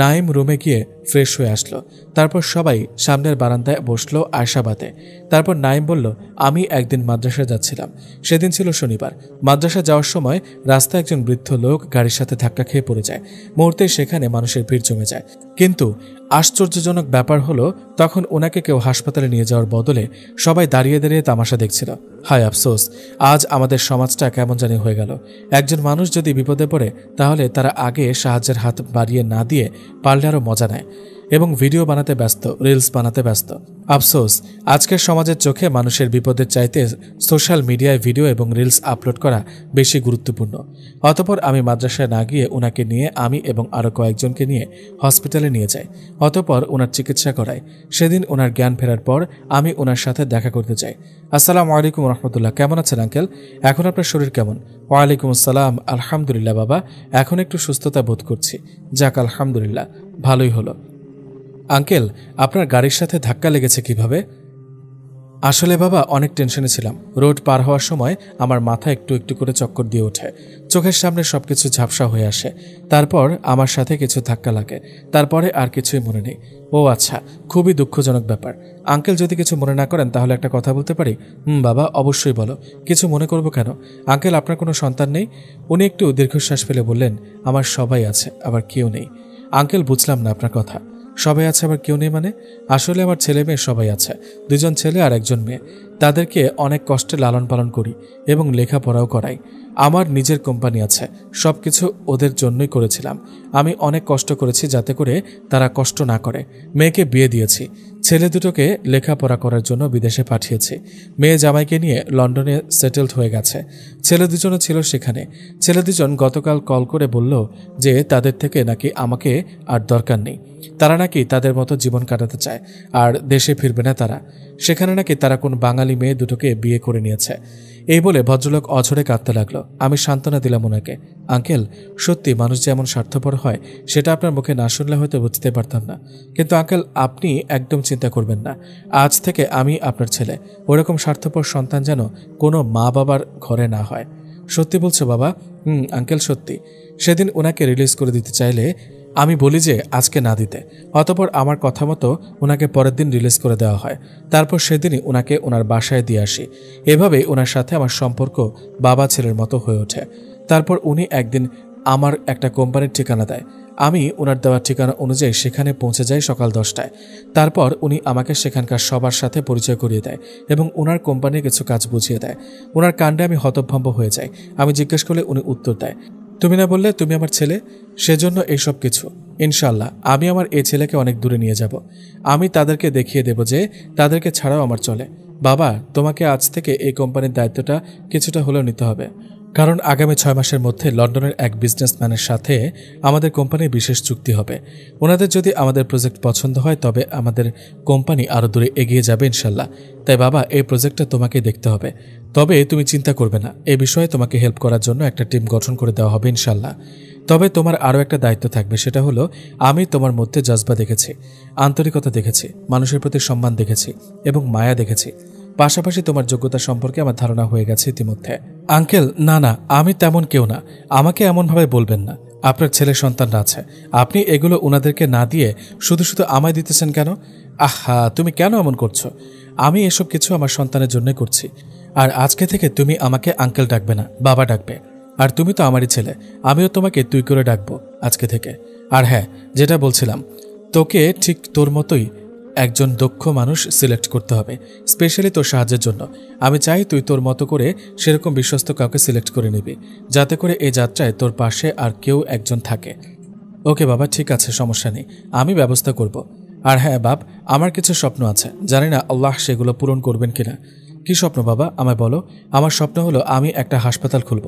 নাইম রুমে গিয়ে ফ্রেশ হয়ে আসলো। তারপর সবাই সামনের বারান্দায় বসলো আয়শাবাদে। তারপর নাইম বলল, আমি একদিন মাদ্রাসায় যাচ্ছিলাম। সেদিন ছিল শনিবার। মাদ্রাসা যাওয়ার সময় রাস্তায় একজন বৃদ্ধ লোক গাড়ির সাথে ধাক্কা খেয়ে পড়ে যায়। মুহূর্তে সেখানে মানুষের ভিড় জমে যায়। কিন্তু আশ্চর্যজনক ব্যাপার হলো তখন ওনাকে কেউ হাসপাতালে নিয়ে যাওয়ার বদলে সবাই দাঁড়িয়ে দাঁড়িয়ে তামাশা দেখছিল। হায় আফসোস, আজ আমাদের সমাজটা কেমন জানি হয়ে গেল। একজন মানুষ যদি বিপদে পড়ে তাহলে তারা আগে সাহায্যের হাত বাড়িয়ে না দিয়ে পারলে আরও মজা নেয় এবং ভিডিও বানাতে ব্যস্ত, রিলস বানাতে ব্যস্ত। আফসোস, আজকের সমাজের চোখে মানুষের বিপদের চাইতে সোশ্যাল মিডিয়ায় ভিডিও এবং রিলস আপলোড করা বেশি গুরুত্বপূর্ণ। অতঃপর আমি মাদ্রাসায় না গিয়ে ওনাকে নিয়ে আমি এবং আরও কয়েকজনকে নিয়ে হসপিটালে নিয়ে যাই। অতঃপর ওনার চিকিৎসা করাই। সেদিন ওনার জ্ঞান ফেরার পর আমি ওনার সাথে দেখা করতে যাই। আসসালামু আলাইকুম রহমতুল্লাহ, কেমন আছেন আঙ্কেল? এখন আপনার শরীর কেমন? ওয়ালাইকুম আসসালাম, আলহামদুলিল্লাহ বাবা, এখন একটু সুস্থতা বোধ করছি। যাক আলহামদুলিল্লাহ, ভালোই হলো। আঙ্কেল, আপনার গাড়ির সাথে ধাক্কা লেগেছে কিভাবে? আসলে বাবা অনেক টেনশনে ছিলাম। রোড পার হওয়ার সময় আমার মাথা একটু একটু করে চক্কর দিয়ে ওঠে, চোখের সামনে সবকিছু ঝাপসা হয়ে আসে। তারপর আমার সাথে কিছু ধাক্কা লাগে, তারপরে আর কিছুই মনে নেই। ও আচ্ছা, খুবই দুঃখজনক ব্যাপার। আঙ্কেল যদি কিছু মনে না করেন তাহলে একটা কথা বলতে পারি? বাবা অবশ্যই বলো, কিছু মনে করবো কেন? আঙ্কেল, আপনার কোনো সন্তান নেই? উনি একটু দীর্ঘশ্বাস ফেলে বললেন, আমার সবাই আছে, আবার কেউ নেই। আঙ্কেল, বুঝলাম না আপনার কথা। সবাই আছে আবার কেউ নেই মানে? আসলে আমার ছেলে মেয়ে সবাই আছে, 2 জন ছেলে আর 1 জন মেয়ে। তাদেরকে অনেক কষ্টে লালন পালন করি এবং লেখাপড়াও করাই। আমার নিজের কোম্পানি আছে, সব কিছু ওদের জন্যই করেছিলাম। আমি অনেক কষ্ট করেছি যাতে করে তারা কষ্ট না করে। মেয়েকে বিয়ে দিয়েছি, ছেলে দুটোকে লেখাপড়া করার জন্য বিদেশে পাঠিয়েছি। মেয়ে জামাইকে নিয়ে লন্ডনে সেটেলড হয়ে গেছে। ছেলে দুজনও ছিল সেখানে। ছেলে দুজন গতকাল কল করে বলল যে তাদের থেকে নাকি আমাকে আর দরকার নেই, তারা নাকি তাদের মতো জীবন কাটাতে চায় আর দেশে ফিরবে না তারা। সেখানে নাকি তারা কোন বাঙালি মেয়ে দুটোকে বিয়ে করে নিয়েছে। এই বলে ভদ্রলোক অঝরে কাঁদতে লাগলো। আমি সান্ত্বনা দিলাম ওনাকে। আঙ্কেল, সত্যি মানুষ যে এমন স্বার্থপর হয় সেটা আপনার মুখে না শুনলে হয়তো বুঝতে পারতাম না, কিন্তু আঙ্কেল আপনি একদম চিন্তা করবেন না। আজ থেকে আমি আপনার ছেলে। ওরকম স্বার্থপর সন্তান যেন কোনো মা বাবার ঘরে না হয়। সত্যি বলছো বাবা? আঙ্কেল সত্যি। সেদিন ওনাকে রিলিজ করে দিতে চাইলে আমি বলি যে আজকে না দিতে, অতঃপর আমার কথা মতো ওনাকে পরের দিন রিলিজ করে দেওয়া হয়। তারপর সেদিনই ওনাকে ওনার বাসায় দিয়ে আসি। এভাবেই ওনার সাথে আমার সম্পর্ক বাবা ছেলের মতো হয়ে ওঠে। তারপর উনি একদিন আমার একটা কোম্পানির ঠিকানা দেয়। আমি ওনার দেওয়ার ঠিকানা অনুযায়ী সেখানে পৌঁছে যাই সকাল 10টায়। তারপর উনি আমাকে সেখানকার সবার সাথে পরিচয় করিয়ে দেয় এবং ওনার কোম্পানির কিছু কাজ বুঝিয়ে দেয়। ওনার কাণ্ডে আমি হতভম্ব হয়ে যাই। আমি জিজ্ঞেস করলে উনি উত্তর দেয়, তুমি না বললে তুমি আমার ছেলে? সেজন্য এইসব কিছু। ইনশাল্লাহ আমি আমার এই ছেলেকে অনেক দূরে নিয়ে যাব। আমি তাদেরকে দেখিয়ে দেব যে তাদেরকে ছাড়াও আমার চলে। বাবা, তোমাকে আজ থেকে এই কোম্পানির দায়িত্বটা কিছুটা হলেও নিতে হবে, কারণ আগামী 6 মাসের মধ্যে লন্ডনের এক বিজনেসম্যানের সাথে আমাদের কোম্পানির বিশেষ চুক্তি হবে। ওনাদের যদি আমাদের প্রজেক্ট পছন্দ হয় তবে আমাদের কোম্পানি আরও দূরে এগিয়ে যাবে ইনশাল্লাহ। তাই বাবা, এই প্রজেক্টটা তোমাকেই দেখতে হবে। তবে তুমি চিন্তা করবে না, এই বিষয়ে তোমাকে হেল্প করার জন্য একটা টিম গঠন করে দেওয়া হবে ইনশাল্লাহ। তবে তোমার আরও একটা দায়িত্ব থাকবে, সেটা হলো আমি তোমার মধ্যে জজবা দেখেছি, আন্তরিকতা দেখেছি, মানুষের প্রতি সম্মান দেখেছি এবং মায়া দেখেছি। পাশাপাশি তোমার যোগ্যতা সম্পর্কে আমার ধারণা হয়ে গেছে ইতিমধ্যে। আঙ্কেল, না না, আমি তেমন কেউ না। আমাকে এমনভাবে বলবেন না। আপনার ছেলে সন্তানরা আছে, আপনি এগুলো ওনাদেরকে না দিয়ে শুধু শুধু আমায় দিতেছেন কেন? আহা, তুমি কেন এমন করছো? আমি এসব কিছু আমার সন্তানের জন্যই করছি। আর আজকে থেকে তুমি আমাকে আঙ্কেল ডাকবে না, বাবা ডাকবে। আর তুমি তো আমারই ছেলে, আমিও তোমাকে তুই করে ডাকবো আজকে থেকে। আর হ্যাঁ, যেটা বলছিলাম, তোকে ঠিক তোর মতোই একজন দক্ষ মানুষ সিলেক্ট করতে হবে, স্পেশালি তোর সাহায্যের জন্য। আমি চাই তুই তোর মতো করে সেরকম বিশ্বস্ত কাউকে সিলেক্ট করে নিবি, যাতে করে এই যাত্রায় তোর পাশে আর কেউ একজন থাকে। ওকে বাবা, ঠিক আছে, সমস্যা নেই, আমি ব্যবস্থা করব। আর হ্যাঁ বাপ, আমার কিছু স্বপ্ন আছে, জানি না আল্লাহ সেগুলো পূরণ করবেন কিনা। কি স্বপ্ন বাবা, আমায় বলো। আমার স্বপ্ন হলো আমি একটা হাসপাতাল খুলব,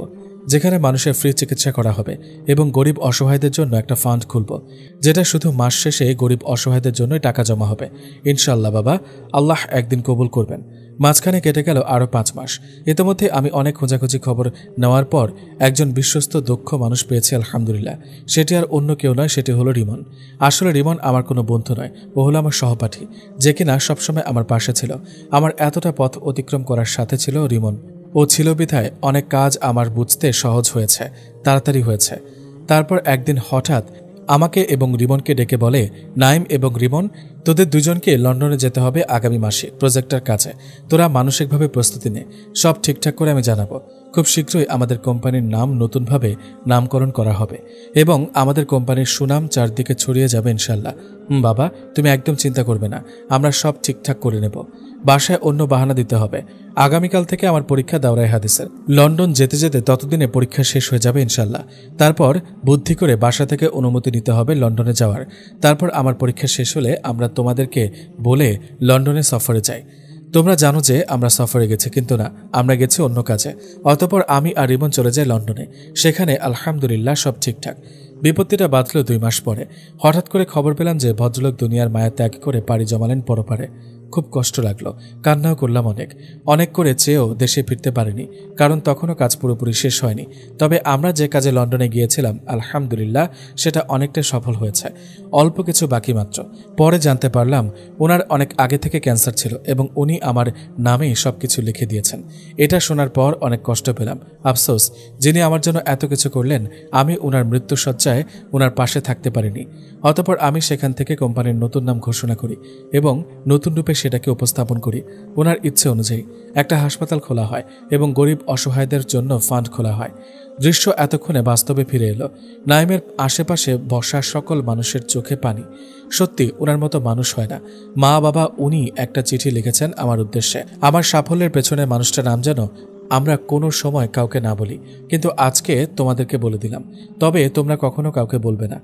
যেখানে মানুষের ফ্রি চিকিৎসা করা হবে এবং গরিব অসহায়দের জন্য একটা ফান্ড খুলব, যেটা শুধু মাস শেষে গরিব অসহায়দের জন্যই টাকা জমা হবে ইনশাল্লাহ। বাবা, আল্লাহ একদিন কবুল করবেন। মাঝখানে কেটে গেল আরও 5 মাস। ইতিমধ্যে আমি অনেক খোঁজাখুঁজি খবর নেওয়ার পর একজন বিশ্বস্ত দক্ষ মানুষ পেয়েছি আলহামদুলিল্লাহ। সেটি আর অন্য কেউ নয়, সেটি হলো রিমন। আসলে রিমন আমার কোনো বন্ধু নয়, ও হলো আমার সহপাঠী, যে কিনা সবসময় আমার পাশে ছিল। আমার এতটা পথ অতিক্রম করার সাথে ছিল রিমন। ও ছিল বিধায় অনেক কাজ আমার বুঝতে সহজ হয়েছে, তাড়াতাড়ি হয়েছে। তারপর একদিন হঠাৎ আমাকে এবং রিমনকে ডেকে বলে, নাইম এবং রিমন, তোদের দুজনকে লন্ডনে যেতে হবে আগামী মাসে প্রজেক্টের কাছে। তোরা মানসিকভাবে প্রস্তুতি নে, সব ঠিকঠাক করে আমি জানাবো। খুব শীঘ্রই আমাদের কোম্পানির নাম নতুনভাবে নামকরণ করা হবে এবং আমাদের কোম্পানির সুনাম চারদিকে ছড়িয়ে যাবে ইনশাল্লাহ। বাবা, তুমি একদম চিন্তা করবে না, আমরা সব ঠিকঠাক করে নেব। বাসায় অন্য বাহানা দিতে হবে। আগামীকাল থেকে আমার পরীক্ষা দাওরায়ে হাদিসের। লন্ডন যেতে যেতে ততদিনে পরীক্ষা শেষ হয়ে যাবে ইনশাল্লাহ। তারপর বুদ্ধি করে বাসা থেকে অনুমতি নিতে হবে লন্ডনে যাওয়ার। তারপর আমার পরীক্ষা শেষ হলে আমরা তোমাদেরকে বলে লন্ডনে সফরে যাই। তোমরা জানো যে আমরা সফরে গেছি, কিন্তু না, আমরা গেছি অন্য কাজে। অতঃপর আমি আর রিমন চলে যাই লন্ডনে। সেখানে আলহামদুলিল্লাহ সব ঠিকঠাক। বিপত্তিটা বাঁধল 2 মাস পরে। হঠাৎ করে খবর পেলাম যে ভদ্রলোক দুনিয়ার মায়া ত্যাগ করে পাড়ি জমালেন পরপারে। খুব কষ্ট লাগলো, কান্নাও করলাম অনেক। অনেক করে চেয়েও দেশে ফিরতে পারিনি, কারণ তখনও কাজ পুরোপুরি শেষ হয়নি। তবে আমরা যে কাজে লন্ডনে গিয়েছিলাম আলহামদুলিল্লাহ সেটা অনেকটা সফল হয়েছে, অল্প কিছু বাকি মাত্র। পরে জানতে পারলাম ওনার অনেক আগে থেকে ক্যান্সার ছিল এবং উনি আমার নামেই সবকিছু লিখে দিয়েছেন। এটা শোনার পর অনেক কষ্ট পেলাম। আফসোস, যিনি আমার জন্য এত কিছু করলেন, আমি ওনার মৃত্যুশয্যায় ওনার পাশে থাকতে পারিনি। অতঃপর আমি সেখান থেকে কোম্পানির নতুন নাম ঘোষণা করি এবং নতুন রূপে সেটাকে উপস্থাপন করি। ওনার ইচ্ছে অনুযায়ী একটা হাসপাতাল খোলা হয় এবং গরিব অসহায়দের জন্য ফান্ড খোলা হয়। দৃশ্য এতক্ষণে বাস্তবে ফিরে এলো। নাইমের আশেপাশে বসা সকল মানুষের চোখে পানি। সত্যি ওনার মতো মানুষ হয় না। মা বাবা উনি একটা চিঠি লিখেছেন আমার উদ্দেশ্যে। আমার সাফল্যের পেছনে মানুষটার নাম যেন আমরা কোনো সময় কাউকে না বলি, কিন্তু আজকে তোমাদেরকে বলে দিলাম, তবে তোমরা কখনো কাউকে বলবে না।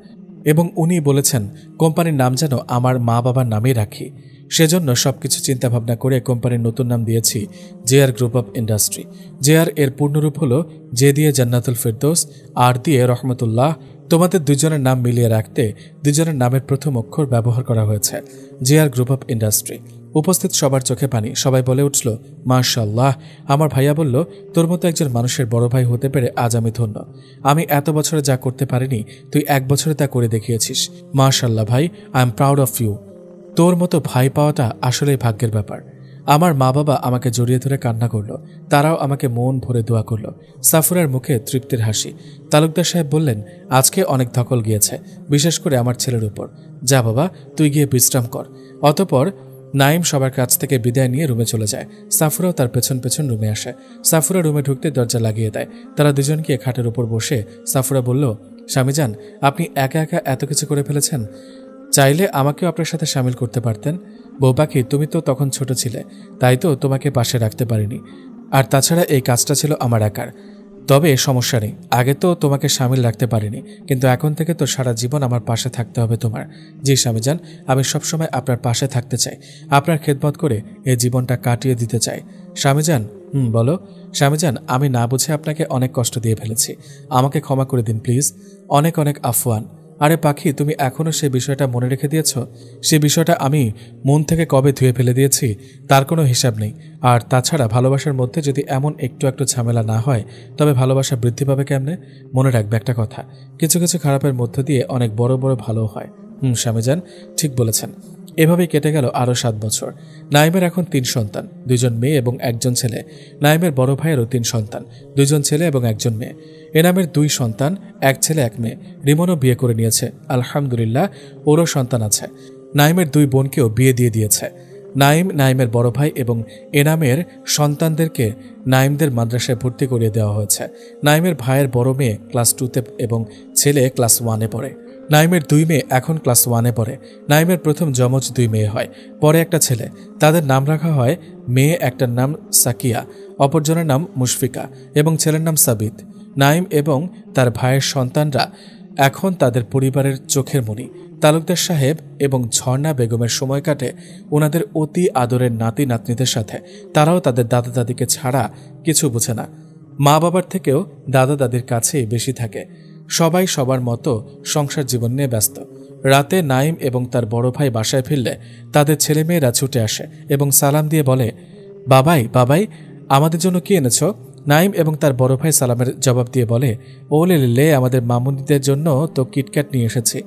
এবং উনি বলেছেন কোম্পানির নাম যেন আমার মা বাবার নামেই রাখি। সেজন্য সবকিছু চিন্তাভাবনা করে কোম্পানির নতুন নাম দিয়েছি JR group of industry. JR এর পূর্ণরূপ হলো জে দিয়ে জান্নাতুল ফেরদৌস, আর দিয়ে রহমতুল্লাহ। তোমাদের দুজনের নাম মিলিয়ে রাখতে দুজনের নামের প্রথম অক্ষর ব্যবহার করা হয়েছে, জেআর গ্রুপ অফ ইন্ডাস্ট্রি। উপস্থিত সবার চোখে পানি। সবাই বলে উঠল মাশাআল্লাহ। আমার ভাইয়া বলল, তোর মতো একজন মানুষের বড় ভাই হতে পেরে আজ আমি ধন্য। আমি এত বছরে যা করতে পারিনি তুই 1 বছরে তা করে দেখিয়েছিস। মাশাআল্লাহ ভাই, I am proud of you. তোর মতো ভাই পাওয়াটা আসলেই ভাগ্যের ব্যাপার। আমার মা বাবা আমাকে জড়িয়ে ধরে কান্না করলো, তারাও আমাকে মন ভরে দোয়া করলো। সাফুরার মুখে তৃপ্তির হাসি। তালুকদার সাহেব বললেন, আজকে অনেক ধকল গিয়েছে, বিশেষ করে আমার ছেলের উপর। যা বাবা, তুই গিয়ে বিশ্রাম কর। অতঃপর নাইম সবার কাছ থেকে বিদায় নিয়ে রুমে চলে যায়। সাফুরাও তার পেছন পেছন রুমে আসে। সাফুরা রুমে ঢুকতে দরজা লাগিয়ে দেয়। তারা দুজনকে খাটের উপর বসে সাফুরা বলল, স্বামীজান, আপনি একা একা এত কিছু করে ফেলেছেন। চাইলে আমাকেও আপনার সাথে সামিল করতে পারতেন। বউ পাখি, তুমি তো তখন ছোট ছিলে, তাই তো তোমাকে পাশে রাখতে পারিনি। আর তাছাড়া এই কাজটা ছিল আমার একার। তবে সমস্যা নেই, আগে তো তোমাকে সামিল রাখতে পারিনি, কিন্তু এখন থেকে তো সারা জীবন আমার পাশে থাকতে হবে তোমার। জি স্বামীজান, আমি সবসময় আপনার পাশে থাকতে চাই, আপনার খেদমত করে এই জীবনটা কাটিয়ে দিতে চাই। স্বামীজান, বলো। স্বামীজান, আমি না বুঝে আপনাকে অনেক কষ্ট দিয়ে ফেলেছি, আমাকে ক্ষমা করে দিন প্লিজ। অনেক অনেক আফওয়ান। আরে পাখি, তুমি এখনও সে বিষয়টা মনে রেখে দিয়েছ? সে বিষয়টা আমি মন থেকে কবে ধুয়ে ফেলে দিয়েছি তার কোনো হিসাব নেই। আর তাছাড়া ভালোবাসার মধ্যে যদি এমন একটু একটু ঝামেলা না হয় তবে ভালোবাসা বৃদ্ধি পাবে কেমনে? মনে রাখবে একটা কথা, কিছু কিছু খারাপের মধ্য দিয়ে অনেক বড় বড় ভালো হয়। স্বামীজান, ঠিক বলেছেন। এভাবেই কেটে গেল আরও 7 বছর। নাইমের এখন 3 সন্তান, 2জন মেয়ে এবং 1জন ছেলে। নাইমের বড় ভাইয়েরও 3 সন্তান, 2জন ছেলে এবং 1জন মেয়ে। এনামের 2 সন্তান, 1 ছেলে 1 মেয়ে। রিমনও বিয়ে করে নিয়েছে, আলহামদুলিল্লাহ, ওরও সন্তান আছে। নাইমের 2 বোনকেও বিয়ে দিয়ে দিয়েছে। নাইম, নাইমের বড় ভাই এবং এনামের সন্তানদেরকে নাইমদের মাদ্রাসায় ভর্তি করিয়ে দেওয়া হয়েছে। নাইমের ভাইয়ের বড় মেয়ে ক্লাস 2তে এবং ছেলে ক্লাস 1-এ পড়ে। নাইমের 2 মেয়ে এখন ক্লাস 1-এ পড়ে। নাইমের প্রথম যমজ 2 মেয়ে হয়, পরে একটা ছেলে। তাদের নাম রাখা হয়, মেয়ে একটার নাম সাকিয়া, অপরজনের নাম মুশফিকা এবং ছেলের নাম সাবিত। নাইম এবং তার ভাইয়ের সন্তানরা এখন তাদের পরিবারের চোখের মণি। তালুকদার সাহেব এবং ঝর্ণা বেগমের সময় কাটে ওনাদের অতি আদরের নাতি নাতনিদের সাথে। তারাও তাদের দাদা দাদিকে ছাড়া কিছু বোঝে না। মা বাবার থেকেও দাদা দাদির কাছেই বেশি থাকে। সবাই সবার মতো সংসার জীবন নিয়ে ব্যস্ত। রাতে নাইম এবং তার বড় ভাই বাসায় ফিরলে তাদের ছেলেমেয়েরা ছুটে আসে এবং সালাম দিয়ে বলে, বাবাই বাবাই, আমাদের জন্য কি এনেছ? নাইম এবং তার বড় ভাই সালামের জবাব দিয়ে বলে, ওলে লে, আমাদের মামুনিদের জন্য তো কিটক্যাট নিয়ে এসেছি।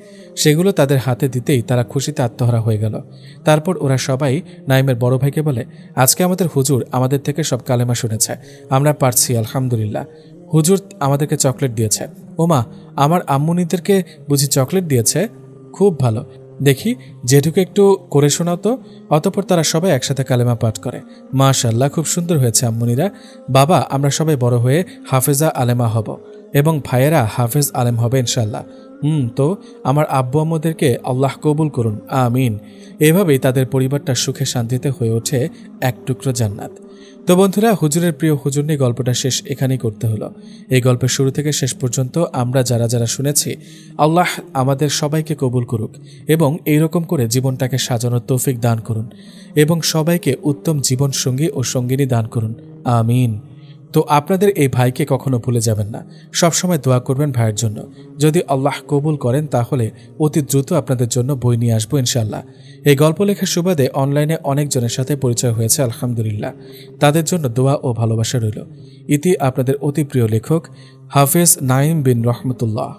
সেগুলো তাদের হাতে দিতেই তারা খুশিতে আত্মহারা হয়ে গেল। তারপর ওরা সবাই নাইমের বড় ভাইকে বলে, আজকে আমাদের হুজুর আমাদের থেকে সব কালেমা শুনেছে, আমরা পারছি আলহামদুলিল্লাহ। হুজুর আমাদেরকে চকলেট দিয়েছে। ওমা, আমার আম্মুনিদেরকে বুঝি চকলেট দিয়েছে? খুব ভালো, দেখি যেটুকু একটু করে শোনাও তো। অতঃপর তারা সবাই একসাথে কালেমা পাঠ করে। মাশাআল্লাহ, খুব সুন্দর হয়েছে আম্মুনিরা। বাবা, আমরা সবাই বড় হয়ে হাফেজা আলেমা হব এবং ভাইয়েরা হাফেজ আলেম হবে ইনশাল্লাহ। তো আমার আব্বু আম্মুদেরকে আল্লাহ কবুল করুন, আমিন। এভাবেই তাদের পরিবারটা সুখে শান্তিতে হয়ে ওঠে এক টুকরো জান্নাত। তো বন্ধুরা, হুজুরের প্রিয় হুজুর নিয়ে গল্পটা শেষ এখানেই করতে হলো। এই গল্পের শুরু থেকে শেষ পর্যন্ত আমরা যারা যারা শুনেছি, আল্লাহ আমাদের সবাইকে কবুল করুক এবং এইরকম করে জীবনটাকে সাজানোর তৌফিক দান করুন এবং সবাইকে উত্তম জীবন সঙ্গী ও সঙ্গিনী দান করুন, আমিন। তো আপনাদের এই ভাইকে কখনো ভুলে যাবেন না, সবসময় দোয়া করবেন ভাইয়ের জন্য। যদি আল্লাহ কবুল করেন তাহলে অতি দ্রুত আপনাদের জন্য বই নিয়ে আসবো ইনশাল্লাহ। এই গল্প লেখার সুবাদে অনলাইনে অনেকজনের সাথে পরিচয় হয়েছে আলহামদুলিল্লাহ। তাদের জন্য দোয়া ও ভালোবাসা রইল। ইতি আপনাদের অতি প্রিয় লেখক হাফেজ নাইম বিন রহমতুল্লাহ।